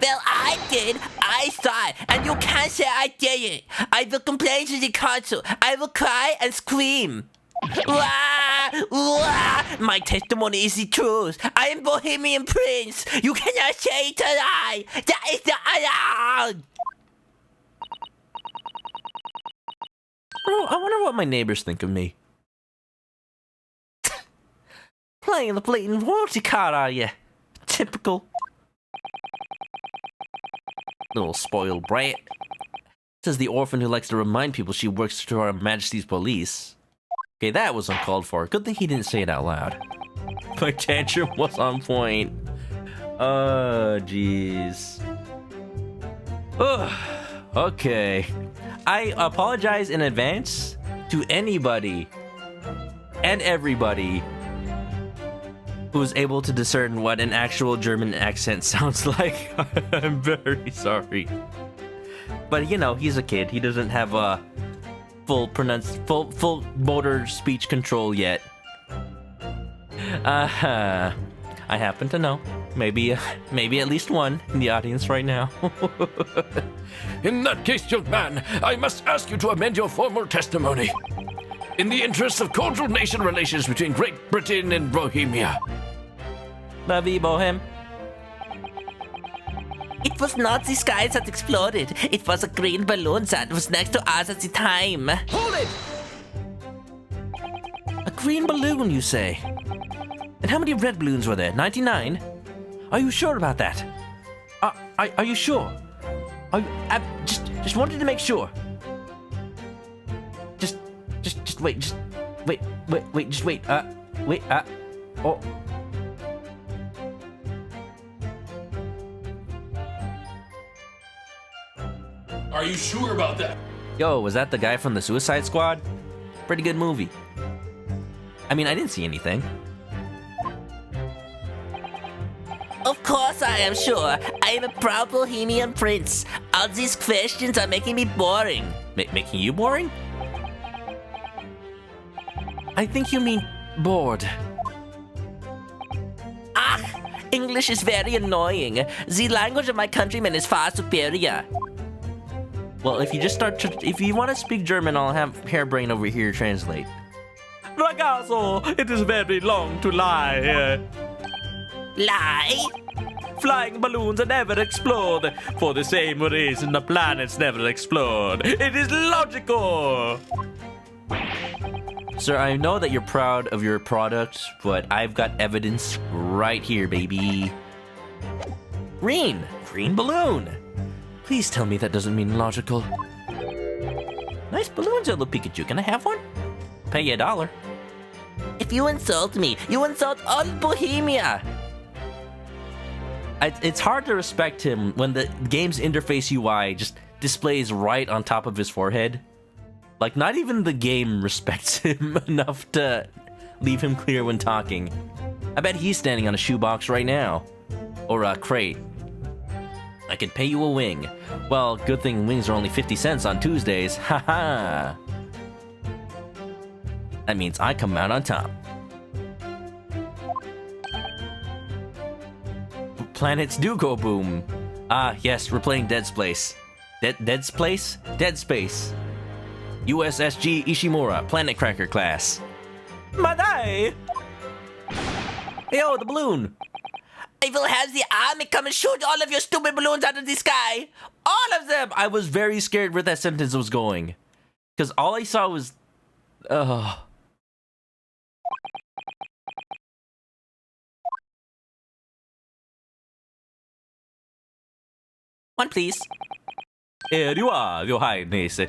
D: Well, I did. I saw it, and you can't say I did it. I will complain to the council. I will cry and scream. Wah! Wah! My testimony is the truth. I am Bohemian Prince. You cannot say it a lie. That is not allowed.
A: Oh, I wonder what my neighbors think of me.
D: Playing the blatant royalty card, are you? Typical.
A: Little spoiled brat. Says the orphan who likes to remind people she works for Her Majesty's police. Okay, that was uncalled for. Good thing he didn't say it out loud. My tantrum was on point. Oh, jeez. Ugh. Okay. I apologize in advance to anybody and everybody who's able to discern what an actual German accent sounds like. I'm very sorry. But you know, he's a kid. He doesn't have a full motor speech control yet. I happen to know. Maybe at least one in the audience right now.
B: In that case, young man, I must ask you to amend your formal testimony. In the interests of cordial nation relations between Great Britain and Bohemia.
A: La vie, Bohem.
D: It was not the sky that exploded. It was a green balloon that was next to us at the time.
F: Hold it!
A: A green balloon, you say? And how many red balloons were there? 99? Are you sure about that? Are you sure? I just wanted to make sure. Just wait. Just wait. Oh.
B: Are you sure about that?
A: Yo, was that the guy from the Suicide Squad? Pretty good movie. I mean, I didn't see anything.
D: Of course I am sure. I am a proud Bohemian Prince. All these questions are making me boring.
A: Making you boring? I think you mean bored.
D: Ah, English is very annoying. The language of my countrymen is far superior.
A: Well, if you just if you want to speak German, I'll have Hairbrain over here translate. Ragazzo, it is very long to lie.
D: Lie?
A: Flying balloons never explode. For the same reason the planets never explode. It is logical. Sir, I know that you're proud of your product, but I've got evidence right here, baby. Green balloon. Please tell me that doesn't mean logical. Nice balloons, little Pikachu. Can I have one? Pay you $1.
D: If you insult me, you insult all Bohemia.
A: It's hard to respect him when the game's interface UI just displays right on top of his forehead. Like, not even the game respects him enough to leave him clear when talking. I bet he's standing on a shoebox right now. Or a crate. I could pay you a wing. Well, good thing wings are only 50 cents on Tuesdays. Haha. That means I come out on top. Planets do go boom. Ah, yes, we're playing Dead Space. Dead Space? Dead Space. USSG Ishimura, Planet Cracker class. Madai! Yo, the balloon.
D: I will have the army come and shoot all of your stupid balloons out of the sky.
A: All of them! I was very scared where that sentence was going. Because all I saw was...
D: One, please.
A: Here you are, your highness.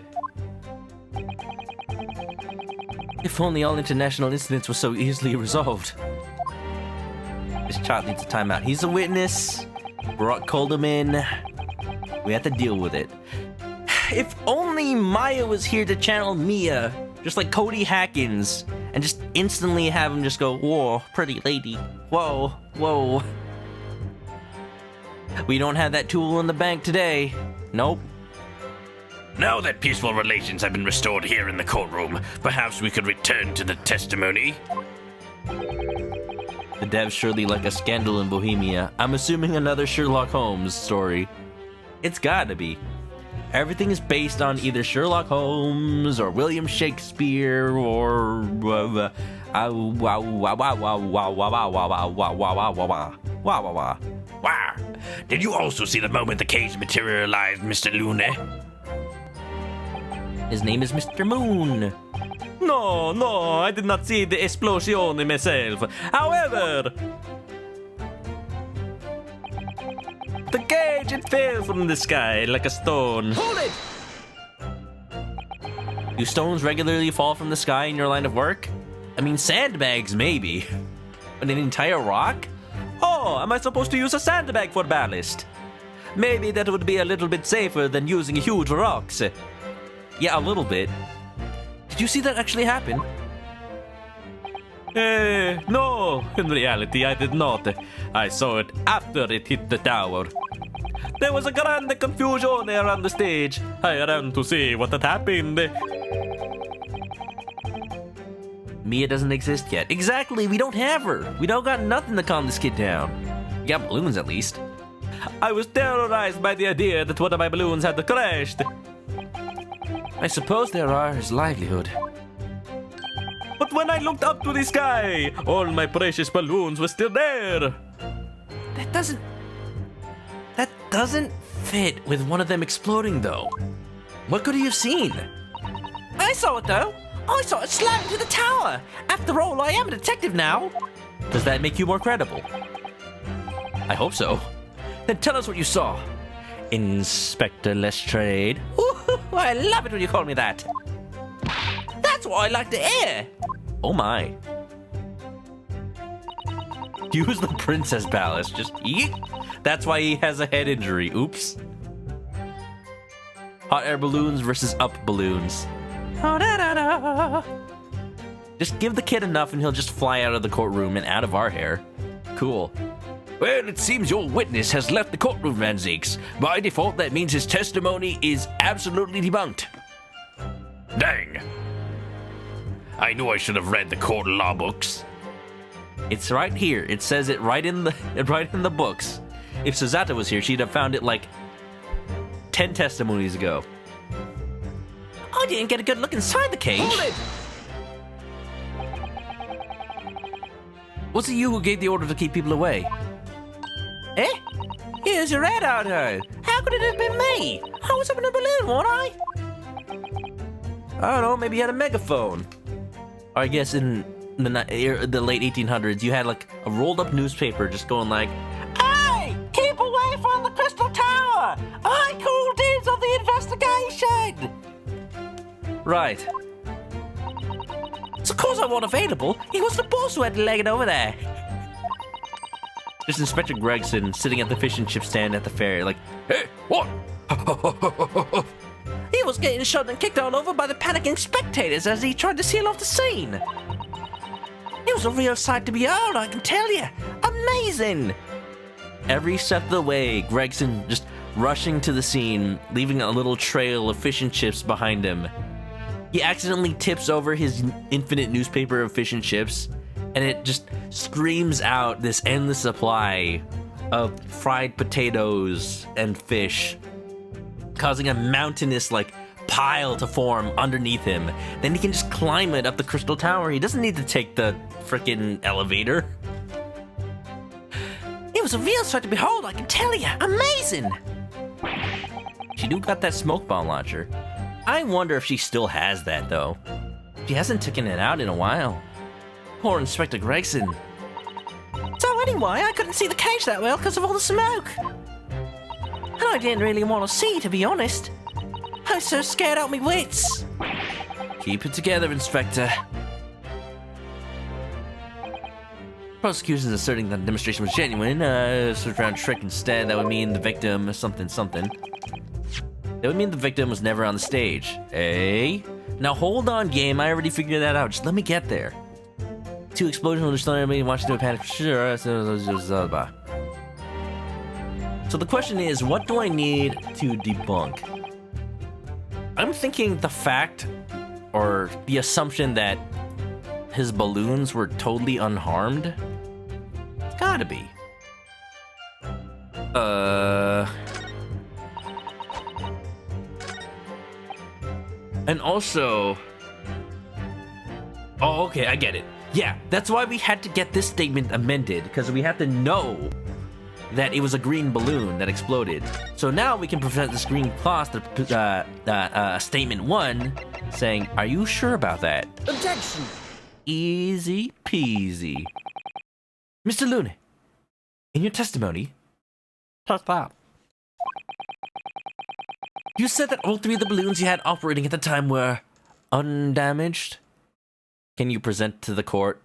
A: If only all international incidents were so easily resolved. This child needs a timeout. He's a witness. Called him in. We have to deal with it. If only Maya was here to channel Mia, just like Cody Hackins, and just instantly have him just go, whoa, pretty lady. Whoa, whoa. We don't have that tool in the bank today. Nope.
B: Now that peaceful relations have been restored here in the courtroom, perhaps we could return to the testimony.
A: The devs surely like a scandal in Bohemia. I'm assuming another Sherlock Holmes story. It's gotta be. Everything is based on either Sherlock Holmes or William Shakespeare or
B: Wow. Did you also see the moment the cage materialized, Mr. Lune?
A: His name is Mr. Moon. No, I did not see the explosion myself. However, the cage, it fell from the sky like a stone.
F: Hold it!
A: Do stones regularly fall from the sky in your line of work? I mean, sandbags maybe. But an entire rock? Oh, am I supposed to use a sandbag for ballast? Maybe that would be a little bit safer than using huge rocks. Yeah, a little bit. Did you see that actually happen? No, in reality I did not. I saw it after it hit the tower. There was a grand confusion there on the stage. I ran to see what had happened. Mia doesn't exist yet. Exactly, we don't have her. We don't got nothing to calm this kid down. We got balloons at least. I was terrorized by the idea that one of my balloons had crashed. I suppose there are his livelihood. But when I looked up to the sky, all my precious balloons were still there. That doesn't fit with one of them exploding though. What could he have seen?
D: I saw it though. I saw it slam into the tower. After all, I am a detective now.
A: Does that make you more credible? I hope so. Then tell us what you saw, Inspector Lestrade.
D: Ooh, I love it when you call me that. That's what I like to hear.
A: Oh my. Use the princess ballast. Just yeet. That's why he has a head injury. Oops. Hot air balloons versus up balloons. Just give the kid enough and he'll just fly out of the courtroom and out of our hair. Cool.
B: Well, it seems your witness has left the courtroom, Van Zeeks. By default, that means his testimony is absolutely debunked. Dang. I knew I should have read the court law books.
A: It's right here. It says it right in the books. If Suzata was here, she'd have found it like 10 testimonies ago.
D: I didn't get a good look inside the cage.
F: Hold it!
A: Was it you who gave the order to keep people away?
D: Eh? Here's your red out here. How could it have been me? I was up in a balloon, wasn't I?
A: I don't know, maybe you had a megaphone. Or I guess in the late 1800s, you had like a rolled up newspaper just going like,
D: Hey! Keep away from the Crystal Tower! I called dibs on the investigation!
A: right.
D: So of course I wasn't available. It was the boss who had to leg it over there.
A: Just Inspector Gregson sitting at the fish and chip stand at the fair, like,
B: Hey, what?
D: He was getting shoved and kicked all over by the panicking spectators as he tried to seal off the scene. It was a real sight to behold, I can tell you. Amazing!
A: every step of the way, Gregson just rushing to the scene, leaving a little trail of fish and chips behind him. He accidentally tips over his infinite newspaper of fish and chips, and it just streams out this endless supply of fried potatoes and fish, causing a mountainous, like, pile to form underneath him. Then he can just climb it up the crystal tower. He doesn't need to take the freaking elevator.
D: It was a real sight to behold, I can tell you. Amazing!
A: She do got that smoke bomb launcher. I wonder if she still has that, though. She hasn't taken it out in a while. Poor Inspector Gregson.
D: So anyway, I couldn't see the cage that well because of all the smoke. And I didn't really want to see, to be honest. I was so scared out of my wits.
A: Keep it together, Inspector. Prosecution is asserting that the demonstration was genuine. Search around trick instead. That would mean the victim something. That would mean the victim was never on the stage. Eh? Now hold on, game. I already figured that out. Just let me get there. 2 explosions will destroy everybody watching to a panic. Sure. So the question is, what do I need to debunk? I'm thinking the fact or the assumption that his balloons were totally unharmed. It's gotta be. And also... Oh, okay, I get it. Yeah, that's why we had to get this statement amended, because we had to know that it was a green balloon that exploded. So now we can present this green cloth to statement 1, saying, are you sure about that?
F: Objection!
A: Easy peasy. Mr. Lune, in your testimony, you said that all 3 of the balloons you had operating at the time were undamaged. Can you present to the court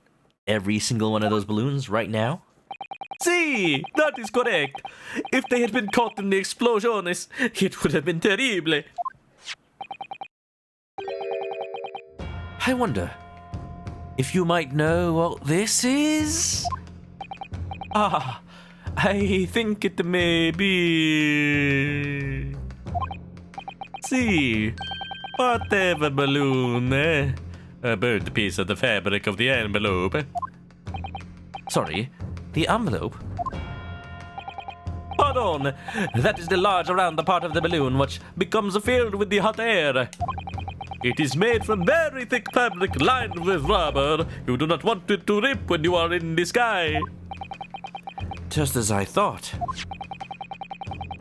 A: every single one of those balloons right now?
H: See, that is correct. If they had been caught in the explosions, it would have been terrible.
A: I wonder if you might know what this is?
H: Ah, I think it may be... See, whatever balloon, a burnt piece of the fabric of the envelope.
A: Sorry, the envelope?
H: Pardon, that is the large round part of the balloon which becomes filled with the hot air. It is made from very thick fabric lined with rubber. You do not want it to rip when you are in the sky.
A: Just as I thought.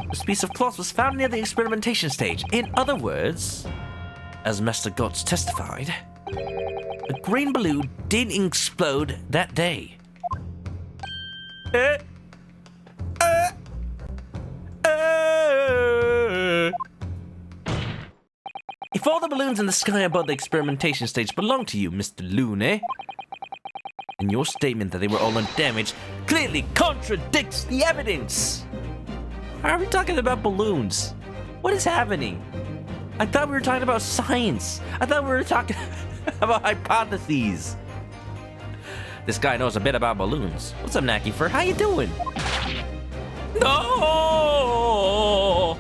A: This piece of cloth was found near the experimentation stage. In other words, as Master Gotts testified, a green balloon did explode that day. If all the balloons in the sky above the experimentation stage belong to you, Mr. Lune, and your statement that they were all undamaged clearly contradicts the evidence. Why are we talking about balloons? What is happening? I thought we were talking about science. I thought we were talking about hypotheses. This guy knows a bit about balloons. What's up, Nakifer? How you doing? No!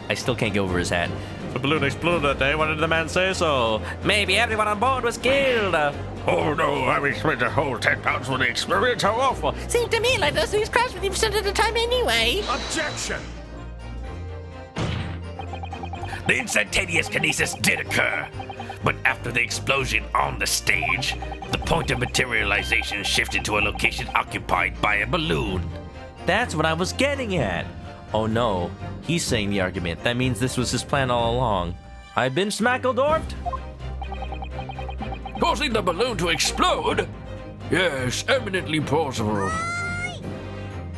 A: I still can't get over his hat.
E: The balloon exploded that day. Why did the man say so?
A: Maybe everyone on board was killed.
B: Oh no, having spent a whole 10 pounds for the experience, how awful!
D: Seemed to me like those things crashed 50% of the time anyway.
B: Objection! The instantaneous kinesis did occur, but after the explosion on the stage, the point of materialization shifted to a location occupied by a balloon.
A: That's what I was getting at. Oh no, he's saying the argument. That means this was his plan all along. I've been smackledorfed?
B: Causing the balloon to explode? Yes, eminently plausible.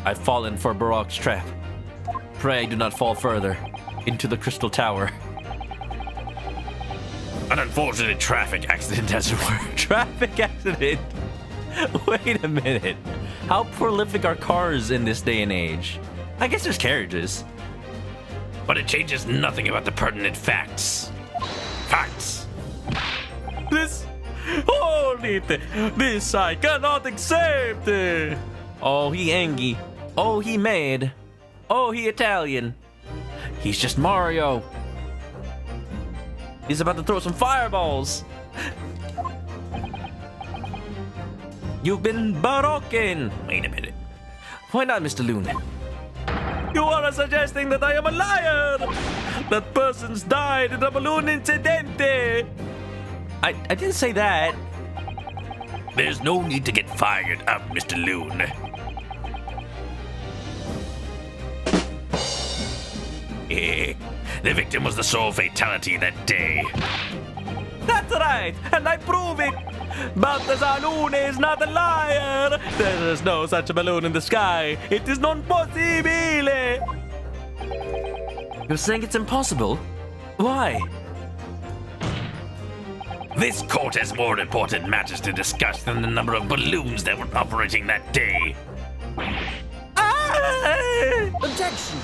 A: I've fallen for Barak's trap. Pray do not fall further into the crystal tower.
B: An unfortunate traffic accident, as it were.
A: Traffic accident? Wait a minute. How prolific are cars in this day and age? I guess there's carriages.
B: But it changes nothing about the pertinent facts. Facts!
H: This... Holy... This I cannot accept!
A: Oh, he angry. Oh, he mad. Oh, he Italian. He's just Mario. He's about to throw some fireballs. You've been broken. Wait a minute. Why not, Mr. Loon?
H: You are suggesting that I am a liar! That person's died in a balloon incident!
A: I didn't say that.
B: There's no need to get fired up, Mr. Loon. The victim was the sole fatality that day.
H: That's right, and I prove it! Balthazar Lune is not a liar! There is no such a balloon in the sky! It is non possibile!
A: You're saying it's impossible? Why?
B: This court has more important matters to discuss than the number of balloons that were operating that day.
F: Objection!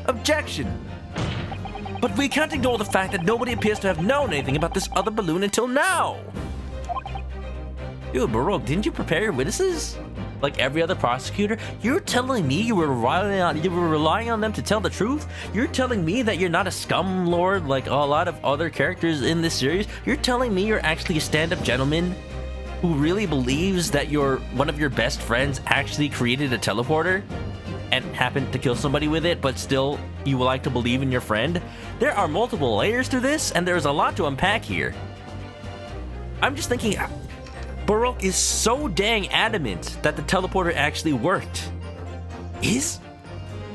A: Objection. But we can't ignore the fact that nobody appears to have known anything about this other balloon until now. Dude, Baroque, didn't you prepare your witnesses? Like every other prosecutor? You're telling me you were relying on them to tell the truth? You're telling me that you're not a scum lord like a lot of other characters in this series? You're telling me you're actually a stand-up gentleman who really believes that one of your best friends actually created a teleporter and happened to kill somebody with it, but still you would like to believe in your friend? There are multiple layers to this, and there's a lot to unpack here. I'm just thinking, Baroque is so dang adamant that the teleporter actually worked. Is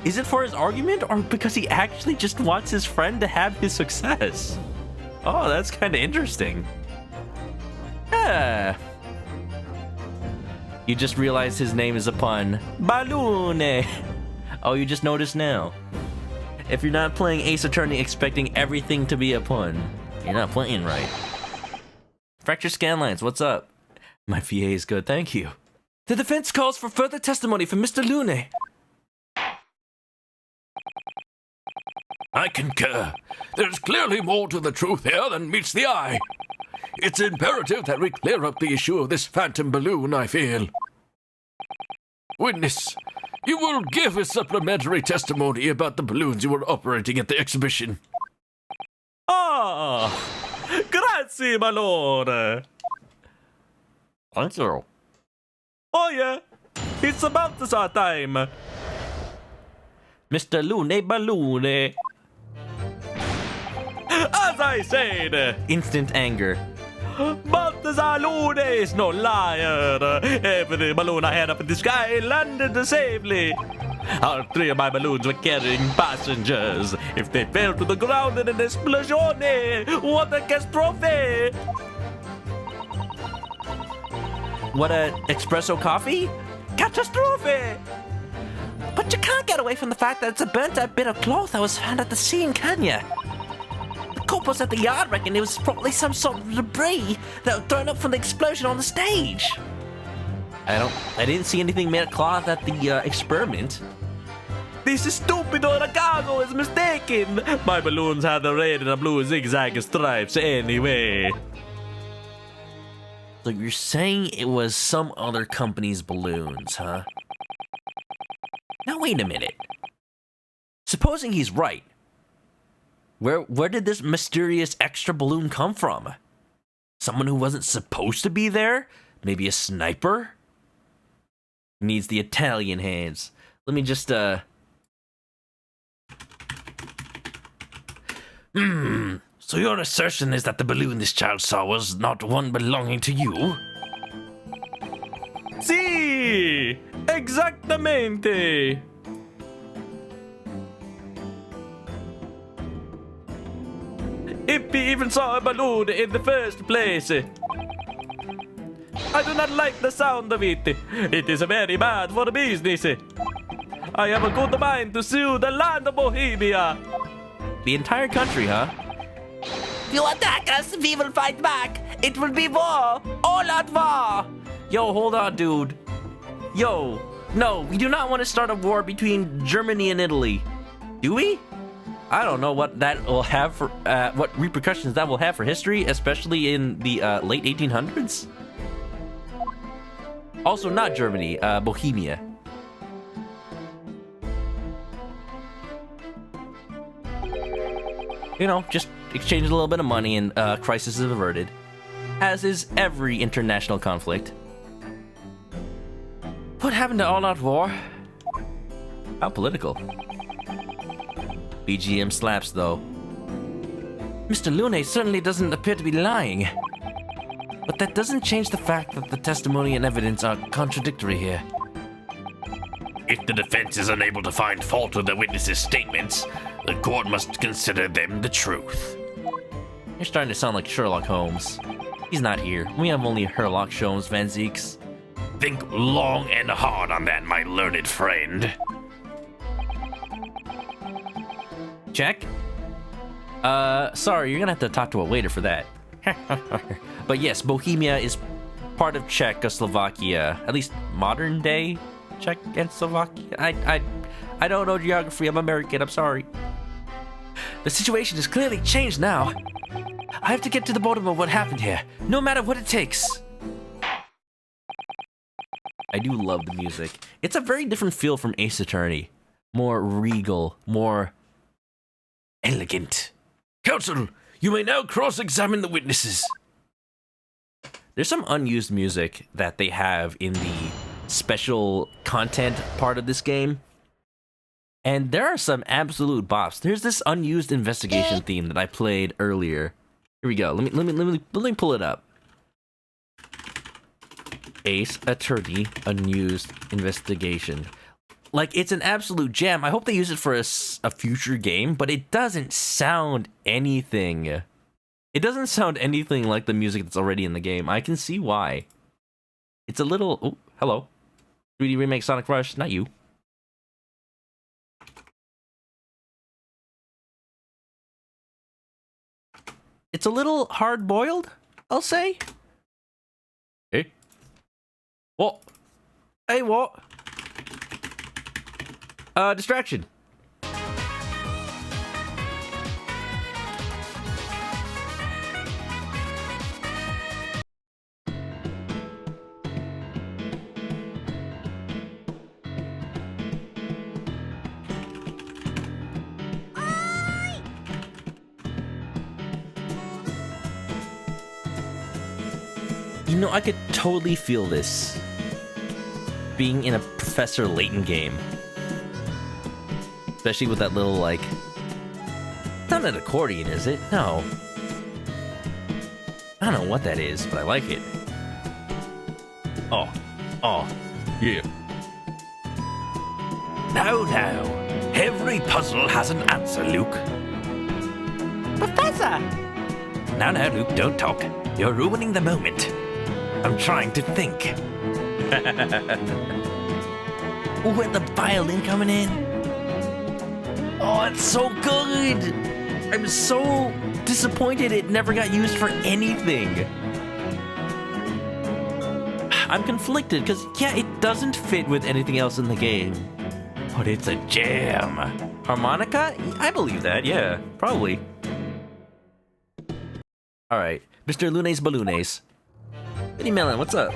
A: it for his argument, or because he actually just wants his friend to have his success? Oh, that's kind of interesting. You just realized his name is a pun. Balloon! Oh, you just noticed now. If you're not playing Ace Attorney expecting everything to be a pun, you're not playing right. Fracture Scanlines, what's up? My VA is good, thank you. The defense calls for further testimony from Mr. Lune.
B: I concur. There's clearly more to the truth here than meets the eye. It's imperative that we clear up the issue of this phantom balloon, I feel. Witness, you will give a supplementary testimony about the balloons you were operating at the exhibition.
H: Ah! Grazie, my lord!
A: Thank you.
H: Oh yeah, it's about this our time.
A: Mr. Lune Balloon.
H: As I said,
A: Instant anger.
H: Balthazar Lune is no liar. Every balloon I had up in the sky landed safely. All three of my balloons were carrying passengers. If they fell to the ground in an explosion, what a catastrophe!
A: What a espresso coffee?
D: Catastrophe! But you can't get away from the fact that it's a burnt-out bit of cloth that was found at the scene, can you? The cop was at the yard wreck and it was probably some sort of debris that was thrown up from the explosion on the stage.
A: I didn't see anything made of cloth at the experiment.
H: This stupido ragazzo is mistaken. My balloons had the red and the blue zigzag stripes anyway.
A: So you're saying it was some other company's balloons, huh? Now wait a minute. Supposing he's right, where did this mysterious extra balloon come from? Someone who wasn't supposed to be there? Maybe a sniper? Needs the Italian hands. Let me just
C: So your assertion is that the balloon this child saw was not one belonging to you?
H: Sí, exactamente. If he even saw a balloon in the first place. I do not like the sound of it. It is very bad for business. I have a good mind to sue the land of Bohemia.
A: the entire country, huh?
D: If you attack us, we will fight back. It will be war. All out war.
A: Yo, hold on, dude. Yo, no, we do not want to start a war between Germany and Italy. Do we? I don't know what that will have for, what repercussions that will have for history, especially in the late 1800s. Also, not Germany, You know, just exchange a little bit of money and crisis is averted. As is every international conflict. What happened to all-out war? How political. BGM slaps, though. Mr. Lune certainly doesn't appear to be lying. But that doesn't change the fact that the testimony and evidence are contradictory here.
B: If the defense is unable to find fault with the witnesses' statements, the court must consider them the truth.
A: You're starting to sound like Sherlock Holmes. He's not here. We have only Sherlock Holmes, Van Zeeks.
B: Think long and hard on that, my learned friend.
A: Check. Sorry, you're gonna have to talk to a waiter for that. But yes, Bohemia is part of Czechoslovakia, at least modern day Czech and Slovakia. I don't know geography. I'm American. I'm sorry. The situation has clearly changed now. I have to get to the bottom of what happened here, no matter what it takes. I do love the music. It's a very different feel from Ace Attorney. More regal, more elegant.
B: Counsel, you may now cross-examine the witnesses.
A: There's some unused music that they have in the special content part of this game. And there are some absolute bops. There's this unused investigation theme that I played earlier. Here we go. Let me pull it up. Ace Attorney unused investigation. Like, it's an absolute gem. I hope they use it for a future game, but it doesn't sound anything. It doesn't sound anything like the music that's already in the game. I can see why. It's a little... Oh, hello. 3D Remake Sonic Rush, not you. It's a little hard-boiled, I'll say. Hey. What? Hey, what? Distraction. You know, I could totally feel this being in a Professor Layton game. Especially with that little, like... It's not an accordion, is it? No. I don't know what that is, but I like it. Oh. Oh. Yeah.
B: Now. Every puzzle has an answer, Luke.
D: Professor!
C: Now, Luke, don't talk. You're ruining the moment. I'm trying to think.
A: Ooh, and the violin coming in. Oh, it's so good. I'm so disappointed it never got used for anything. I'm conflicted because, yeah, it doesn't fit with anything else in the game. But it's a jam. Harmonica? I believe that, yeah, probably. Alright, Mr. Lunes Balloons. Vinny Melon, what's up?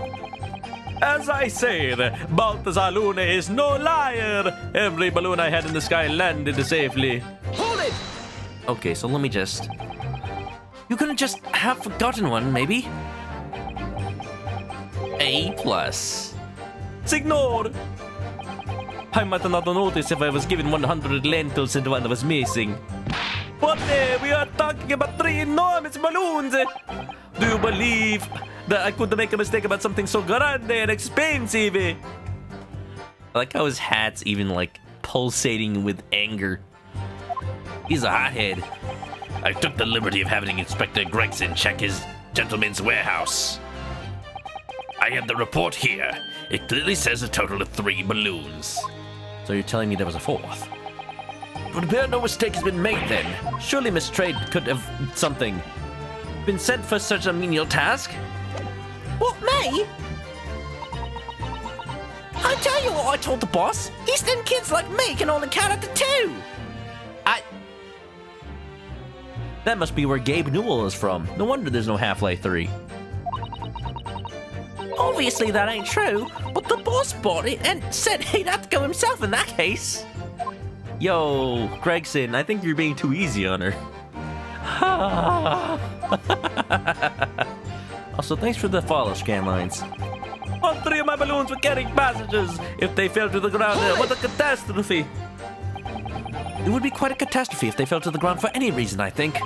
H: As I said, Balthazar Lune is no liar. Every balloon I had in the sky landed safely.
D: Hold it!
A: Okay, so let me just... You couldn't just have forgotten one, maybe? A+.
H: Signor! I might not notice if I was given 100 lentils and one was missing. But we are talking about 3 enormous balloons. Do you believe that I could make a mistake about something so grande and expensive?
A: I like how his hat's even, like, pulsating with anger. He's a hothead.
B: I took the liberty of having Inspector Gregson check his gentleman's warehouse. I have the report here. It clearly says a total of 3 balloons.
A: So you're telling me there was a 4th?
B: It would appear no mistake has been made then.
A: Surely Miss Trade could have something. Been sent for such a menial task?
D: What, me? I tell you what I told the boss. East End kids like me can only count up to 2.
A: That must be where Gabe Newell is from. No wonder there's no Half-Life 3.
D: Obviously that ain't true, but the boss bought it and said he'd have to go himself in that case.
A: Yo, Gregson, I think you're being too easy on her. Also, thanks for the follow, Scanlines.
H: All 3 of my balloons were carrying passengers. If they fell to the ground, what a catastrophe.
A: It would be quite a catastrophe if they fell to the ground for any reason, I think.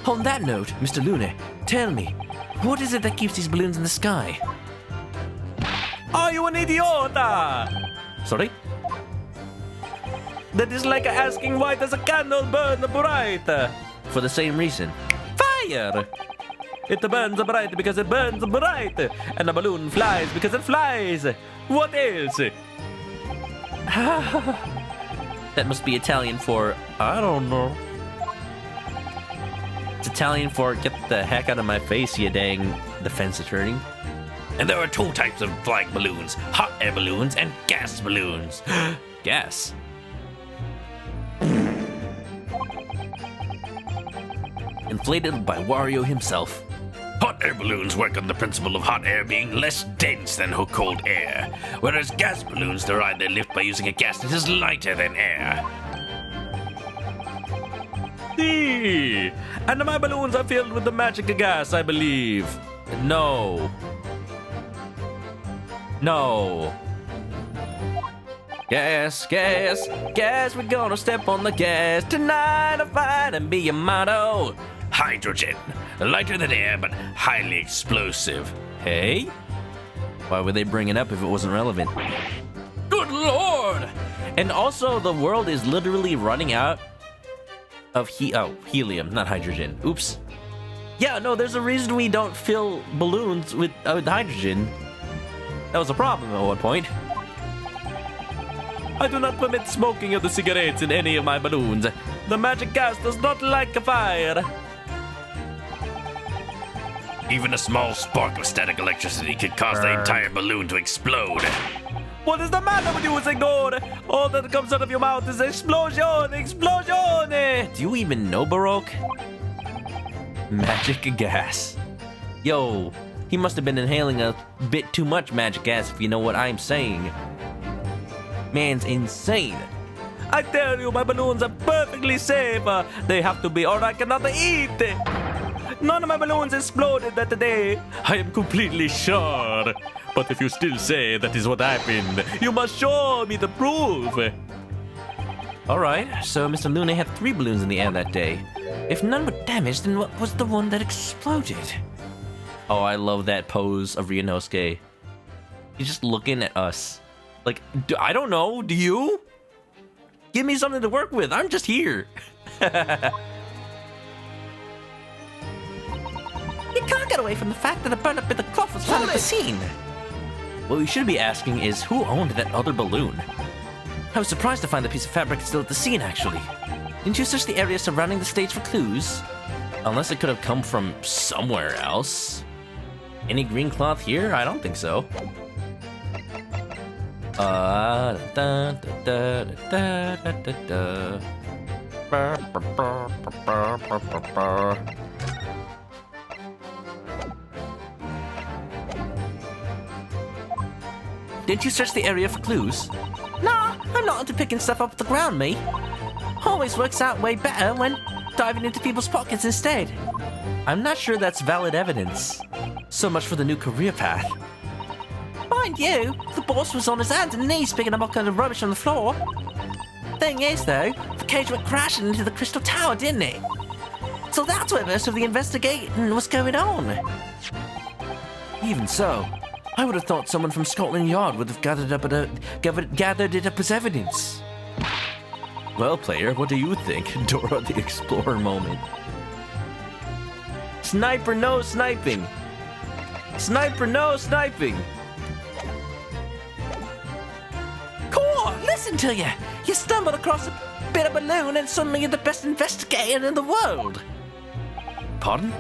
A: On that note, Mr. Luna, tell me, what is it that keeps these balloons in the sky?
H: Are you an idiota?
A: Sorry?
H: That is like asking why does a candle burn bright?
A: For the same reason.
H: Fire! It burns bright because it burns bright, and a balloon flies because it flies. What else?
A: That must be Italian for, I don't know. It's Italian for, get the heck out of my face, you dang defense attorney.
C: And there are 2 types of flying balloons, hot air balloons and gas balloons.
A: Gas. Inflated by Wario himself.
C: Hot air balloons work on the principle of hot air being less dense than cold air, whereas gas balloons derive their lift by using a gas that is lighter than air.
H: See? And my balloons are filled with the magic gas, I believe.
A: No. No. Gas, gas, gas, we're gonna step on the gas tonight, a fight and be a motto.
C: Hydrogen, lighter than air but highly explosive.
A: Hey? Why would they bring it up if it wasn't relevant? Good lord! And also, the world is literally running out of helium, not hydrogen. Oops. Yeah, no, there's a reason we don't fill balloons with hydrogen. That was a problem at one point.
H: I do not permit smoking of the cigarettes in any of my balloons. The magic gas does not like a fire.
C: Even a small spark of static electricity could cause the entire balloon to explode.
H: What is the matter with you, Signor? All that comes out of your mouth is explosion, explosion!
A: Do you even know Baroque? Magic gas. Yo, he must have been inhaling a bit too much magic gas if you know what I'm saying. Man's insane.
H: I tell you, my balloons are perfectly safe. They have to be, or I cannot eat. None of my balloons exploded that day. I am completely sure. But if you still say that is what happened, you must show me the proof.
A: Alright, so Mr. Luna had 3 balloons in the air that day. If none were damaged, then what was the one that exploded? Oh, I love that pose of Ryunosuke. He's just looking at us. Like, I don't know, do you? Give me something to work with, I'm just here.
D: You can't get away from the fact that a burned up bit of cloth was found at the scene.
A: What we should be asking is who owned that other balloon? I was surprised to find the piece of fabric still at the scene, actually. Didn't you search the area surrounding the stage for clues? Unless it could have come from somewhere else. Any green cloth here? I don't think so. Didn't you search the area for clues?
D: Nah, I'm not into picking stuff up off the ground, me. Always works out way better when diving into people's pockets instead.
A: I'm not sure that's valid evidence. So much for the new career path.
D: Mind you, the boss was on his hands and knees picking up all kinds of rubbish on the floor. Thing is, though, the cage went crashing into the crystal tower, didn't it? So that's where most of the investigating was going on.
A: Even so, I would have thought someone from Scotland Yard would have gathered it up as evidence. Well, player, what do you think? Dora the Explorer moment. Sniper, no sniping. Sniper, no sniping.
D: Cool, listen to you. You stumbled across a bit of balloon and suddenly you're the best investigator in the world.
A: Pardon?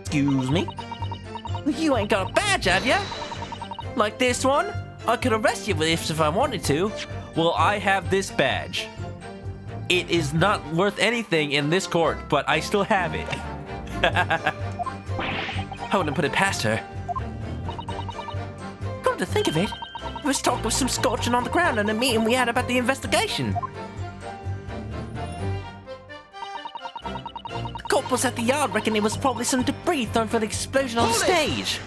A: Excuse me?
D: You ain't got a badge, have you? Like this one? I could arrest you with this if I wanted to.
A: Well, I have this badge. It is not worth anything in this court, but I still have it. I wouldn't put it past her.
D: Come to think of it, I was talking with some scorching on the ground in a meeting we had about the investigation. The couples at the yard reckon it was probably some debris thrown from the explosion on the stage.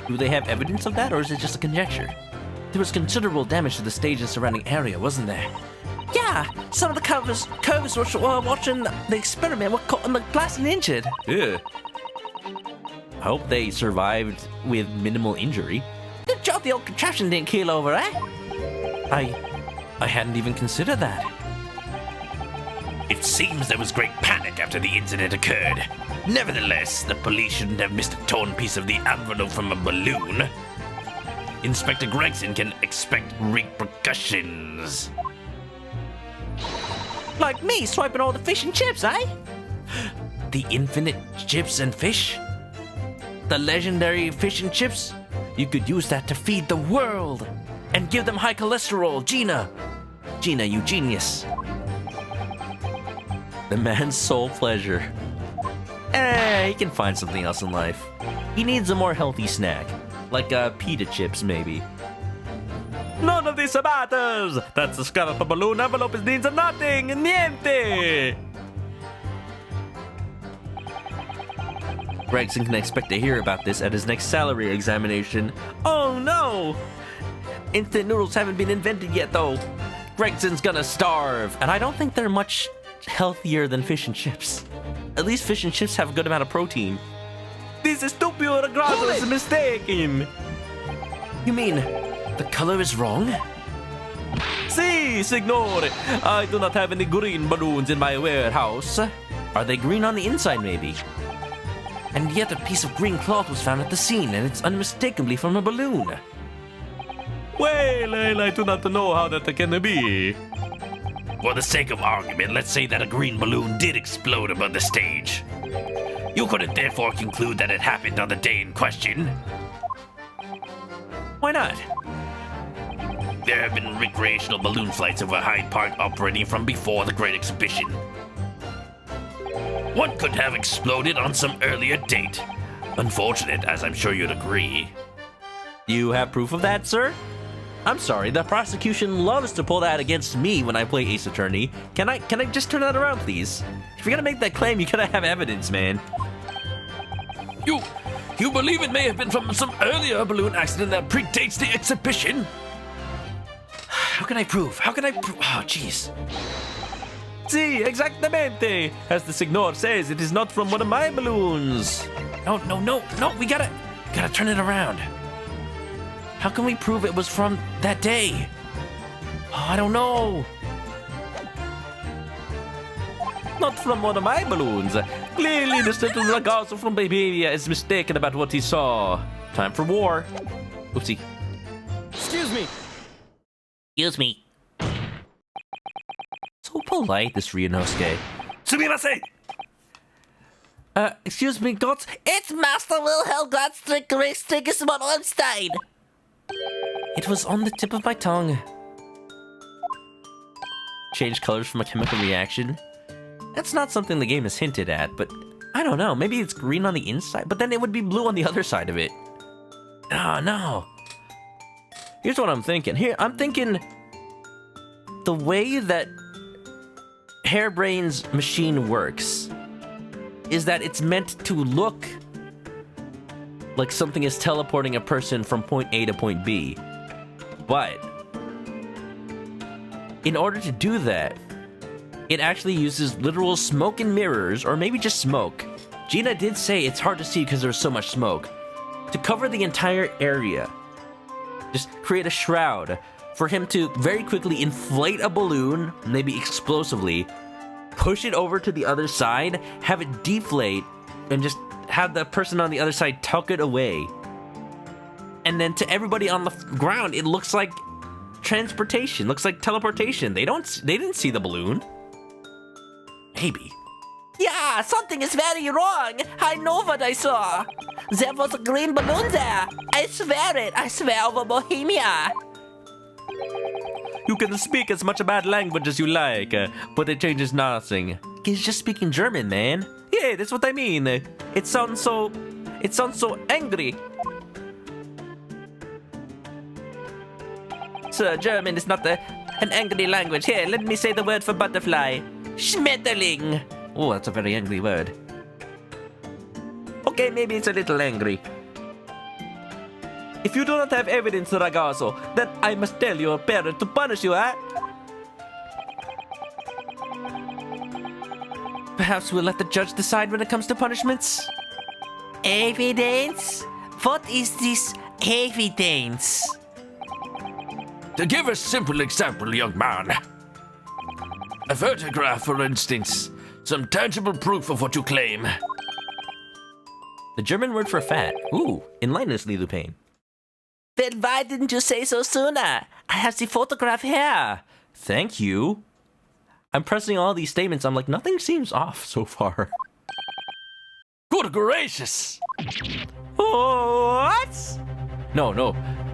A: Do they have evidence of that, or is it just a conjecture? There was considerable damage to the stage and surrounding area, wasn't there?
D: Yeah, some of the covers were watching the experiment were caught in the glass and injured.
A: Yeah. I hope they survived with minimal injury.
D: Good job the old contraption didn't keel over, eh?
A: I hadn't even considered that.
C: It seems there was great panic after the incident occurred. Nevertheless, the police shouldn't have missed a torn piece of the envelope from a balloon. Inspector Gregson can expect repercussions.
D: Like me swiping all the fish and chips, eh?
A: The infinite chips and fish? The legendary fish and chips? You could use that to feed the world and give them high cholesterol. Gina, you genius. The man's sole pleasure. He can find something else in life. He needs a more healthy snack, like pita chips maybe.
H: None of this matters! That's the skeletal balloon envelope means nothing! Niente!
A: Gregson can expect to hear about this at his next salary examination. Oh no! Instant noodles haven't been invented yet though. Gregson's gonna starve, and I don't think they're much healthier than fish and chips. At least fish and chips have a good amount of protein.
H: This stupid grasso is mistaken!
A: You mean the color is wrong?
H: Si, signore! I do not have any green balloons in my warehouse.
A: Are they green on the inside maybe? And yet a piece of green cloth was found at the scene, and it's unmistakably from a balloon.
H: Well, I do not know how that can be.
C: For the sake of argument, let's say that a green balloon did explode above the stage. You couldn't therefore conclude that it happened on the day in question.
A: Why not?
C: There have been recreational balloon flights over Hyde Park operating from before the Great Exhibition. One could have exploded on some earlier date. Unfortunate, as I'm sure you'd agree.
A: You have proof of that, sir? I'm sorry, the prosecution loves to pull that against me when I play Ace Attorney. Can I just turn that around, please? If you're gonna make that claim, you gotta have evidence, man.
B: You believe it may have been from some earlier balloon accident that predates the exhibition?
A: How can I prove? Oh, jeez.
H: Si, exactamente! As the signor says, it is not from one of my balloons.
A: No, we gotta turn it around. How can we prove it was from that day? Oh, I don't know.
H: Not from one of my balloons. Clearly, this little ragazzo from Bavaria is mistaken about what he saw.
A: Time for war. Oopsie.
F: Excuse me.
D: Excuse me.
A: So polite, this Ryunosuke.
C: Sumimasen!
A: Excuse me, Gotts.
D: It's Master Wilhelm Gottstrick Ristigus von Olmstein.
A: It was on the tip of my tongue. Change colors from a chemical reaction. That's not something the game has hinted at, but I don't know. Maybe it's green on the inside, but then it would be blue on the other side of it. Oh, no. Here's what I'm thinking. I'm thinking the way that Hairbrain's machine works is that it's meant to look like something is teleporting a person from point A to point B. But in order to do that, it actually uses literal smoke and mirrors, or maybe just smoke. Gina did say it's hard to see because there's so much smoke. To cover the entire area, just create a shroud for him to very quickly inflate a balloon, maybe explosively, push it over to the other side, have it deflate, and just have the person on the other side tuck it away. And then to everybody on the ground, it looks like transportation, looks like teleportation. They didn't see the balloon. Maybe.
D: Yeah, something is very wrong. I know what I saw. There was a green balloon there. I swear it. I swear over Bohemia.
H: You can speak as much bad language as you like, but it changes nothing.
A: He's just speaking German, man.
H: Yeah, that's what I mean. It sounds so angry.
D: Sir, German is not an angry language. Here, let me say the word for butterfly. Schmetterling.
A: Oh, that's a very angry word. Okay, maybe it's a little angry.
H: If you do not have evidence, ragazzo, then I must tell your parent to punish you, eh?
A: Perhaps we'll let the judge decide when it comes to punishments.
D: Evidence? What is this evidence?
B: To give a simple example, young man. A photograph, for instance. Some tangible proof of what you claim.
A: The German word for fat. Ooh, enlighten us, Li Lupain.
D: Well, why didn't you say so sooner? I have the photograph here.
A: Thank you. I'm pressing all these statements. I'm like, nothing seems off so far.
B: Good gracious!
D: What?
A: No,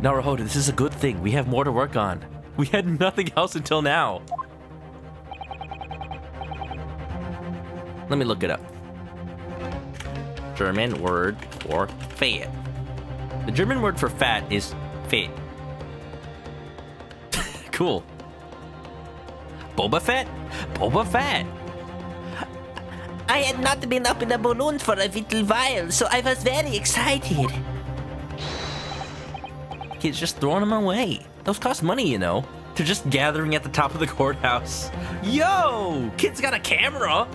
A: Naruhodo, this is a good thing. We have more to work on. We had nothing else until now. Let me look it up. German word for fat. The German word for fat is fat. Cool. Boba Fett? Boba Fett!
D: I had not been up in a balloon for a little while, so I was very excited.
A: Kids just throwing them away. Those cost money, you know. They're just gathering at the top of the courthouse. Yo! Kid's got a camera!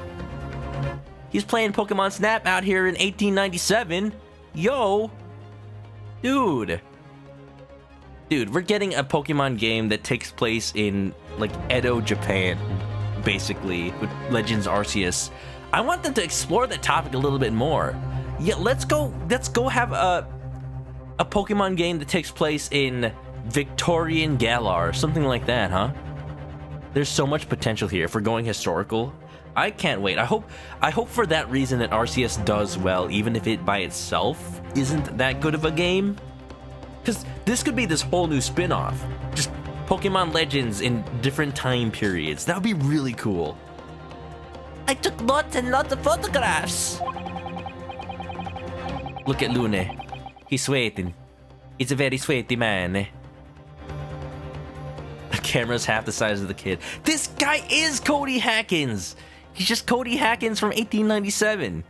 A: He's playing Pokemon Snap out here in 1897. Yo! Dude, we're getting a Pokemon game that takes place in, like, Edo, Japan, basically, with Legends Arceus. I want them to explore that topic a little bit more. Yeah, let's go have a Pokemon game that takes place in Victorian Galar, something like that, huh? There's so much potential here if we're going historical. I can't wait. I hope for that reason that Arceus does well, even if it by itself isn't that good of a game. Because this could be this whole new spin-off. Just Pokemon Legends in different time periods. That would be really cool.
D: I took lots and lots of photographs.
A: Look at Lune. He's sweating. He's a very sweaty man. The camera's half the size of the kid. This guy is Cody Hackins! He's just Cody Hackins from 1897.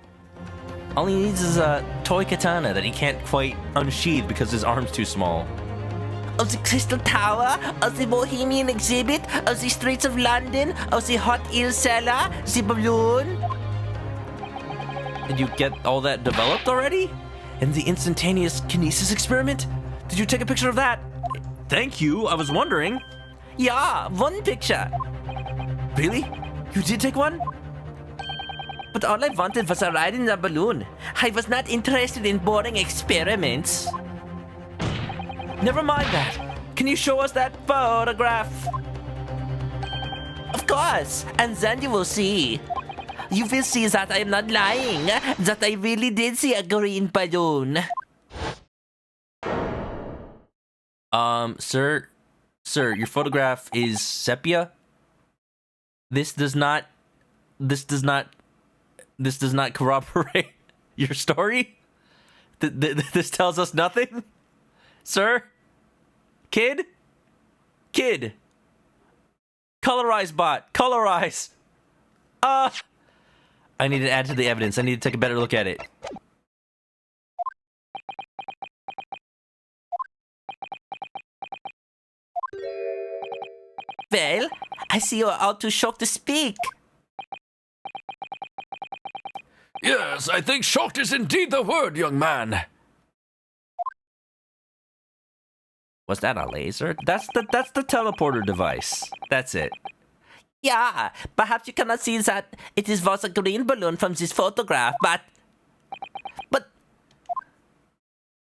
A: All he needs is a toy katana that he can't quite unsheath because his arm's too small.
D: Of the Crystal Tower, of the Bohemian Exhibit, of the streets of London, of the hot eel cellar, the balloon.
A: Did you get all that developed already? And the instantaneous kinesis experiment? Did you take a picture of that? Thank you, I was wondering.
D: Yeah, one picture.
A: Really? You did take one?
D: But all I wanted was a ride in the balloon. I was not interested in boring experiments.
A: Never mind that. Can you show us that photograph?
D: Of course, and then you will see. You will see that I am not lying, that I really did see a green balloon.
A: Sir, your photograph is sepia? This does not corroborate your story? This tells us nothing? Sir? Kid? Colorize bot. Colorize. I need to add to the evidence. I need to take a better look at it.
D: Well, I see you are all too shocked to speak.
B: Yes, I think shocked is indeed the word, young man.
A: Was that a laser? That's the teleporter device. That's it.
D: Yeah, perhaps you cannot see that it was a green balloon from this photograph, but...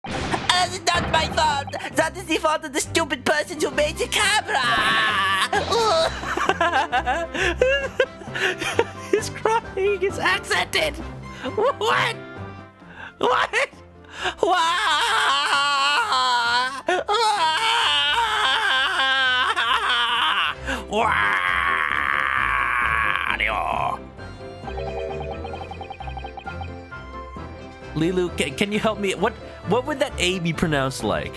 D: It's not my fault! That is the fault of the stupid person who made the camera!
A: He's crying. It's accented. What? Lilu, can you help me? What would that A be pronounced like?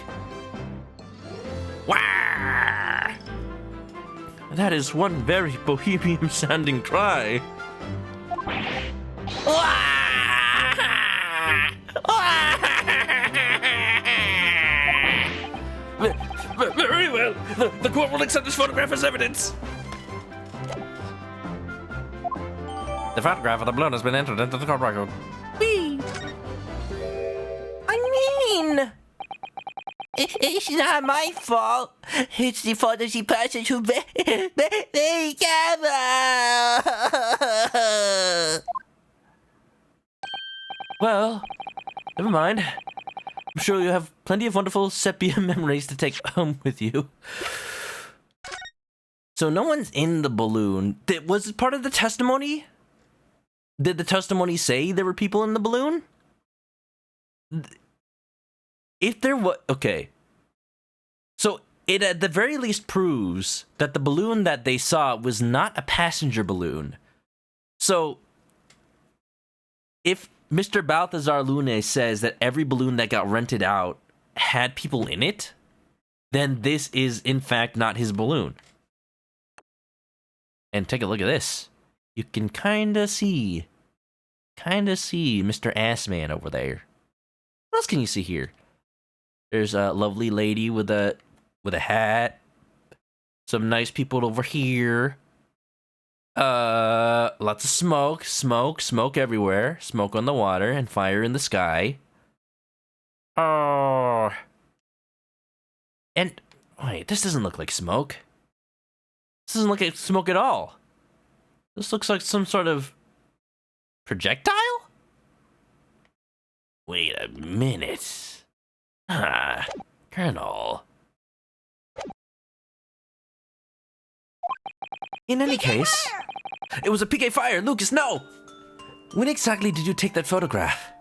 A: That is one very bohemian sounding cry.
C: Very well. The court will accept this photograph as evidence.
H: The photograph of the balloon has been entered into the court record.
D: It's not my fault. It's the fault of the person who made the camera.
A: Well, never mind. I'm sure you have plenty of wonderful sepia memories to take home with you. So no one's in the balloon. Was it part of the testimony? Did the testimony say there were people in the balloon? If there was... Okay. So it at the very least proves that the balloon that they saw was not a passenger balloon. So if Mr. Balthazar Lune says that every balloon that got rented out had people in it, then this is in fact not his balloon. And take a look at this. You can kinda see Mr. Assman over there. What else can you see here? There's a lovely lady with a hat. Some nice people over here. Lots of smoke everywhere. Smoke on the water and fire in the sky. Oh. And wait, this doesn't look like smoke. This doesn't look like smoke at all. This looks like some sort of projectile? Wait a minute. Colonel. In any case, it was a PK fire. Lucas, no! When exactly did you take that photograph?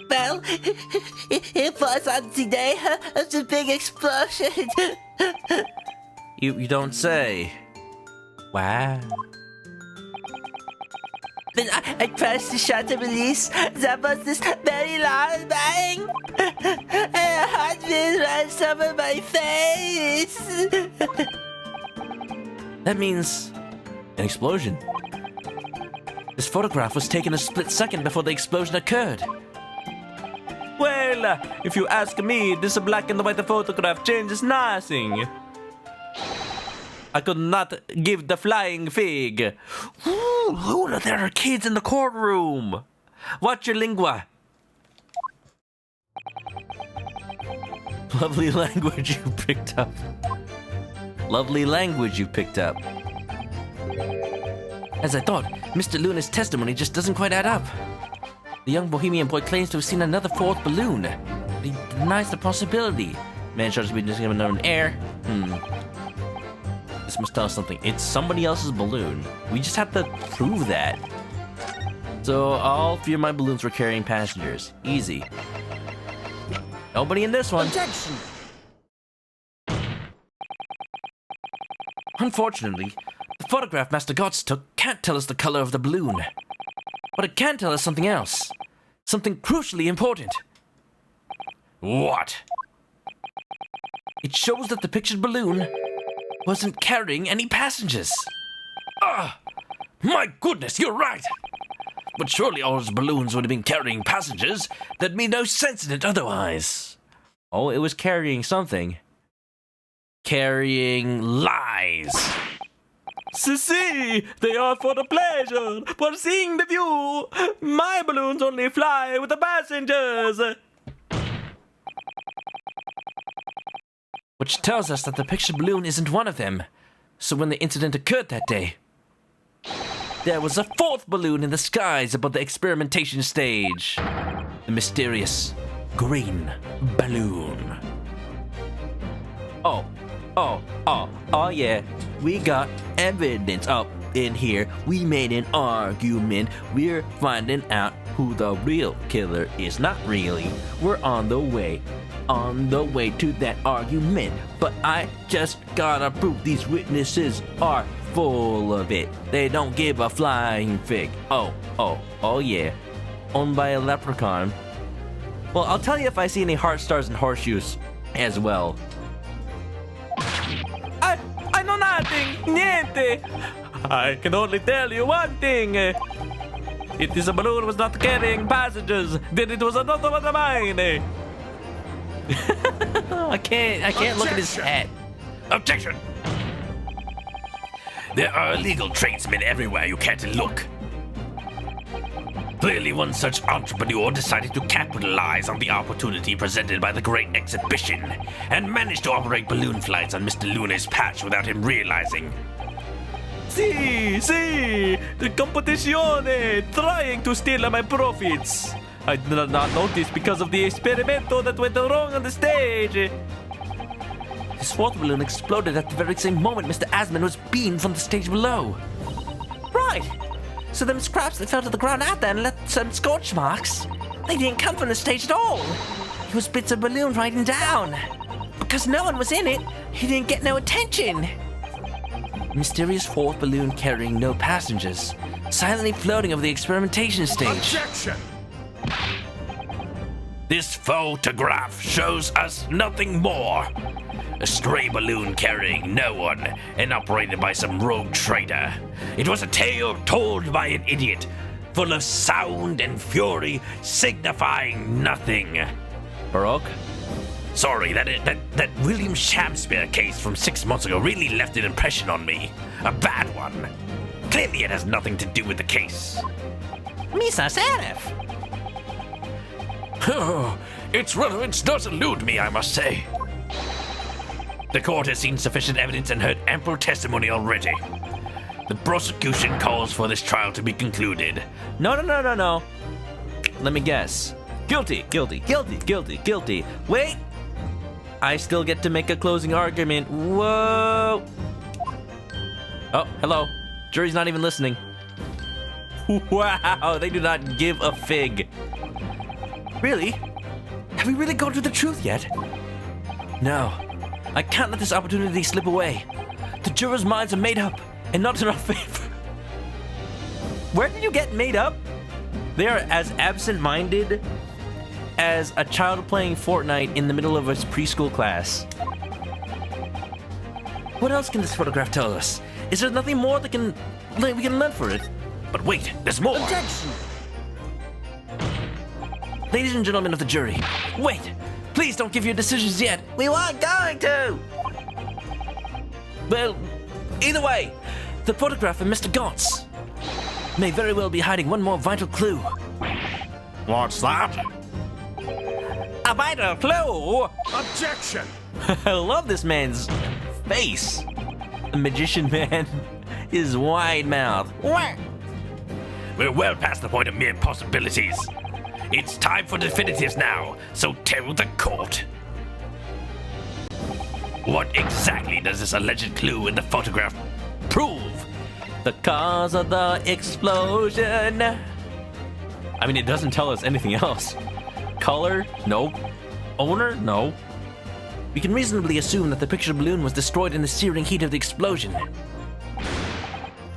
D: Well, it was on the day of the big explosion.
A: You don't say. Wow.
D: When I pressed the shutter release, there was this very loud bang. And a heartbeat rushed over my face.
A: That means an explosion. This photograph was taken a split second before the explosion occurred.
H: Well, if you ask me, this black and white photograph changes nothing. I could not give the flying fig. Ooh, Luna, there are kids in the courtroom. Watch your lingua.
A: Lovely language you picked up. Lovely language you picked up. As I thought, Mr. Luna's testimony just doesn't quite add up. The young bohemian boy claims to have seen another fourth balloon. But he denies the possibility. Man charges to be just given an air. This must tell us something. It's somebody else's balloon. We just have to prove that. So all three of my balloons were carrying passengers. Easy. Nobody in this one.
F: Objection!
A: Unfortunately, the photograph Master Gotts took can't tell us the color of the balloon. But it can tell us something else. Something crucially important.
C: What?
A: It shows that the pictured balloon wasn't carrying any passengers.
C: My goodness, you're right. But surely all those balloons would have been carrying passengers. There'd be no sense in it otherwise.
A: Oh, it was carrying something. Carrying lies.
H: See, they are for the pleasure, for seeing the view. My balloons only fly with the passengers.
A: Which tells us that the pictured balloon isn't one of them. So when the incident occurred that day, there was a fourth balloon in the skies above the experimentation stage. The mysterious green balloon. Oh yeah, we got evidence up in here. We made an argument. We're finding out who the real killer is. Not really. We're on the way to that argument. But I just gotta prove these witnesses are full of it. They don't give a flying fig. Oh yeah. Owned by a leprechaun. Well, I'll tell you if I see any heart stars and horseshoes as well.
H: I know nothing. Niente. I can only tell you one thing. If this balloon was not carrying passengers, then it was another one of mine.
A: I can't look at his head.
C: Objection! There are illegal tradesmen everywhere you care to look. Clearly, one such entrepreneur decided to capitalize on the opportunity presented by the Great Exhibition and managed to operate balloon flights on Mr. Luna's patch without him realizing.
H: See, the competizione trying to steal my profits. I did not notice because of the experimento that went wrong on the stage.
A: His fourth balloon exploded at the very same moment Mr. Asman was beamed from the stage below.
D: Right. So them scraps that fell to the ground out there and left some scorch marks, they didn't come from the stage at all. It was bits of balloon riding down. Because no one was in it, he didn't get no attention.
A: Mysterious fourth balloon carrying no passengers, silently floating over the experimentation stage.
B: Objection!
C: This photograph shows us nothing more. A stray balloon carrying no one and operated by some rogue trader. It was a tale told by an idiot, full of sound and fury, signifying nothing.
A: Baroque?
C: Sorry, that William Shakespeare case from 6 months ago really left an impression on me. A bad one. Clearly it has nothing to do with the case.
D: Misa Serif.
C: Its relevance does elude me, I must say. The court has seen sufficient evidence and heard ample testimony already. The prosecution calls for this trial to be concluded.
A: No. Let me guess. Guilty. Wait! I still get to make a closing argument. Whoa! Oh, hello. Jury's not even listening. Wow, they do not give a fig. Really? Have we really gone to the truth yet? No. I can't let this opportunity slip away. The jurors' minds are made up, and not in our favor. Where did you get made up? They are as absent-minded as a child playing Fortnite in the middle of a preschool class. What else can this photograph tell us? Is there nothing more that we can learn from it?
C: But wait, there's more.
D: Objection.
A: Ladies and gentlemen of the jury, wait! Please don't give your decisions yet.
D: We weren't going to.
A: Well, either way, the photograph of Mr. Gauntz may very well be hiding one more vital clue.
E: What's that?
D: A vital clue.
B: Objection!
A: I love this man's face. The magician man, his wide mouth.
C: We're well past the point of mere possibilities. It's time for definitives now, so tell the court. What exactly does this alleged clue in the photograph prove?
A: The cause of the explosion. I mean, it doesn't tell us anything else. Color? No. Owner? No. We can reasonably assume that the picture balloon was destroyed in the searing heat of the explosion.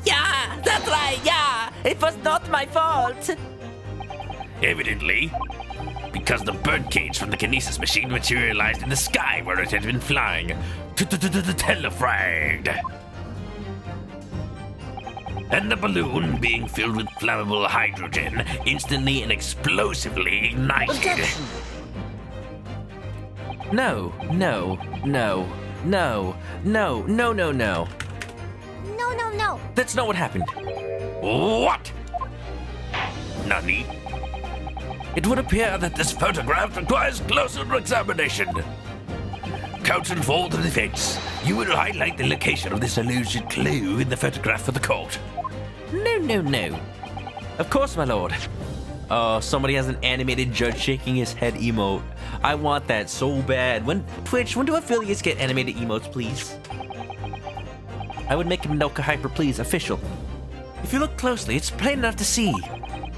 D: Yeah, that's right, yeah. It was not my fault.
C: Evidently, because the birdcage from the kinesis machine materialized in the sky where it had been flying. Telefragged. And the balloon, being filled with flammable hydrogen, instantly and explosively ignited.
A: No.
G: No.
A: That's not what happened.
C: What? Nani? It would appear that this photograph requires closer examination. Counsel for the defense, you will highlight the location of this alleged clue in the photograph for the court.
A: No. Of course, my lord. Oh, somebody has an animated judge shaking his head emote. I want that so bad. When do affiliates get animated emotes, please? I would make Manoka Hyper Please official. If you look closely, it's plain enough to see.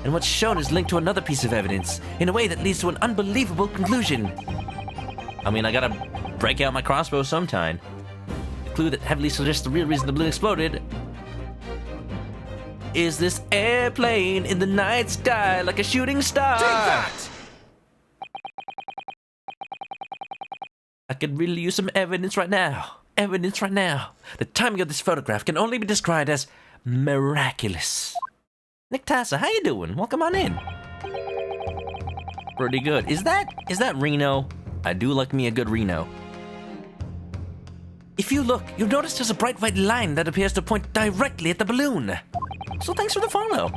A: And what's shown is linked to another piece of evidence in a way that leads to an unbelievable conclusion. I mean, I gotta break out my crossbow sometime. The clue that heavily suggests the real reason the balloon exploded is this airplane in the night sky like a shooting star.
B: Take that!
A: I could really use some evidence right now. The timing of this photograph can only be described as miraculous. Nick Tassa, how you doing? Welcome on in. Pretty good. Is that Reno? I do like me a good Reno. If you look, you'll notice there's a bright white line that appears to point directly at the balloon. So thanks for the follow.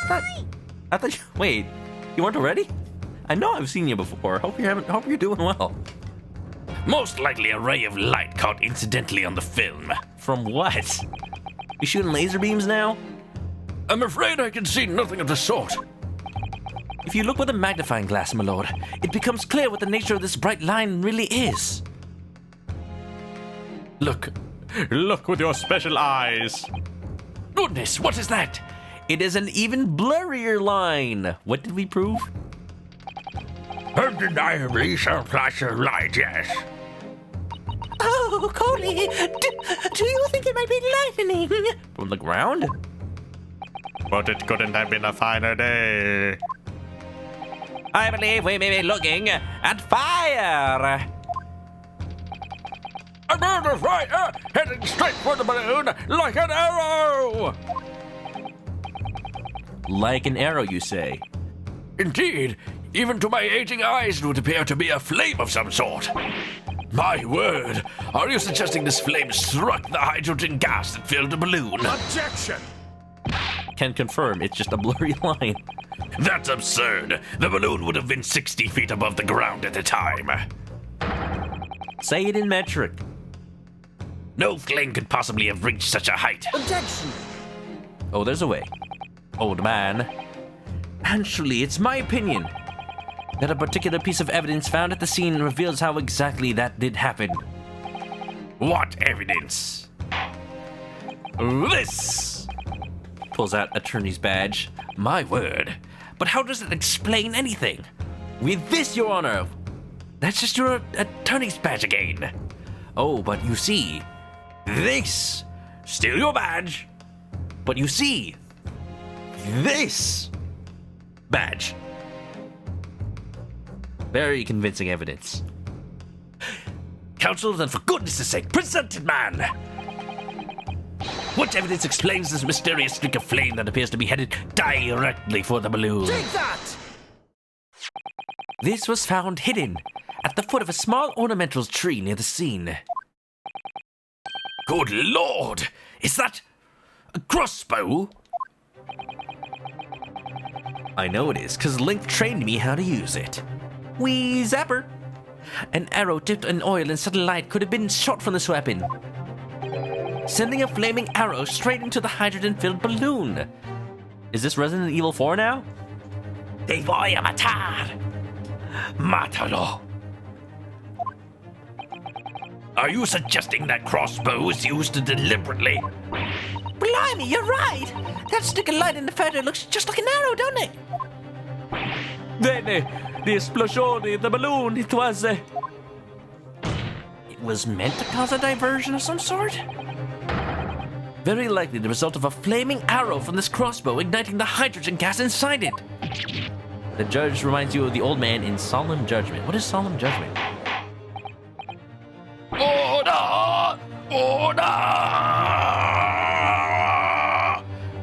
A: I thought wait, you weren't already? I know I've seen you before. Hope you're doing well.
C: Most likely a ray of light caught incidentally on the film.
A: From what? You shooting laser beams now?
B: I'm afraid I can see nothing of the sort.
A: If you look with a magnifying glass, my lord, it becomes clear what the nature of this bright line really is.
E: Look with your special eyes.
C: Goodness, what is that?
A: It is an even blurrier line. What did we prove?
B: Undeniably some flash of light, yes.
D: Oh, Cody, do you think it might be lightning?
A: From the ground?
E: But it couldn't have been a finer day.
A: I believe we may be looking at fire.
B: A bird of fire heading straight for the balloon like an arrow!
A: Like an arrow, you say?
B: Indeed, even to my aging eyes it would appear to be a flame of some sort. My word, are you suggesting this flame struck the hydrogen gas that filled the balloon?
F: Objection!
A: Can confirm, it's just a blurry line.
B: That's absurd. The balloon would have been 60 feet above the ground at the time.
A: Say it in metric.
C: No flame could possibly have reached such a height.
D: Objection!
A: Oh, there's a way. Old man. Actually, it's my opinion that a particular piece of evidence found at the scene reveals how exactly that did happen.
C: What evidence?
A: This! Pulls out attorney's badge. My word. But how does it explain anything? With this, Your Honor. That's just your attorney's badge again. Oh, but you see, this. Still your badge. But you see, this badge. Very convincing evidence.
C: Counsel, then for goodness' sake, present it, man! What evidence explains this mysterious streak of flame that appears to be headed directly for the balloon?
D: Take that!
A: This was found hidden at the foot of a small ornamental tree near the scene.
C: Good lord! Is that a crossbow?
A: I know it is, because Link trained me how to use it. Wee zapper! An arrow dipped in oil and sudden light could have been shot from this weapon, sending a flaming arrow straight into the hydrogen-filled balloon. Is this Resident Evil 4 now?
C: Te voy a matar! Mátalo! Are you suggesting that crossbow was used deliberately?
D: Blimey, you're right! That stick of light in the feather looks just like an arrow, don't it?
H: Then, the explosion in the balloon, it was...
A: It was meant to cause a diversion of some sort? Very likely the result of a flaming arrow from this crossbow igniting the hydrogen gas inside it. The judge reminds you of the old man in Solemn Judgment. What is Solemn Judgment?
B: Order! Order!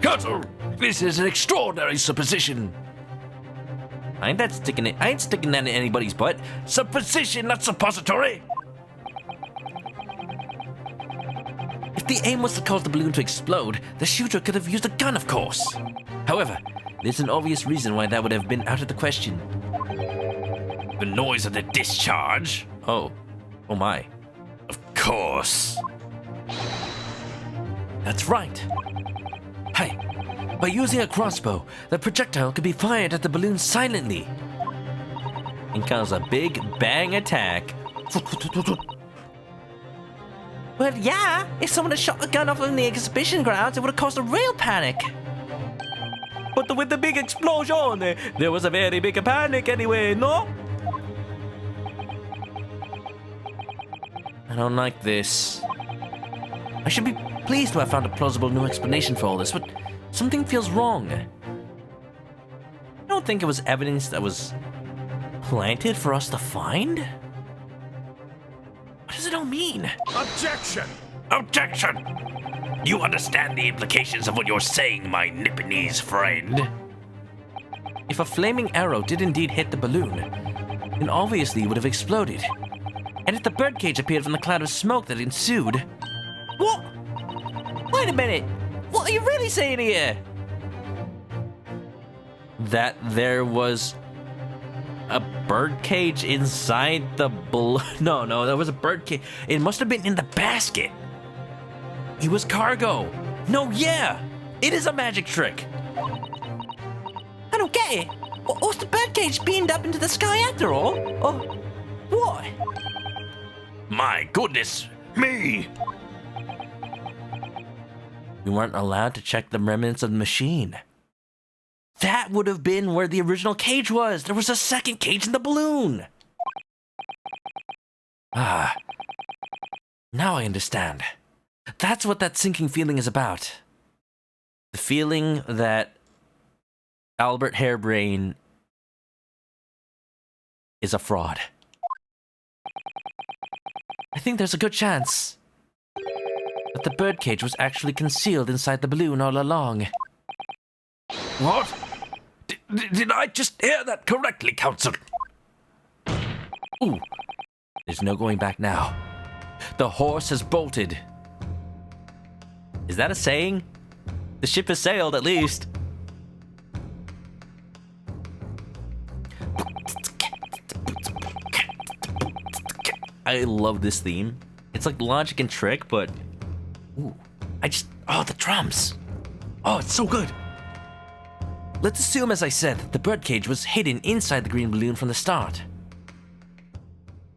B: Counsel, this is an extraordinary supposition.
A: I ain't sticking that in anybody's butt.
C: Supposition, not suppository!
A: If the aim was to cause the balloon to explode, the shooter could have used a gun, of course. However, there's an obvious reason why that would have been out of the question.
C: The noise of the discharge?
A: Oh my.
C: Of course.
A: That's right. Hey, by using a crossbow, the projectile could be fired at the balloon silently and cause a big bang attack.
D: Well, yeah, if someone had shot a gun off in the exhibition grounds, it would have caused a real panic.
H: But with the big explosion, there was a very big panic anyway, no?
A: I don't like this. I should be pleased to have found a plausible new explanation for all this, but something feels wrong. I don't think it was evidence that was planted for us to find. What does it all mean?
F: Objection!
C: Objection! You understand the implications of what you're saying, my Nipponese friend?
A: If a flaming arrow did indeed hit the balloon, then obviously it would have exploded. And if the birdcage appeared from the cloud of smoke that ensued... What? Wait a minute! What are you really saying here? That there was a birdcage inside the balloon? No, there was a birdcage. It must have been in the basket. It was cargo. No, yeah! It is a magic trick. I don't get it. What's the birdcage beamed up into the sky after all? Oh, what?
C: My goodness me!
A: We weren't allowed to check the remnants of the machine. That would have been where the original cage was. There was a second cage in the balloon. Ah. Now I understand. That's what that sinking feeling is about. The feeling that Albert Hairbrain is a fraud. I think there's a good chance that the birdcage was actually concealed inside the balloon all along.
C: What? Did I just hear that correctly, Counsel?
A: Ooh. There's no going back now. The horse has bolted. Is that a saying? The ship has sailed, at least. I love this theme. It's like Logic and Trick, but... Ooh. Oh, the drums. Oh, it's so good. Let's assume, as I said, that the birdcage was hidden inside the green balloon from the start.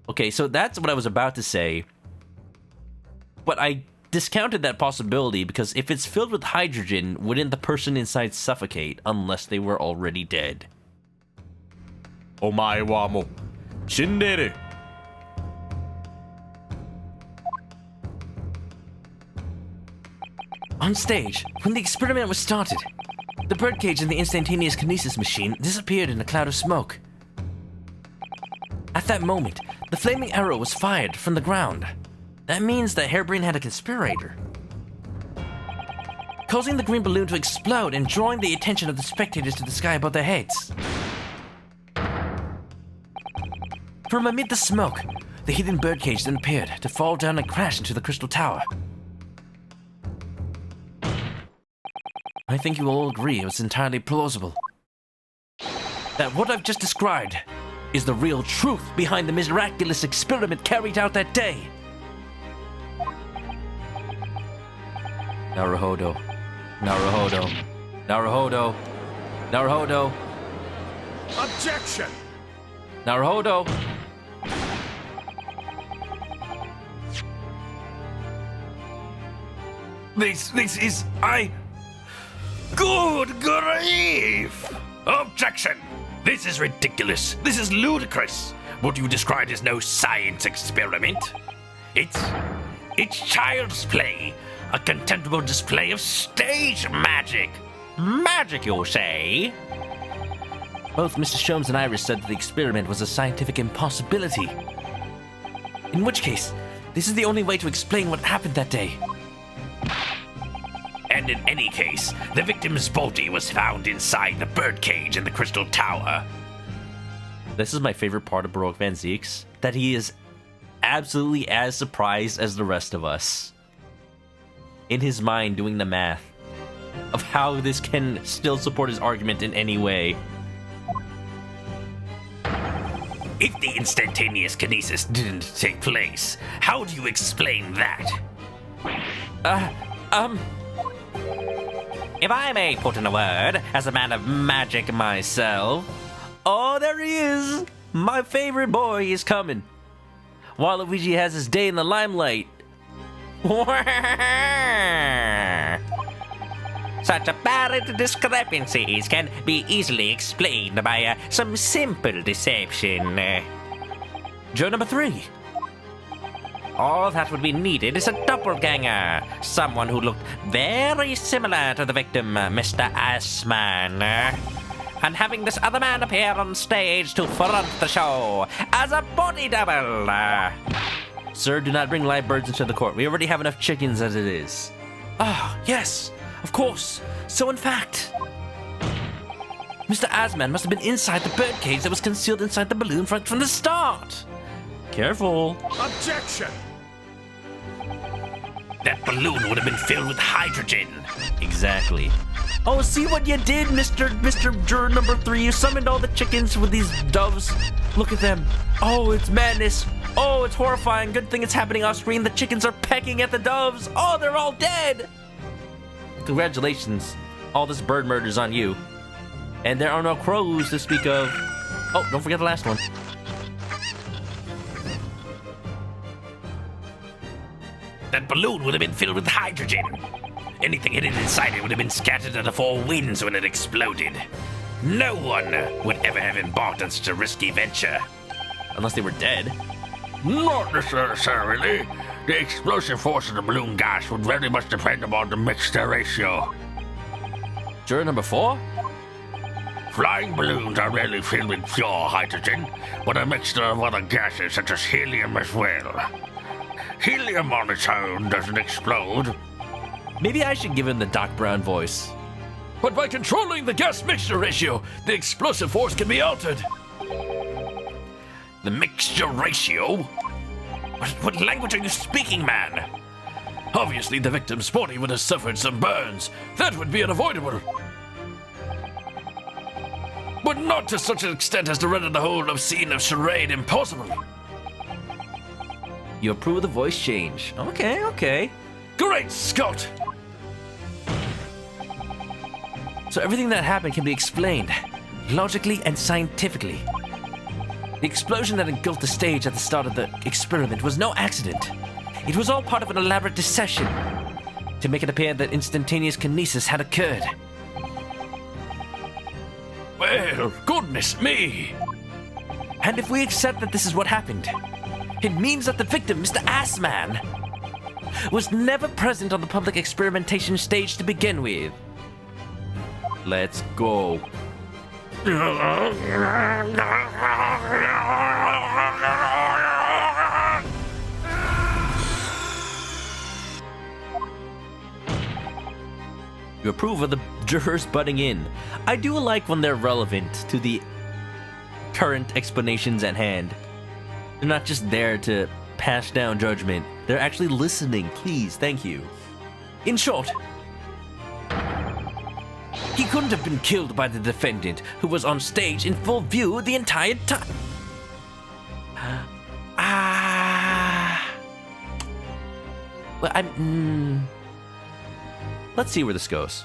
A: Okay, so that's what I was about to say. But I discounted that possibility because if it's filled with hydrogen, wouldn't the person inside suffocate unless they were already dead?
E: Omae wa mo shinderu.
A: On stage, when the experiment was started, the birdcage and the instantaneous kinesis machine disappeared in a cloud of smoke. At that moment, the flaming arrow was fired from the ground. That means that Hairbrain had a conspirator, causing the green balloon to explode and drawing the attention of the spectators to the sky above their heads. From amid the smoke, the hidden birdcage then appeared to fall down and crash into the crystal tower. I think you will all agree it was entirely plausible that what I've just described is the real truth behind the miraculous experiment carried out that day. Naruhodo. Naruhodo. Naruhodo. Naruhodo.
B: Objection!
A: Naruhodo.
C: This is... Good grief! Objection! This is ridiculous. This is ludicrous. What you described is no science experiment. It's child's play. A contemptible display of stage magic. Magic, you say?
A: Both Mr. Sholmes and Iris said that the experiment was a scientific impossibility. In which case, this is the only way to explain what happened that day.
C: And in any case, the victim's body was found inside the birdcage in the crystal tower.
A: This is my favorite part of Baroque Van Zieks, that he is absolutely as surprised as the rest of us. In his mind, doing the math of how this can still support his argument in any way.
C: If the instantaneous kinesis didn't take place, how do you explain that?
A: If I may put in a word, as a man of magic myself... Oh, there he is! My favorite boy is coming. Waluigi has his day in the limelight.
D: Such apparent discrepancies can be easily explained by some simple deception.
A: Joe number 3.
D: All that would be needed is a doppelganger, someone who looked very similar to the victim, Mr. Assman. And having this other man appear on stage to front the show as a body double.
A: Sir, do not bring live birds into the court. We already have enough chickens as it is. Ah, yes, of course. So in fact, Mr. Asman must have been inside the birdcage that was concealed inside the balloon from the start. Careful.
B: Objection!
C: That balloon would have been filled with hydrogen.
A: Exactly. Oh, see what you did, Mr. Juror number 3. You summoned all the chickens with these doves. Look at them. Oh, it's madness. Oh, it's horrifying. Good thing it's happening off screen. The chickens are pecking at the doves. Oh, they're all dead. Congratulations. All this bird murder's on you. And there are no crows to speak of. Oh, don't forget the last one.
C: That balloon would have been filled with hydrogen. Anything hidden inside it would have been scattered to the four winds when it exploded. No one would ever have embarked on such a risky venture.
A: Unless they were dead.
B: Not necessarily. The explosive force of the balloon gas would very much depend upon the mixture ratio.
A: Juror number 4?
B: Flying balloons are rarely filled with pure hydrogen, but a mixture of other gases such as helium as well. Helium on its own doesn't explode.
A: Maybe I should give him the Doc Brown voice.
B: But by controlling the gas mixture ratio, the explosive force can be altered.
C: The mixture ratio? What language are you speaking, man?
B: Obviously, the victim's body would have suffered some burns. That would be unavoidable. But not to such an extent as to render the whole obscene of charade impossible.
A: You approve the voice change. Okay.
B: Great Scott!
A: So everything that happened can be explained, logically and scientifically. The explosion that engulfed the stage at the start of the experiment was no accident. It was all part of an elaborate deception to make it appear that instantaneous kinesis had occurred.
B: Well, goodness me!
A: And if we accept that this is what happened, it means that the victim, Mr. Assman, was never present on the public experimentation stage to begin with. Let's go. You approve of the jurors butting in. I do like when they're relevant to the current explanations at hand. They're not just there to pass down judgment. They're actually listening. Please, thank you. In short, he couldn't have been killed by the defendant, who was on stage in full view the entire time. Well, let's see where this goes.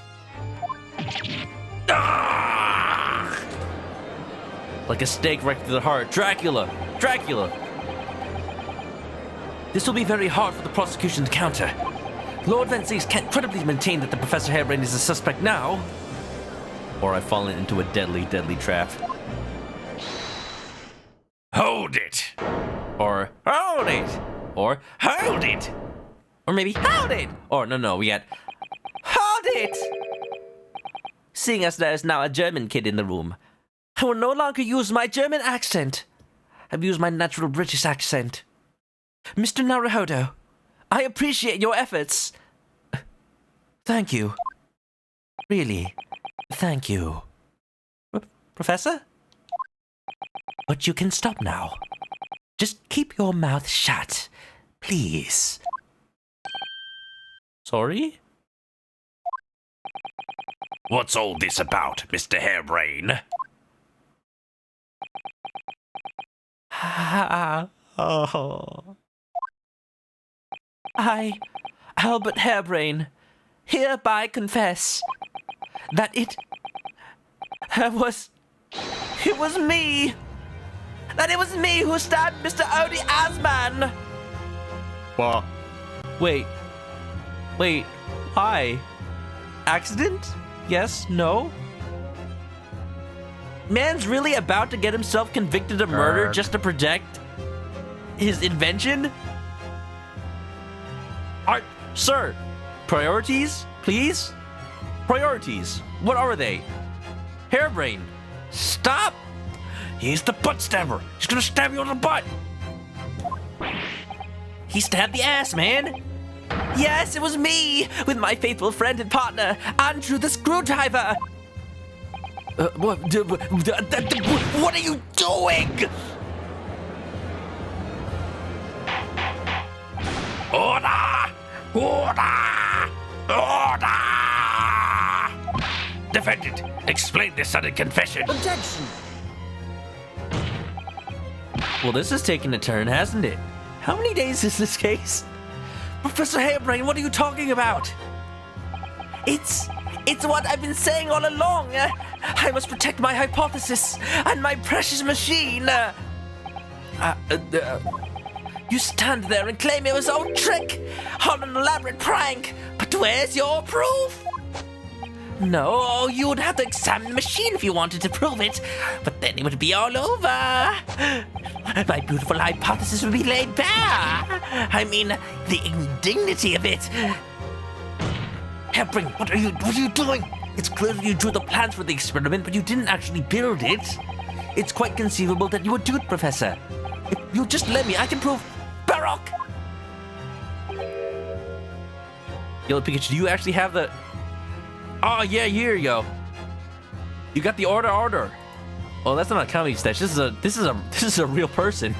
A: Like a stake right to the heart. Dracula! This will be very hard for the prosecution to counter. Lord Van Zee can't credibly maintain that the Professor Harebrained is a suspect now. Or I've fallen into a deadly, deadly trap.
C: Hold it!
A: Or hold it! Or hold it! Or maybe hold it! Or no, we got hold it! Seeing as there is now a German kid in the room, I will no longer use my German accent. I've used my natural British accent. Mr. Naruhodo, I appreciate your efforts. Thank you. Really, thank you. Professor? But you can stop now. Just keep your mouth shut, please. Sorry?
C: What's all this about, Mr. Harebrain?
A: I, Albert Harebrain, hereby confess that it was me. That it was me who stabbed Mr. Odie Asman.
E: What?
A: Wait, why? Accident? Yes? No? Man's really about to get himself convicted of murder just to protect his invention? Sir, priorities, please? Priorities, what are they? Harebrain, stop!
C: He's the butt stabber. He's gonna stab you in the butt.
A: He stabbed the ass, man.
D: Yes, it was me, with my faithful friend and partner, Andrew the Screwdriver.
C: What are you doing? Order! Order! Order! Defendant, explain this sudden confession.
D: Objection.
A: Well, this is taking a turn, hasn't it? How many days is this case?
D: Professor Harebrained, what are you talking about? It's what I've been saying all along. I must protect my hypothesis and my precious machine. You stand there and claim it was all trick, all an elaborate prank, but where's your proof? No, you would have to examine the machine if you wanted to prove it, but then it would be all over. My beautiful hypothesis would be laid bare. I mean, the indignity of it. Harebrained, what are you doing? It's clear that you drew the plans for the experiment, but you didn't actually build it. It's quite conceivable that you would do it, Professor. If you just let me, I can prove Baroque.
A: Yellow Pikachu, do you actually have the... Oh, yeah, here you go. You got the order. Oh, that's not a comedy sketch. This is a real person.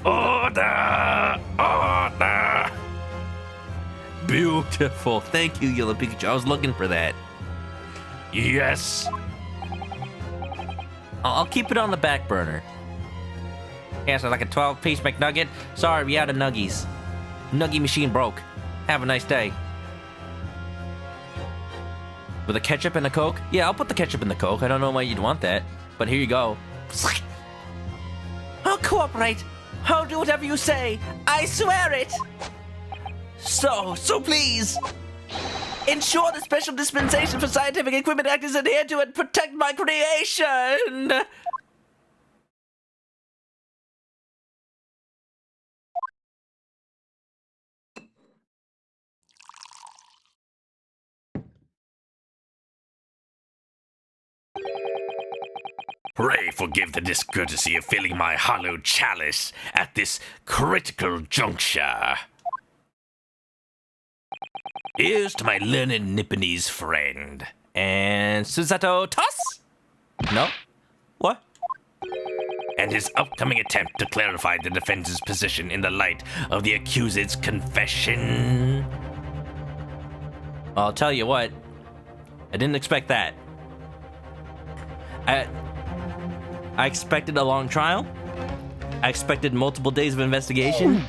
C: Order!
A: Beautiful. Thank you, Yellow Pikachu. I was looking for that.
C: Yes.
A: I'll keep it on the back burner. Yeah, so like a 12-piece McNugget. Sorry, we out of nuggies. Nuggie machine broke. Have a nice day. With a ketchup and a Coke? Yeah, I'll put the ketchup in the Coke. I don't know why you'd want that, but here you go.
D: I'll cooperate. I'll do whatever you say. I swear it. So please, ensure the Special Dispensation for Scientific Equipment Act is adhered to and protect my creation.
C: Pray forgive the discourtesy of filling my hallowed chalice at this critical juncture. Here's to my learned Nipponese friend.
A: And Susato toss? No? What?
C: And his upcoming attempt to clarify the defense's position in the light of the accused's confession.
A: I'll tell you what. I didn't expect that. I expected a long trial. I expected multiple days of investigation.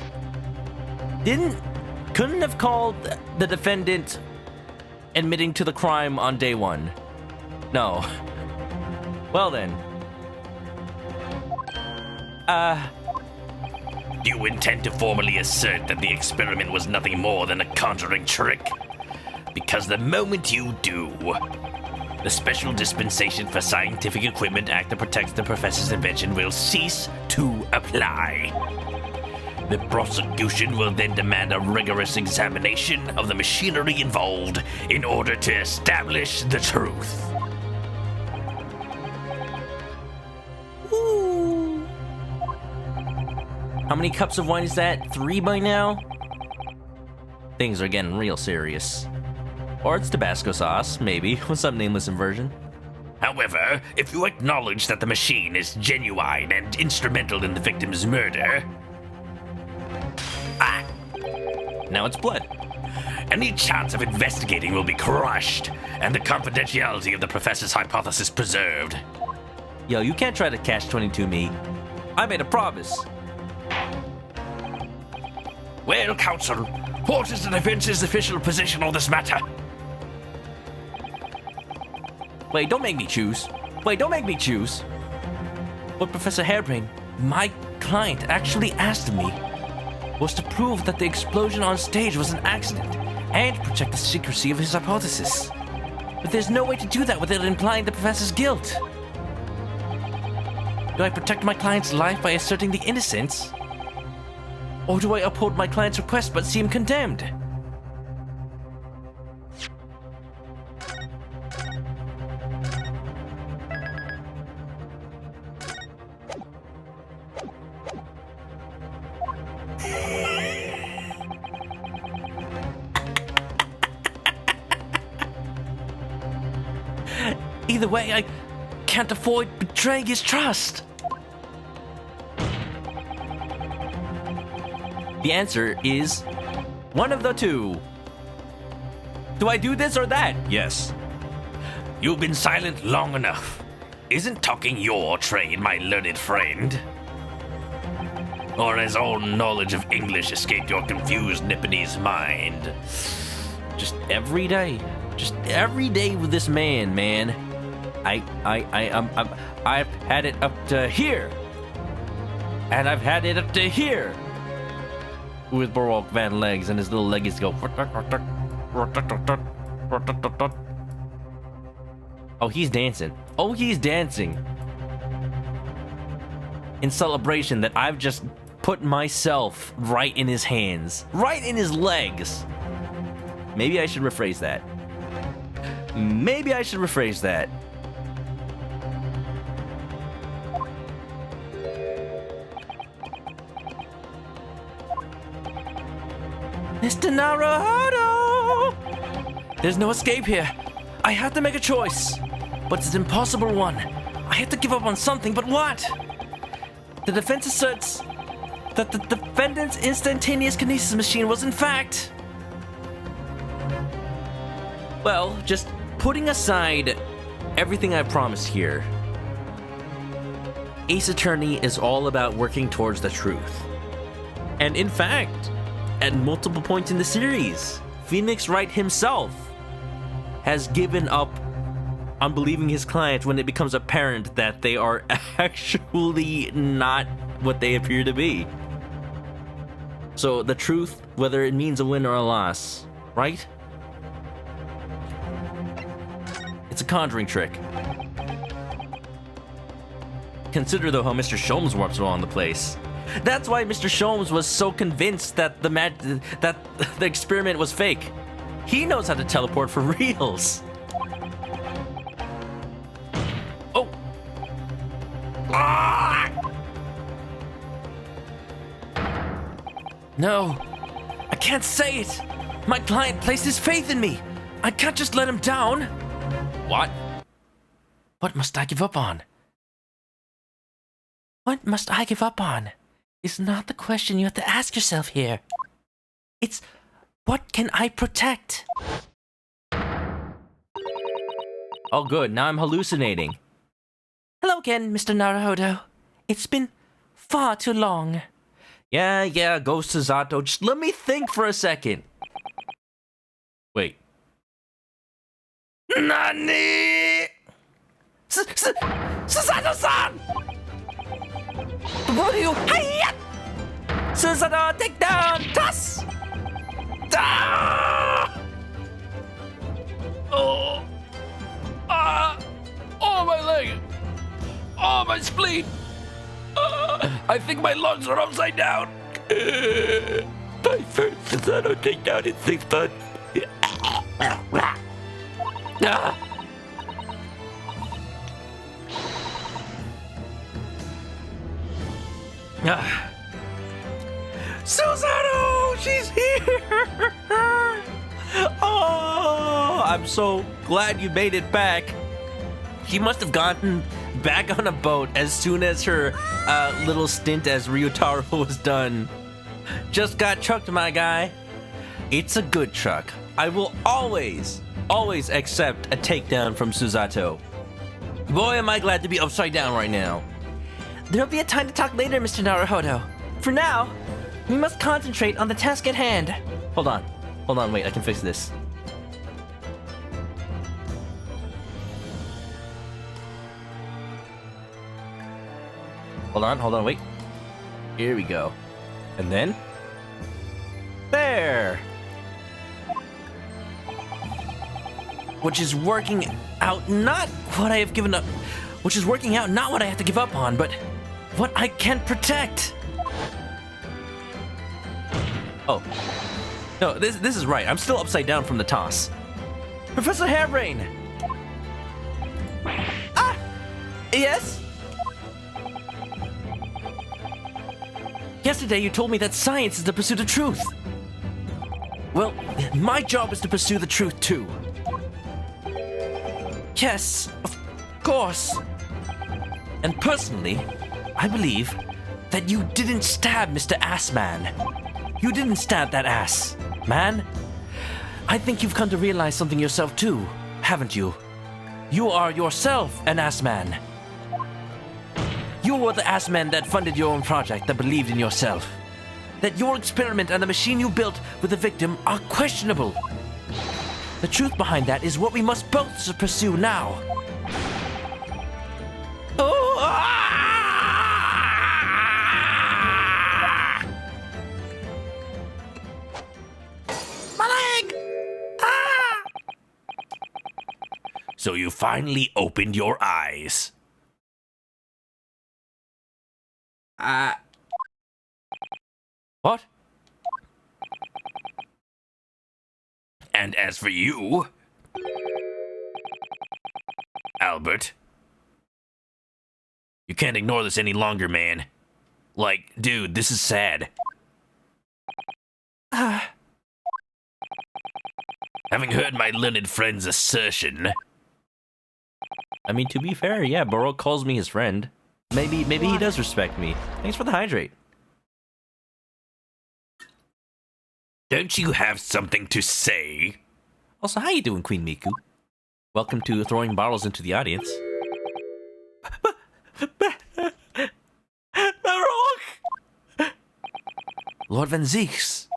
A: Couldn't have called the defendant admitting to the crime on day one. No. Well then.
C: Do you intend to formally assert that the experiment was nothing more than a conjuring trick? Because the moment you do, the Special Dispensation for Scientific Equipment Act that protects the professor's invention will cease to apply. The prosecution will then demand a rigorous examination of the machinery involved in order to establish the truth.
A: Ooh. How many cups of wine is that? 3 by now? Things are getting real serious. Or it's Tabasco sauce, maybe, with some nameless inversion.
C: However, if you acknowledge that the machine is genuine and instrumental in the victim's murder,
A: Now it's blood.
C: any chance of investigating will be crushed, and the confidentiality of the professor's hypothesis preserved.
A: Yo, you can't try to catch-22 me. I made a promise.
C: Well, counsel, what is the defense's official position on this matter?
A: Wait, don't make me choose. What Professor Harebrained, my client, actually asked me was to prove that the explosion on stage was an accident and protect the secrecy of his hypothesis. But there's no way to do that without implying the professor's guilt. Do I protect my client's life by asserting the innocence? Or do I uphold my client's request but see him condemned? Either way, I can't avoid betraying his trust. The answer is one of the two. Do I do this or that?
C: Yes. You've been silent long enough. Isn't talking your trade, my learned friend? Or has all knowledge of English escaped your confused Nipponese mind?
A: Just every day with this man. I've had it up to here, and I've had it up to here. With Baroque Van Legs and his little leggies go. Oh, he's dancing. Oh, he's dancing. In celebration that I've just put myself right in his hands, right in his legs. Maybe I should rephrase that. Mr. Naruhodo! There's no escape here. I have to make a choice, but it's an impossible one. I have to give up on something, but what? The defense asserts that the defendant's instantaneous kinesis machine was in fact... Well, just putting aside everything I promised here, Ace Attorney is all about working towards the truth. And in fact, at multiple points in the series, Phoenix Wright himself has given up on believing his clients when it becomes apparent that they are actually not what they appear to be. So the truth, whether it means a win or a loss, right? It's a conjuring trick. Consider though how Mr. Sholmes warps around the place. That's why Mr. Sholmes was so convinced that the experiment was fake. He knows how to teleport for reals. Oh. Ah! No, I can't say it. My client placed his faith in me. I can't just let him down. What? What must I give up on? What must I give up on? Is not the question you have to ask yourself here. It's, what can I protect? Oh good, now I'm hallucinating. Hello again, Mr. Naruhodo. It's been far too long. Yeah, Ghost Susato, just let me think for a second. Wait. Nani? Susato-san! What are you? Hiya! Susato, take down! Toss! Ah!
B: Oh, my leg. Oh, my spleen. I think my lungs are upside down.
C: My first Susato takedown in 6 months.
B: Ah.
A: Susato! She's here! Oh, I'm so glad you made it back. She must have gotten back on a boat as soon as her little stint as Ryutaro was done. Just got trucked, my guy. It's a good truck. I will always accept a takedown from Susato. Boy, am I glad to be upside down right now. There'll be a time to talk later, Mr. Naruhodo. For now, we must concentrate on the task at hand. Hold on, wait, I can fix this. Hold on, wait. Here we go. And then... there! Which is working out not what I have given up... Which is working out not what I have to give up on, but what I can protect. Oh. No, this is right. I'm still upside down from the toss. Professor Hairbrain! Ah! Yes? Yesterday you told me that science is the pursuit of truth. Well, my job is to pursue the truth too. Yes, of course. And personally, I believe that you didn't stab Mr. Assman. You didn't stab that ass, man. I think you've come to realize something yourself too, haven't you? You are yourself an ass man. You were the ass man that funded your own project, that believed in yourself. That your experiment and the machine you built with the victim are questionable. The truth behind that is what we must both pursue now. Oh! My leg! Ah!
C: So you finally opened your eyes.
A: What?
C: And as for you, Albert, you can't ignore this any longer, man. Like, dude, this is sad. Having heard my learned friend's assertion,
A: I mean, to be fair, yeah, Baroque calls me his friend. Maybe he does respect me. Thanks for the hydrate.
C: don't you have something to say?
A: Also, how you doing, Queen Miku? Welcome to throwing bottles into the audience.
D: Baroque!
A: Lord Van Zeeks.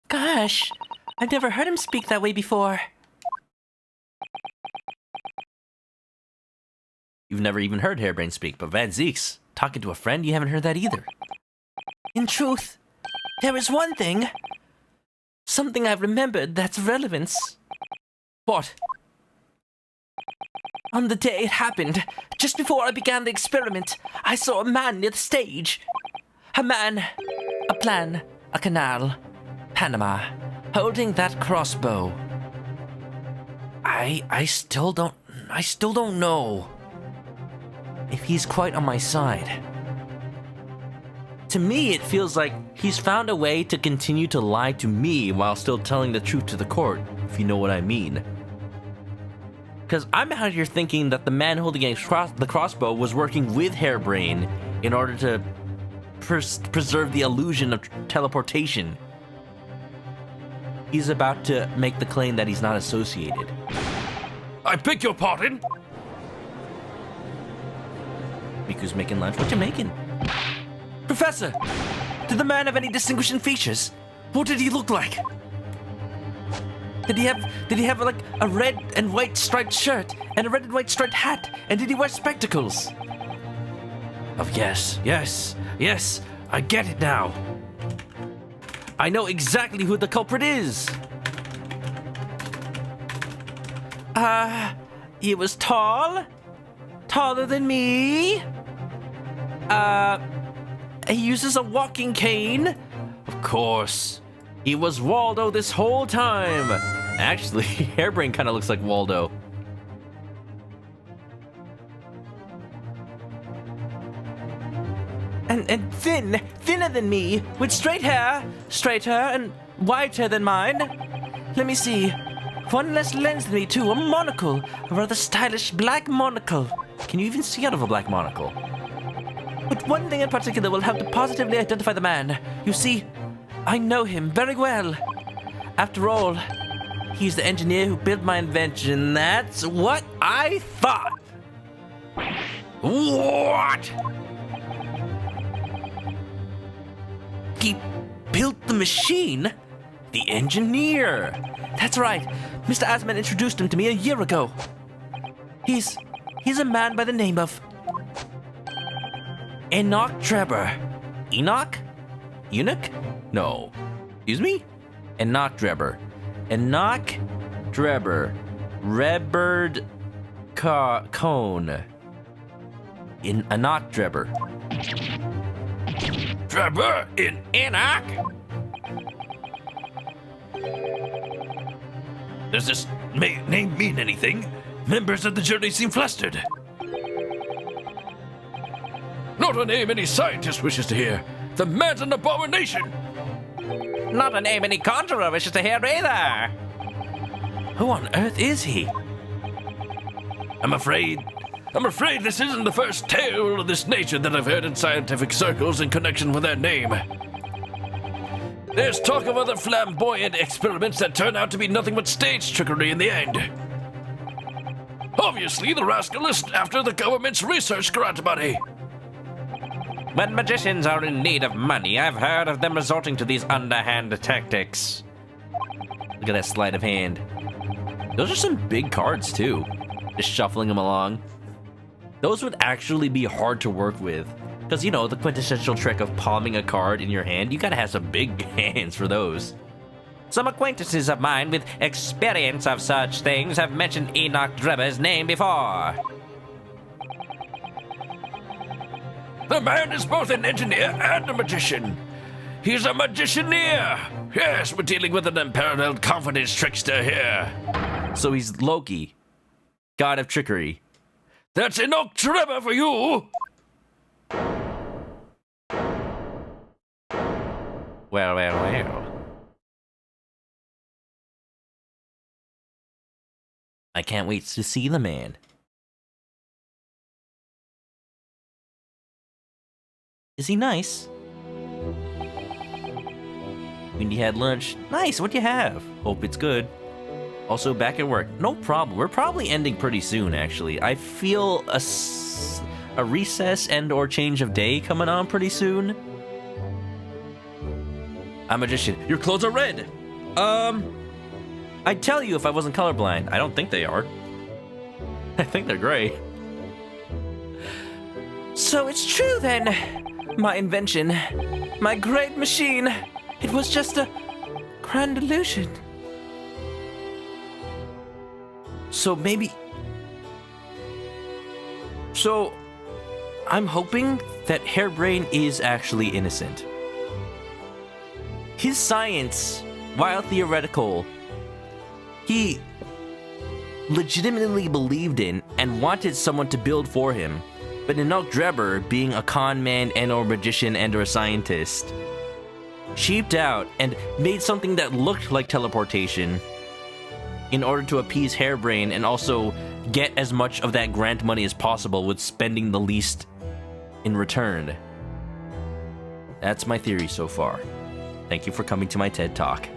D: Gosh, I've never heard him speak that way before.
A: You've never even heard Hairbrain speak, but Van Zeeks, talking to a friend, you haven't heard that either.
D: In truth, there is one thing. Something I've remembered that's of relevance.
A: What?
D: On the day it happened, just before I began the experiment, I saw a man near the stage. A man, a plan, a canal, Panama, holding that crossbow.
A: I still don't know if he's quite on my side. To me, it feels like he's found a way to continue to lie to me while still telling the truth to the court, if you know what I mean. Because I'm out here thinking that the man holding the crossbow was working with Hairbrain in order to preserve the illusion of teleportation. He's about to make the claim that he's not associated.
B: I beg your pardon?
A: Miku's making lunch. What you making?
D: Professor, did the man have any distinguishing features? What did he look like? Did he have like a red and white striped shirt and a red and white striped hat? And did he wear spectacles?
A: Oh, yes, I get it now. I know exactly who the culprit is.
D: He was tall, taller than me. He uses a walking cane.
A: Of course. He was Waldo this whole time. Actually, Hairbrain kind of looks like Waldo.
D: And thinner than me, with straighter and whiter than mine. Let me see. One less lens than me too, a monocle, a rather stylish black monocle.
A: Can you even see out of a black monocle?
D: But one thing in particular will help to positively identify the man. You see, I know him very well. After all, he's the engineer who built my invention. That's what I thought.
C: What?
D: He built the machine?
A: The engineer.
D: That's right. Mr. Asman introduced him to me a year ago. He's a man by the name of
A: Enoch Drebber. Enoch? Eunuch? No. Excuse me? Enoch Drebber. Enoch Drebber. Rebird Cone. In Enoch Drebber.
B: Drebber in
C: Enoch?
B: Does this name mean anything? Members of the jury seem flustered. Not a name any scientist wishes to hear. The man's an abomination.
D: not a name any conjurer wishes to hear either.
A: Who on earth is he?
B: I'm afraid this isn't the first tale of this nature that I've heard in scientific circles in connection with their name. There's talk of other flamboyant experiments that turn out to be nothing but stage trickery in the end. Obviously, the rascal is after the government's research grant money.
C: When magicians are in need of money, I've heard of them resorting to these underhand tactics.
A: Look at that sleight of hand. Those are some big cards, too. Just shuffling them along. Those would actually be hard to work with. Because, you know, the quintessential trick of palming a card in your hand, you gotta have some big hands for those.
C: Some acquaintances of mine with experience of such things have mentioned ManokAdobo's name before.
B: The man is both an engineer and a magician. He's a magicianeer. Yes, we're dealing with an unparalleled confidence trickster here.
A: So he's Loki, god of trickery.
B: That's ManokAdobo for you.
A: Well. I can't wait to see the man. Is he nice? When you had lunch? Nice, what'd you have? Hope it's good. Also back at work. No problem. We're probably ending pretty soon, actually. I feel a recess and or change of day coming on pretty soon. I'm a magician. Your clothes are red. I'd tell you if I wasn't colorblind. I don't think they are. I think they're gray.
D: So it's true then. My invention, my great machine, it was just a grand illusion. So I'm hoping that Hairbrain is actually innocent. His science, while theoretical, he legitimately believed in and wanted someone to build for him. But ManokAdobo, being a con man and or magician and or a scientist, cheaped out and made something that looked like teleportation in order to appease Hairbrain and also get as much of that grant money as possible with spending the least in return. That's my theory so far. Thank you for coming to my TED Talk.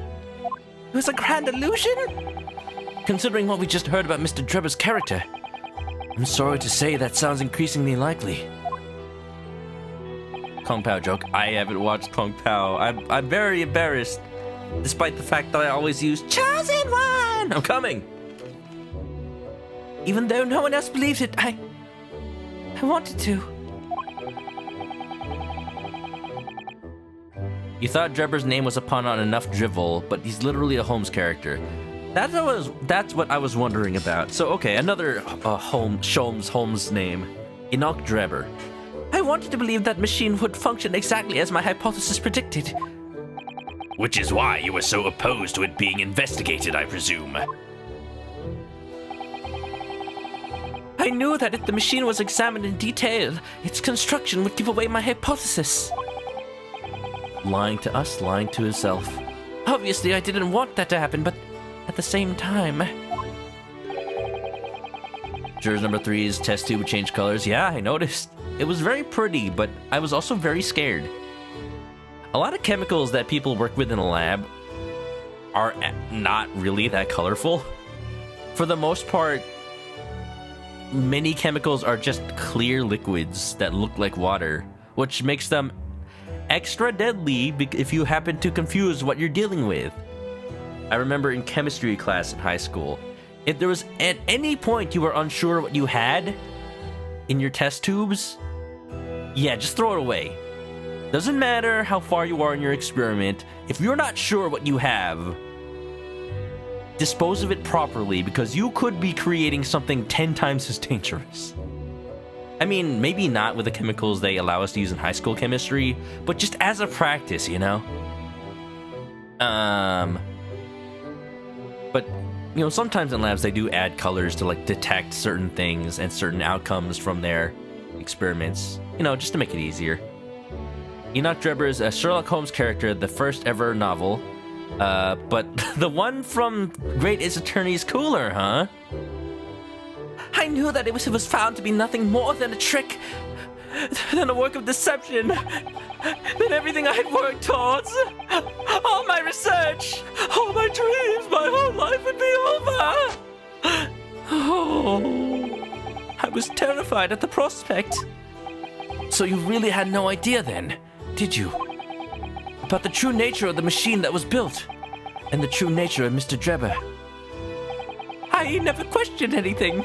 D: It was a grand illusion?
A: Considering what we just heard about Mr. Adobo's character, I'm sorry to say that sounds increasingly likely. Kung Pao joke. I haven't watched Kung Pao. I'm very embarrassed, despite the fact that I always use Chosen One. I'm coming.
D: Even though no one else believes it, I wanted to.
A: You thought Drebber's name was a pun on enough drivel, but he's literally a Holmes character. That's what I was wondering about. So okay, another Holmes name, ManokAdobo.
D: I wanted to believe that machine would function exactly as my hypothesis predicted.
C: Which is why you were so opposed to it being investigated, I presume.
D: I knew that if the machine was examined in detail, its construction would give away my hypothesis.
A: Lying to us, lying to himself.
D: Obviously, I didn't want that to happen, but at the same time...
A: Jurors number 3's test tube would change colors. Yeah, I noticed. It was very pretty, but I was also very scared. A lot of chemicals that people work with in a lab are not really that colorful. For the most part, many chemicals are just clear liquids that look like water, which makes them extra deadly if you happen to confuse what you're dealing with. I remember in chemistry class in high school, if there was at any point you were unsure what you had in your test tubes, yeah, just throw it away. Doesn't matter how far you are in your experiment, if you're not sure what you have, dispose of it properly, because you could be creating something 10 times as dangerous. I mean, maybe not with the chemicals they allow us to use in high school chemistry, but just as a practice, you know? But, you know, sometimes in labs they do add colors to, like, detect certain things and certain outcomes from their experiments, you know, just to make it easier. ManokAdobo is a Sherlock Holmes character, the first ever novel, but the one from Great Ace Attorney's cooler, huh?
D: I knew that it was found to be nothing more than a trick, than a work of deception, than everything I had worked towards. All my research, all my dreams, my whole life would be over. Oh, I was terrified at the prospect.
A: So you really had no idea then, did you? About the true nature of the machine that was built, and the true nature of Mr. Drebber.
D: I never questioned anything.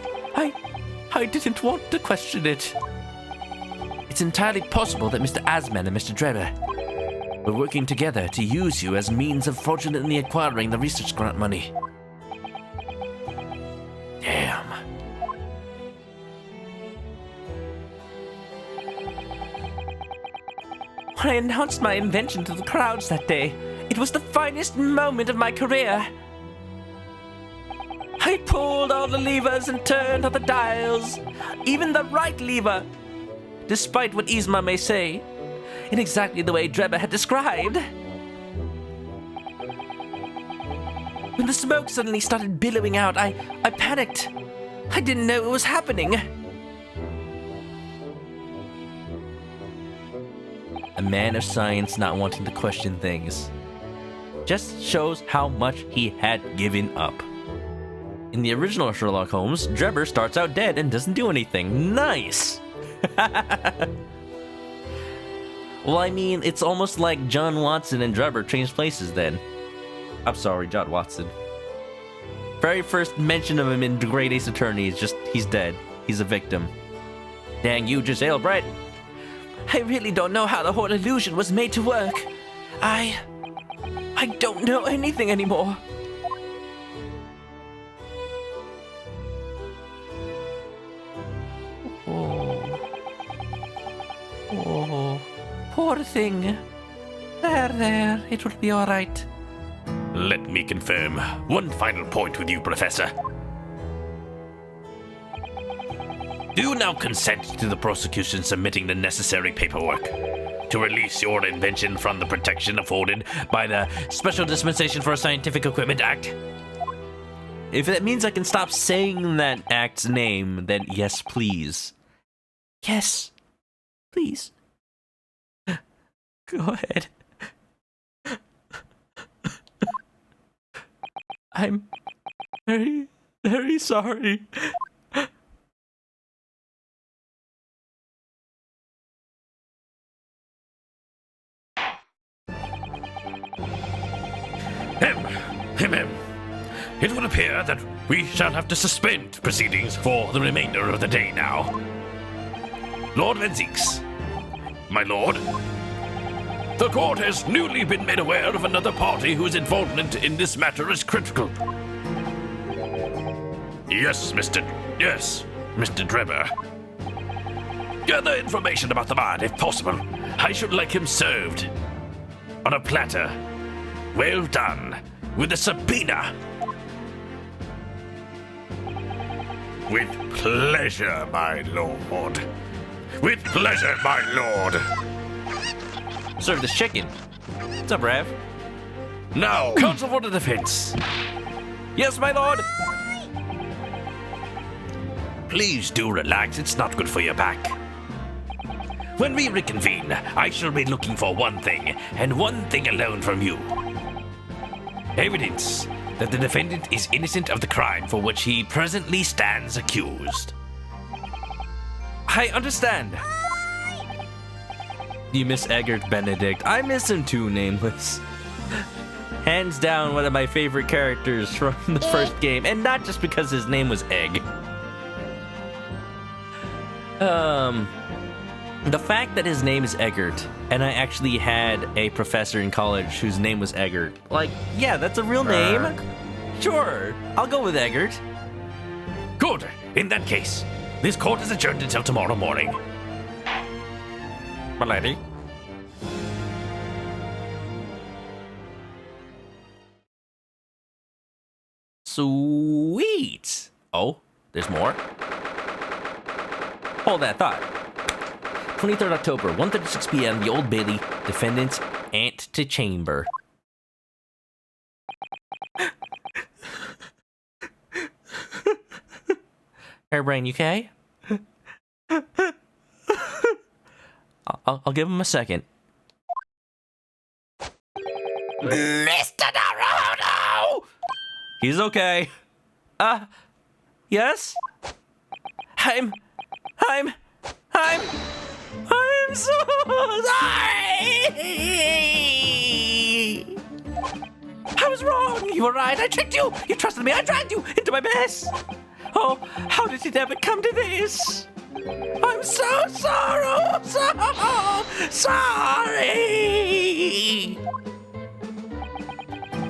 D: I didn't want to question it.
A: It's entirely possible that Mr. Asman and Mr. Drebber were working together to use you as means of fraudulently acquiring the research grant money. Damn.
D: When I announced my invention to the crowds that day, it was the finest moment of my career. I pulled all the levers and turned all the dials, even the right lever, despite what Yzma may say, in exactly the way Drebber had described. When the smoke suddenly started billowing out, I panicked. I didn't know what was happening.
A: A man of science not wanting to question things. Just shows how much he had given up. In the original Sherlock Holmes, Drebber starts out dead and doesn't do anything. Nice! Well, I mean, it's almost like John Watson and Drebber changed places then. I'm sorry, John Watson. Very first mention of him in The Great Ace Attorney is just, he's dead. He's a victim. Dang you, Giselle Brett.
D: I really don't know how the whole illusion was made to work. I don't know anything anymore. Oh, poor thing. There, it will be all right.
B: Let me confirm one final point with you, Professor. Do you now consent to the prosecution submitting the necessary paperwork to release your invention from the protection afforded by the
A: Special Dispensation for Scientific Equipment Act? If that means I can stop saying that act's name, then yes, please. Yes, please.
D: Go ahead. I'm very, very sorry.
B: Hem. It would appear that we shall have to suspend proceedings for the remainder of the day now. Lord Venziques, my lord, the court has newly been made aware of another party whose involvement in this matter is critical. Yes, Mr. Drebber. Gather information about the man, if possible. I should like him served on a platter. Well done. With a subpoena. With pleasure, my lord. With pleasure, my lord.
A: Serve this chicken. What's up, Rav?
B: Now, counsel for the defense.
A: Yes, my lord.
B: Please do relax. It's not good for your back. When we reconvene, I shall be looking for one thing, and one thing alone from you. Evidence that the defendant is innocent of the crime for which he presently stands accused.
A: I understand. You miss Eggert Benedict. I miss him too, Nameless. Hands down, one of my favorite characters from the first game, and not just because his name was Egg. The fact that his name is Eggert, and I actually had a professor in college whose name was Eggert. Like, yeah, that's a real name. Sure, I'll go with Eggert.
B: Good. In that case, this court is adjourned until tomorrow morning.
A: My lady. Sweet. Oh, there's more? Hold that thought. 23rd October, 1:36 p.m., the Old Bailey, defendant's antechamber. Hairbrain, you okay? I'll give him a second.
C: Mr. Naruto!
A: He's okay. Yes? I'm so sorry! I was wrong! You were right, I tricked you! You trusted me, I dragged you into my mess! Oh, how did it ever come to this? I'm so sorry!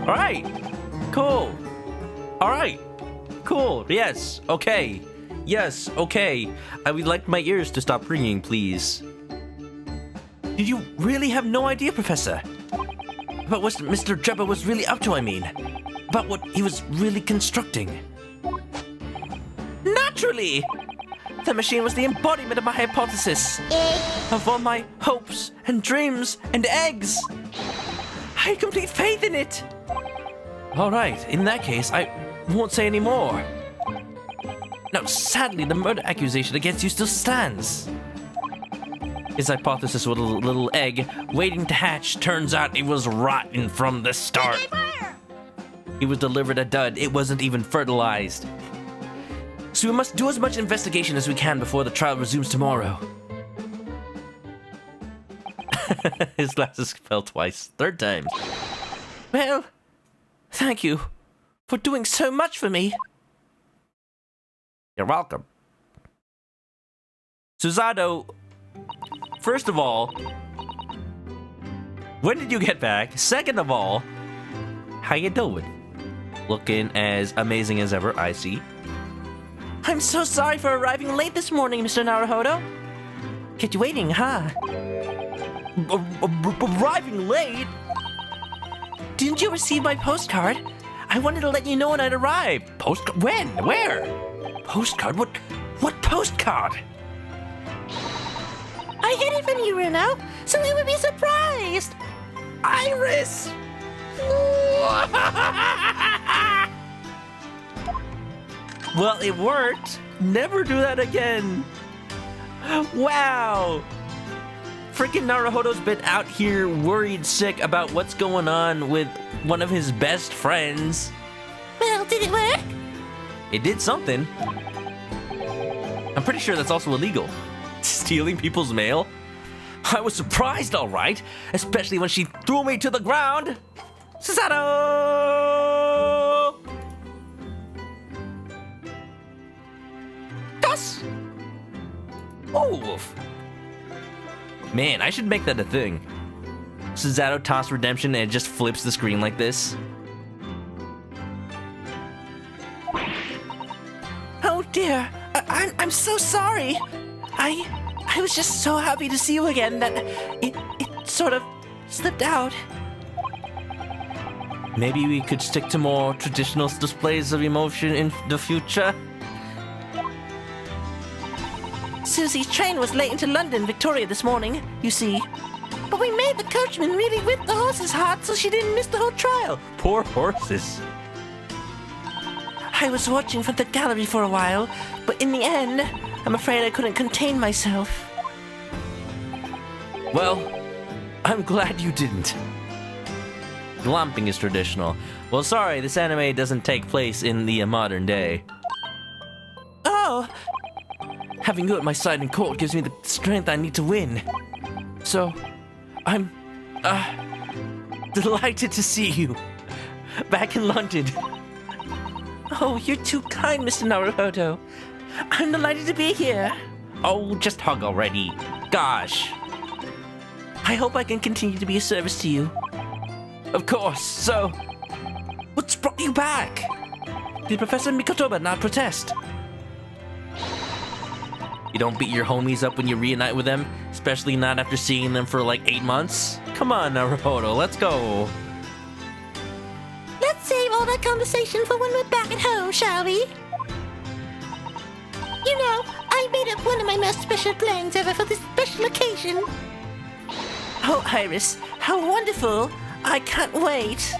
A: Alright, cool. Alright, cool, yes, okay. Yes, okay. I would like my ears to stop ringing, please. Did you really have no idea, Professor? About what Mr. Jabba was really up to, I mean. About what he was really constructing. Naturally! The machine was the embodiment of my hypothesis. Of all my hopes and dreams and eggs. I had complete faith in it. Alright, in that case, I won't say any more. Now, sadly, the murder accusation against you still stands. His hypothesis was a little egg waiting to hatch. Turns out it was rotten from the start. It was delivered a dud. It wasn't even fertilized. So we must do as much investigation as we can before the trial resumes tomorrow. His glasses fell twice. Third time. Well, thank you for doing so much for me. You're welcome. Susato, first of all, when did you get back? Second of all, how you doing? Looking as amazing as ever, I see. I'm so sorry for arriving late this morning, Mr. Naruhodo. Kept you waiting, huh? Arriving late? Didn't you receive my postcard? I wanted to let you know when I'd arrived. Postcard? When? Where? Postcard? What postcard?
G: I hid it from you, Runo, so we would be surprised.
A: Iris! Well, it worked. Never do that again. Wow. Freaking Naruhodo's been out here worried sick about what's going on with one of his best friends.
G: Well, did it work?
A: It did something. I'm pretty sure that's also illegal. Stealing people's mail? I was surprised, all right. Especially when she threw me to the ground. Susato! Das! Oof. Man, I should make that a thing. Susato toss redemption and it just flips the screen like this. Oh dear, I'm so sorry. I was just so happy to see you again that it sort of slipped out. Maybe we could stick to more traditional displays of emotion in the future. Susie's train was late into London, Victoria this morning, you see. But we made the coachman really whip the horses hard so she didn't miss the whole trial. Poor horses.
G: I was watching from the gallery for a while, but in the end, I'm afraid I couldn't contain myself.
A: Well, I'm glad you didn't. Glomping is traditional. Well, sorry, this anime doesn't take place in the modern day.
G: Oh,
A: Having you at my side in court gives me the strength I need to win. So, I'm, delighted to see you. Back in London.
G: oh, you're too kind, Mr. Naruhodo. I'm delighted to be here.
A: Oh, just hug already. Gosh.
G: I hope I can continue to be of service to you.
A: Of course, so... What's brought you back?
G: Did Professor Mikotoba not protest?
A: You don't beat your homies up when you reunite with them, especially not after seeing them for like 8 months? Come on, Naruhodo, let's go.
G: Let's save all that conversation for when we're back at home, shall we? You know, I made up one of my most special plans ever for this special occasion. Oh, Iris, how wonderful! I can't wait.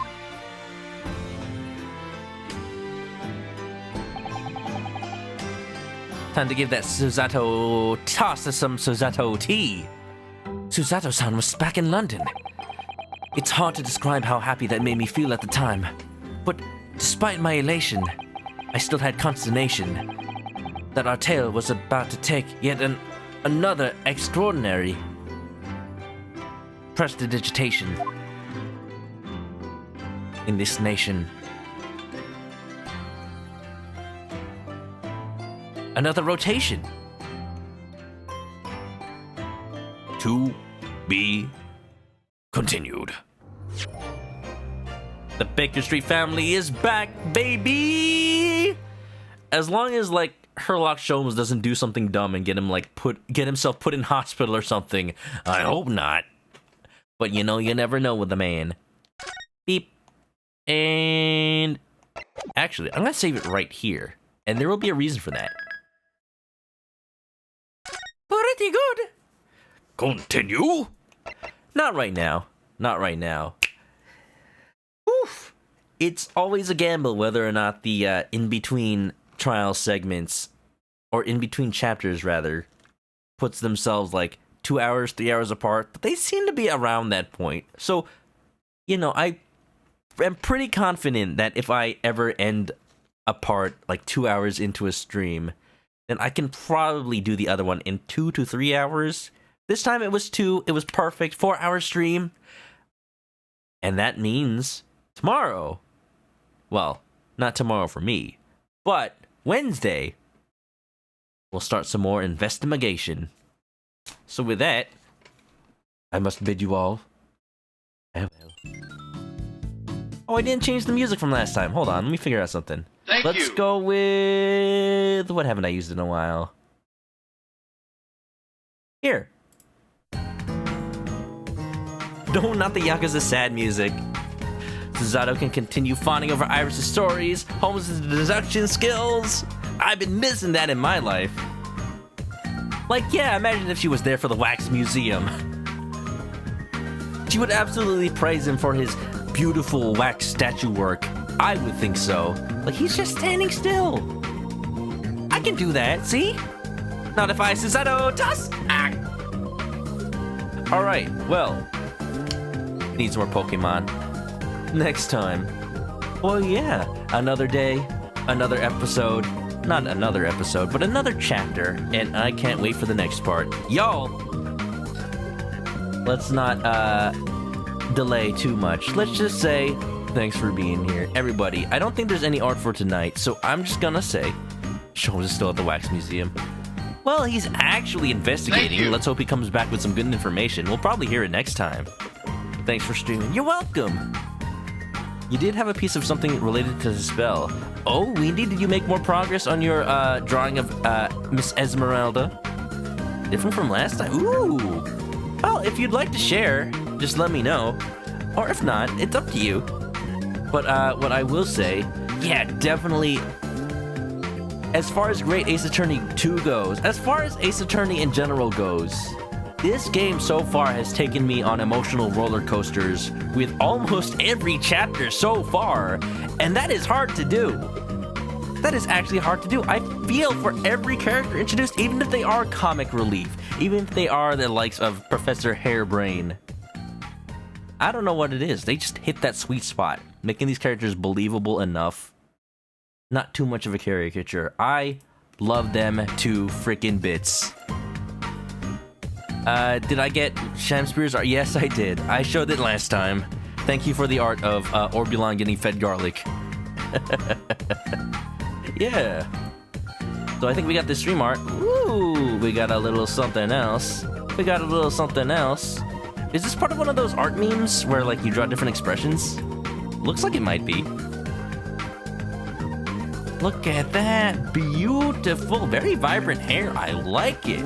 A: Time to give that Susato toss to some Susato tea. Susato-san was back in London. It's hard to describe how happy that made me feel at the time. But despite my elation, I still had consternation that our tale was about to take yet another extraordinary prestidigitation in this nation. Another rotation.
B: To be continued.
A: The Baker Street family is back, baby! As long as, like, Sherlock Holmes doesn't do something dumb and get himself put in hospital or something. I hope not. But you know, you never know with the man. Beep. And actually, I'm gonna save it right here. And there will be a reason for that. Pretty good.
B: Continue?
A: Not right now. Not right now. Oof. It's always a gamble whether or not the in-between trial segments, or in-between chapters, rather, puts themselves like 2 hours, 3 hours apart. But they seem to be around that point. So, you know, I am pretty confident that if I ever end a part like 2 hours into a stream, then I can probably do the other one in 2 to 3 hours. This time it was 2. It was perfect. 4-hour stream. And that means tomorrow. Well, not tomorrow for me. But Wednesday, we'll start some more investigation. So with that, I must bid you all farewell. Oh, I didn't change the music from last time. Hold on, let me figure out something. Let's go with... What haven't I used in a while? Here. No, not the Yakuza sad music. Susato can continue fawning over Iris' stories, Holmes' deduction skills. I've been missing that in my life. Like, yeah, imagine if she was there for the wax museum. She would absolutely praise him for his beautiful wax statue work. I would think so. Like, he's just standing still. I can do that, see? Not if I Susato toss. Ah. Alright, well. Needs more Pokemon. Next time. Well, yeah. Another day, another episode. Not another episode, but another chapter. And I can't wait for the next part. Y'all, let's not delay too much. Let's just say thanks for being here. Everybody, I don't think there's any art for tonight, so I'm just gonna say Shows is still at the Wax Museum. Well, he's actually investigating. Let's hope he comes back with some good information. We'll probably hear it next time. Thanks for streaming. You're welcome. You did have a piece of something related to the spell. Oh, Wendy, did you make more progress on your drawing of Miss Esmeralda? Different from last time? Ooh. Well, if you'd like to share, just let me know. Or if not, it's up to you. But what I will say, yeah, definitely, as far as Great Ace Attorney 2 goes, as far as Ace Attorney in general goes, this game so far has taken me on emotional roller coasters with almost every chapter so far, and that is hard to do. That is actually hard to do. I feel for every character introduced, even if they are comic relief, even if they are the likes of Professor Hairbrain. I don't know what it is. They just hit that sweet spot, making these characters believable enough. Not too much of a caricature. I love them to frickin' bits. Did I get Shamspear's art? Yes, I did. I showed it last time. Thank you for the art of Orbulon getting fed garlic. Yeah. So I think we got the stream art. Ooh, we got a little something else. We got a little something else. Is this part of one of those art memes where, like, you draw different expressions? Looks like it might be. Look at that. Beautiful. Very vibrant hair. I like it.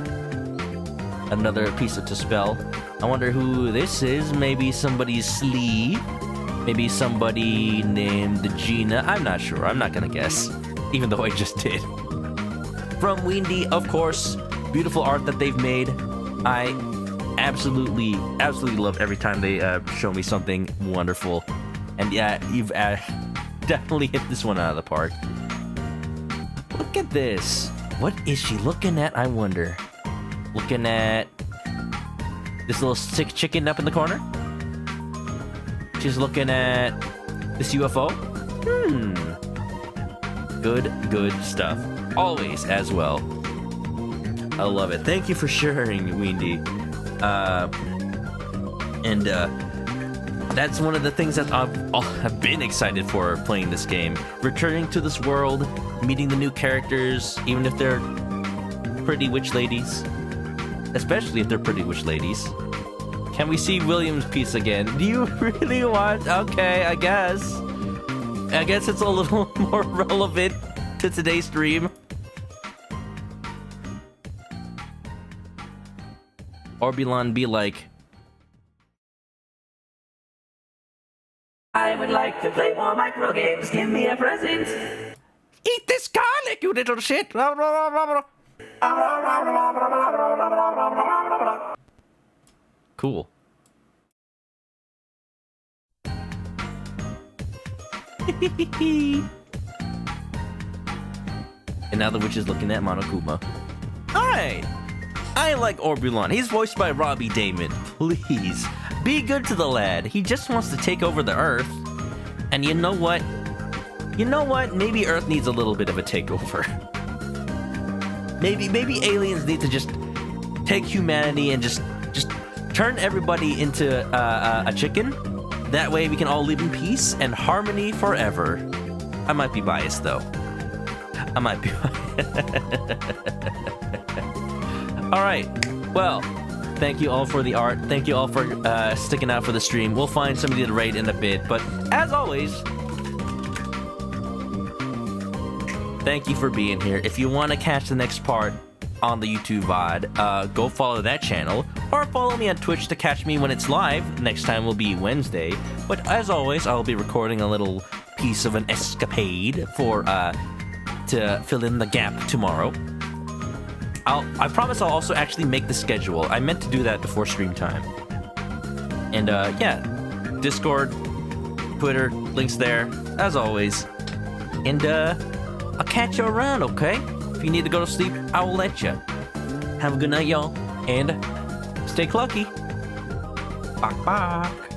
A: Another piece of to spell. I wonder who this is. Maybe somebody's sleeve. Maybe somebody named Gina. I'm not sure. I'm not gonna guess. Even though I just did. From Wendy, of course. Beautiful art that they've made. I absolutely love every time they show me something wonderful. And yeah, you've definitely hit this one out of the park. Look at this. What is she looking at, I wonder? Looking at this little sick chicken up in the corner? She's looking at this UFO? Good stuff. Always as well. I love it. Thank you for sharing, Weendie. That's one of the things that I've been excited for playing this game. Returning to this world, meeting the new characters, even if they're pretty witch ladies. Especially if they're pretty witch ladies. Can we see William's piece again? Do you really want? Okay, I guess. I guess it's a little more relevant to today's stream. Orbulon be like,
D: I would like to play more micro games. Give me a present.
A: eat this garlic, you little shit. Cool. And now the witch is looking at ManokAdobo. Alright! I like Orbulon. He's voiced by Robbie Damon. Please, be good to the lad. He just wants to take over the Earth. And you know what? You know what? Maybe Earth needs a little bit of a takeover. Maybe aliens need to just take humanity and just turn everybody into a chicken. That way we can all live in peace and harmony forever. I might be biased though. I might be Alright, well, thank you all for the art. Thank you all for sticking out for the stream. We'll find somebody to raid in a bit, but as always, thank you for being here. If you want to catch the next part on the YouTube VOD, go follow that channel, or follow me on Twitch to catch me when it's live. Next time will be Wednesday, but as always, I'll be recording a little piece of an escapade for to fill in the gap tomorrow. I promise I'll also actually make the schedule. I meant to do that before stream time. And yeah, Discord, Twitter, links there, as always. And I'll catch you around, okay? If you need to go to sleep, I will let you. Have a good night, y'all, and stay clucky. Bye bye.